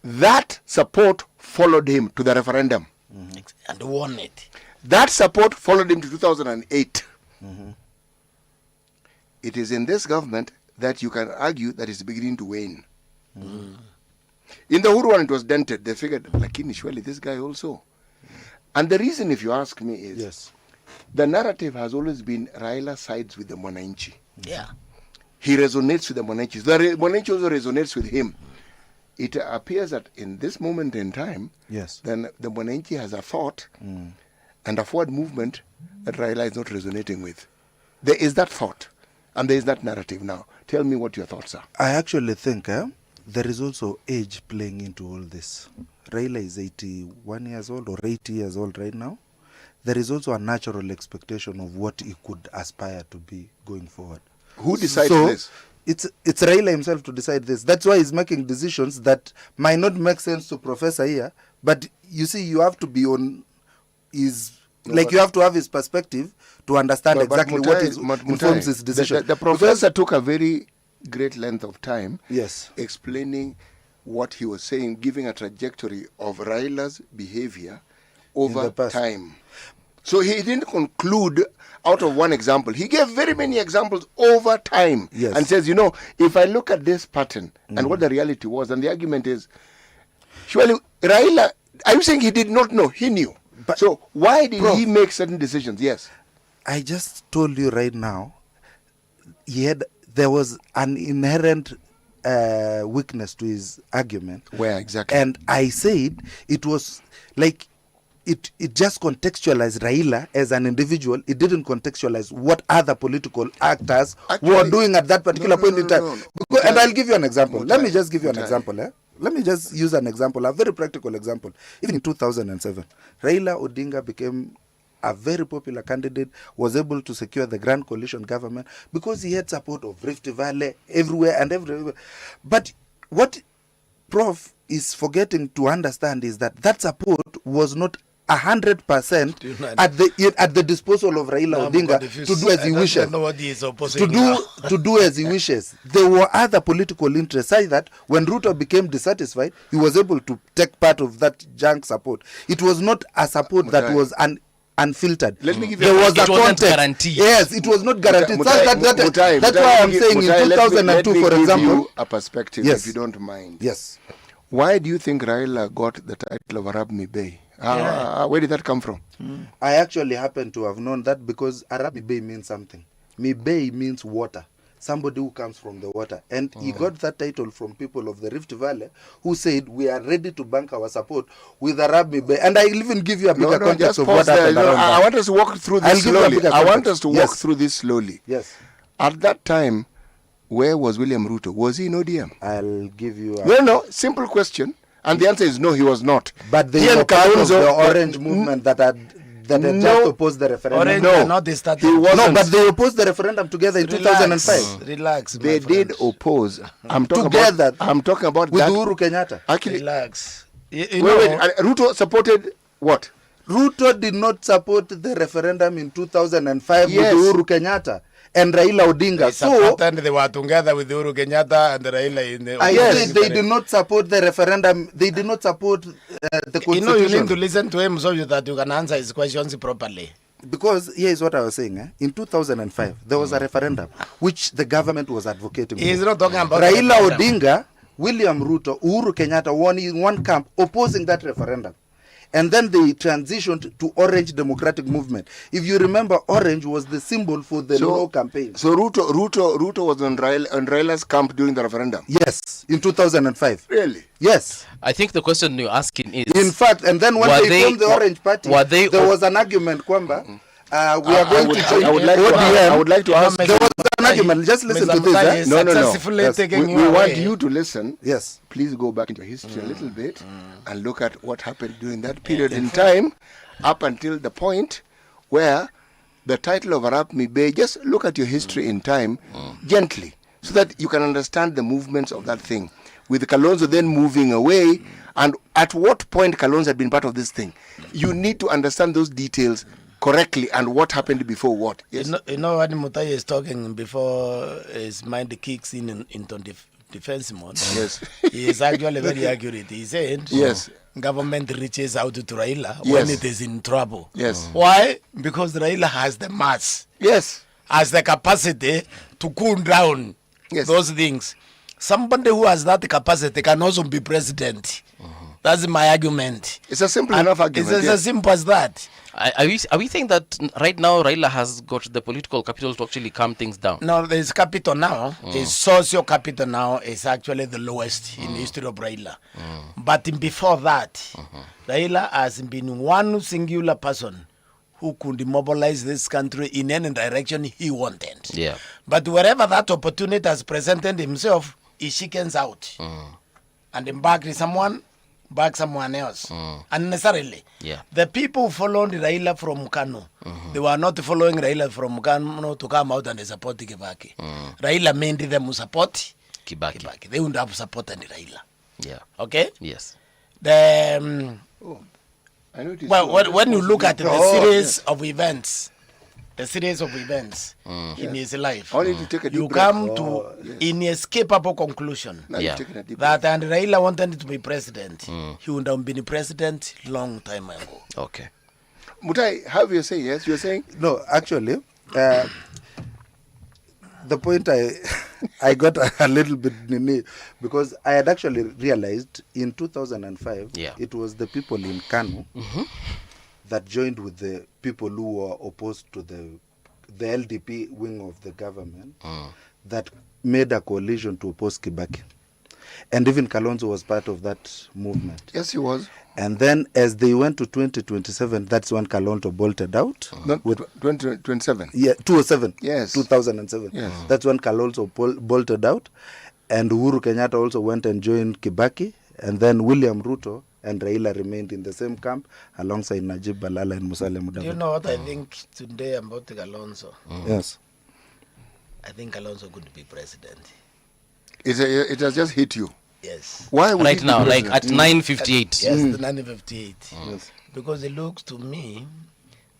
That support followed him to the referendum. And won it. That support followed him to 2008. It is in this government that you can argue that it's beginning to wane. In the Uhuru one, it was dented. They figured, lakini surely this guy also. And the reason, if you ask me, is the narrative has always been Raila sides with the Mwananchi. He resonates with the Mwananchi. The Mwananchi also resonates with him. It appears that in this moment in time, then the Mwananchi has a thought and a forward movement that Raila is not resonating with. There is that thought and there is that narrative now. Tell me what your thoughts are. I actually think there is also age playing into all this. Raila is 81 years old or 80 years old right now. There is also a natural expectation of what he could aspire to be going forward. Who decides this? It's Raila himself to decide this. That's why he's making decisions that might not make sense to Professor here. But you see, you have to be on his... you have to have his perspective to understand exactly what informs his decision. The professor took a very great length of time explaining what he was saying, giving a trajectory of Raila's behavior over time. So he didn't conclude out of one example. He gave very many examples over time and says, if I look at this pattern and what the reality was, and the argument is, surely Raila, are you saying he did not know? He knew. So why did he make certain decisions? Yes. I just told you right now, there was an inherent weakness to his argument. Where exactly? And I said it was like it just contextualized Raila as an individual. It didn't contextualize what other political actors were doing at that particular point in time. And I'll give you an example. Let me just give you an example. Let me just use an example, a very practical example. Even in 2007, Raila Odinga became a very popular candidate, was able to secure the Grand Coalition government because he had support of Rift Valley everywhere and everywhere. But what Prof is forgetting to understand is that support was not 100% at the disposal of Raila Odinga to do as he wishes. To do as he wishes. There were other political interests, such that when Ruto became dissatisfied, he was able to take part of that junk support. It was not a support that was unfiltered. Let me give there you was a context. Guaranteed. Yes, it was not guaranteed. That's why I'm saying in 2002, for example, you a perspective, if you don't mind. Yes. Why do you think Raila got the title of Arabi Bey? Where did that come from? I actually happen to have known that because Arabi Bey means something. Mibei means water. Somebody who comes from the water. And he got that title from people of the Rift Valley who said, we are ready to bank our support with Arabi Bey. And I'll even give you a bigger context of what happened around that. I want us to walk through this slowly. I want us to walk through this slowly. Yes. At that time, where was William Ruto? Was he in ODM? I'll give you No, simple question. And the answer is no, he was not. But they were part of the Orange movement that had just opposed the referendum. But they opposed the referendum together in 2005. Relax. They did oppose. I'm talking about with Uhuru Kenyatta. Actually, relax. Wait. Ruto supported what? Ruto did not support the referendum in 2005 with Uhuru Kenyatta and Raila Odinga. They were together with Uhuru Kenyatta and Raila in the... They did not support the referendum. They did not support the constitution. You need to listen to him so that you can answer his questions properly. Because here is what I was saying. In 2005, there was a referendum which the government was advocating. He's not talking about Raila Odinga, William Ruto, Uhuru Kenyatta were in one camp opposing that referendum. And then they transitioned to Orange Democratic Movement. If you remember, Orange was the symbol for the no campaign. So Ruto was on Raila's camp during the referendum? Yes, in 2005. Really? Yes. I think the question you're asking is... In fact, and then when they formed the Orange Party, there was an argument, Kwamba, we are going to join I would like to ask... There was an argument. Just listen to this. No. Yes. We want you to listen. Yes. Please go back into history a little bit and look at what happened during that period in time up until the point where the title of Arab Mibe, just look at your history in time gently so that you can understand the movements of that thing. With Kalonzo then moving away, and at what point Kalonzo had been part of this thing. You need to understand those details correctly and what happened before what. Yes? You know what Mutai is talking before his mind kicks in defense mode. Yes. He is actually very accurate. He said, yes, government reaches out to Raila when it is in trouble. Yes. Why? Because Raila has the mass. Yes. Has the capacity to cool down those things. Somebody who has that capacity can also be president. That's my argument. It's a simple enough argument. It's as simple as that. Are we saying that right now Raila has got the political capital to actually calm things down? No, there's capital now. His socio capital now is actually the lowest in the history of Raila. But before that, Raila has been one singular person who could mobilize this country in any direction he wanted. Yeah. But wherever that opportunity has presented himself, he chickens out and then back someone else unnecessarily. Yeah. The people who followed Raila from Kano, they were not following Raila from Kano to come out and support Kibaki. Raila made them support Kibaki. They wouldn't have supported Raila. Yeah. Okay? Yes. The when you look at the series of events, in his life, you come to inescapable conclusion that and Raila wanted to be president. He would have been president long time ago. Okay. Mutai, have you say yes? You're saying? No, actually, the point I got a little bit because I had actually realized in 2005 it was the people in Kano that joined with the people who were opposed to the LDP wing of the government that made a coalition to oppose Kibaki. And even Kalonzo was part of that movement. Yes, he was. And then as they went to 2027, that's when Kalonzo bolted out. Not with 2027. Yeah, 2007. Yes. 2007. Yes. That's when Kalonzo bolted out. And Uhuru Kenyatta also went and joined Kibaki. And then William Ruto and Raila remained in the same camp alongside Najib Balala and Musalia Mudavadi. You know what I think today about Kalonzo? Yes. I think Kalonzo could be president. It has just hit you. Yes. Why would Right he be now, like president? at 9:58. Yes, the 9:58. Yes. Because it looks to me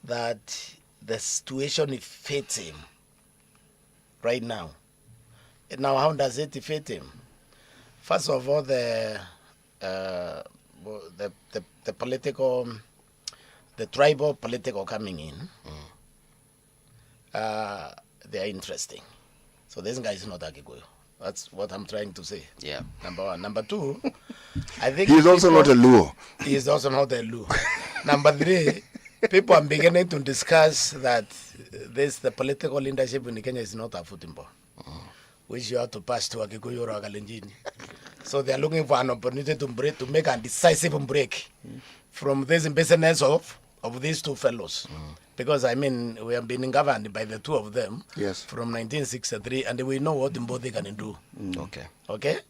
that the situation fits him right now. Now, how does it fit him? First of all, the political, the tribal political coming in, they are interesting. So this guy is not a Kikuyu. That's what I'm trying to say. Yeah. Number one. Number two, I think He is also not a Luo. He is also not a Luo. Number three, people are beginning to discuss that the political leadership in Kenya is not a football, which you have to pass to a Kikuyu or a Kalenjin. So they are looking for an opportunity to make a decisive break from this business of these two fellows. Because, I mean, we have been governed by the two of them from 1963, and we know what Mbuvi can do. Okay. Okay?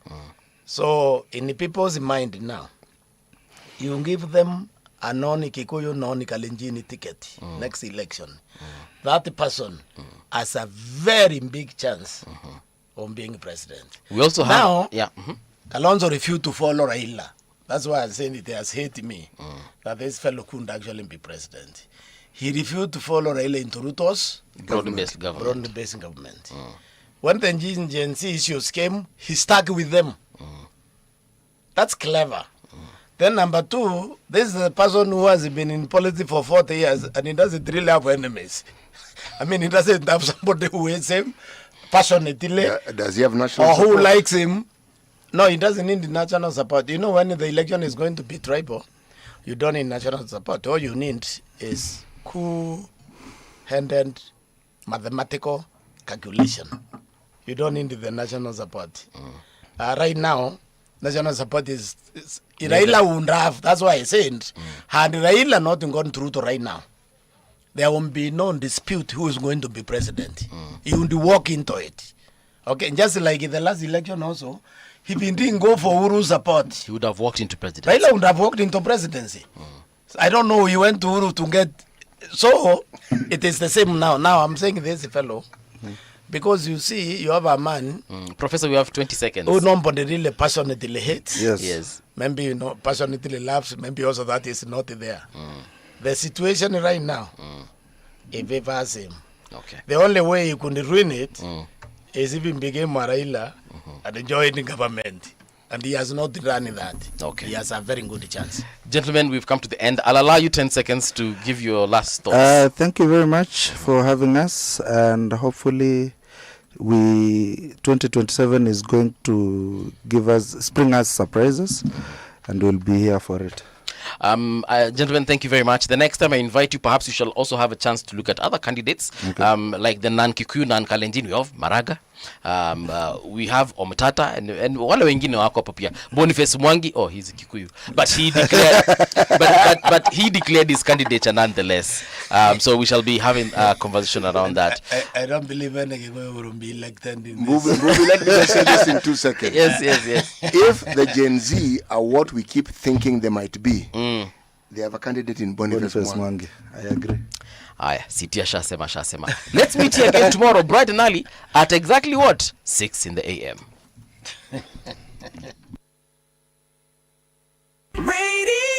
So, in the people's mind now, you give them a non-Kikuyu, non-Kalenjin ticket next election. That person has a very big chance of being president. We also now, have... Kalonzo refused to follow Raila. That's why I'm saying it has hit me that this fellow couldn't actually be president. He refused to follow Raila into Ruto's broad-based government. Broad-based government. When the Gen Z issues came, he stuck with them. That's clever. Then number two, this is a person who has been in politics for 40 years and he doesn't really have enemies. I mean, he doesn't have somebody who hates him passionately. Does he have national or support? who likes him. No, he doesn't need the national support. You know, when the election is going to be tribal, you don't need national support. All you need is cool-handed mathematical calculation. You don't need the national support. Right now, national support is Raila won't have. That's why I said, had Raila not gone through to right now, there won't be no dispute who is going to be president. He would walk into it. Okay, just like in the last election also, he didn't go for Uru's support. He would have walked into presidency. Raila would have walked into presidency. I don't know, he went to Uru to get... So, it is the same now. Now, I'm saying this fellow, because you see, you have a man... Professor, we have 20 seconds. Who nobody really passionately hates. Yes. Maybe, you know, passionately loves, maybe also that is not there. The situation right now, it favors him. Okay. The only way you could ruin it is if he became Raila and joined the government. And he has not done that. Okay. He has a very good chance. Gentlemen, we've come to the end. I'll allow you 10 seconds to give your last thoughts. Thank you very much for having us, and hopefully 2027 is going to spring us surprises, and we'll be here for it. Gentlemen, thank you very much. The next time I invite you, perhaps you shall also have a chance to look at other candidates, like the non-Kikuyu, non-Kalenjin. We have Maraga, we have Omtata, and wale wengine wako hapa pia. Boniface Mwangi, oh, he's a Kikuyu, but he declared, but he declared his candidature nonetheless. So we shall be having a conversation around that. I don't believe any Kikuyu will be elected in Mbuvi, let me just say this in 2 seconds. Yes. If the Gen Z are what we keep thinking they might be, they have a candidate in Boniface Mwangi. I agree. Aya, Sitia shasema. Let's meet here again tomorrow, bright and early, at exactly what? 6 in the a.m. Radio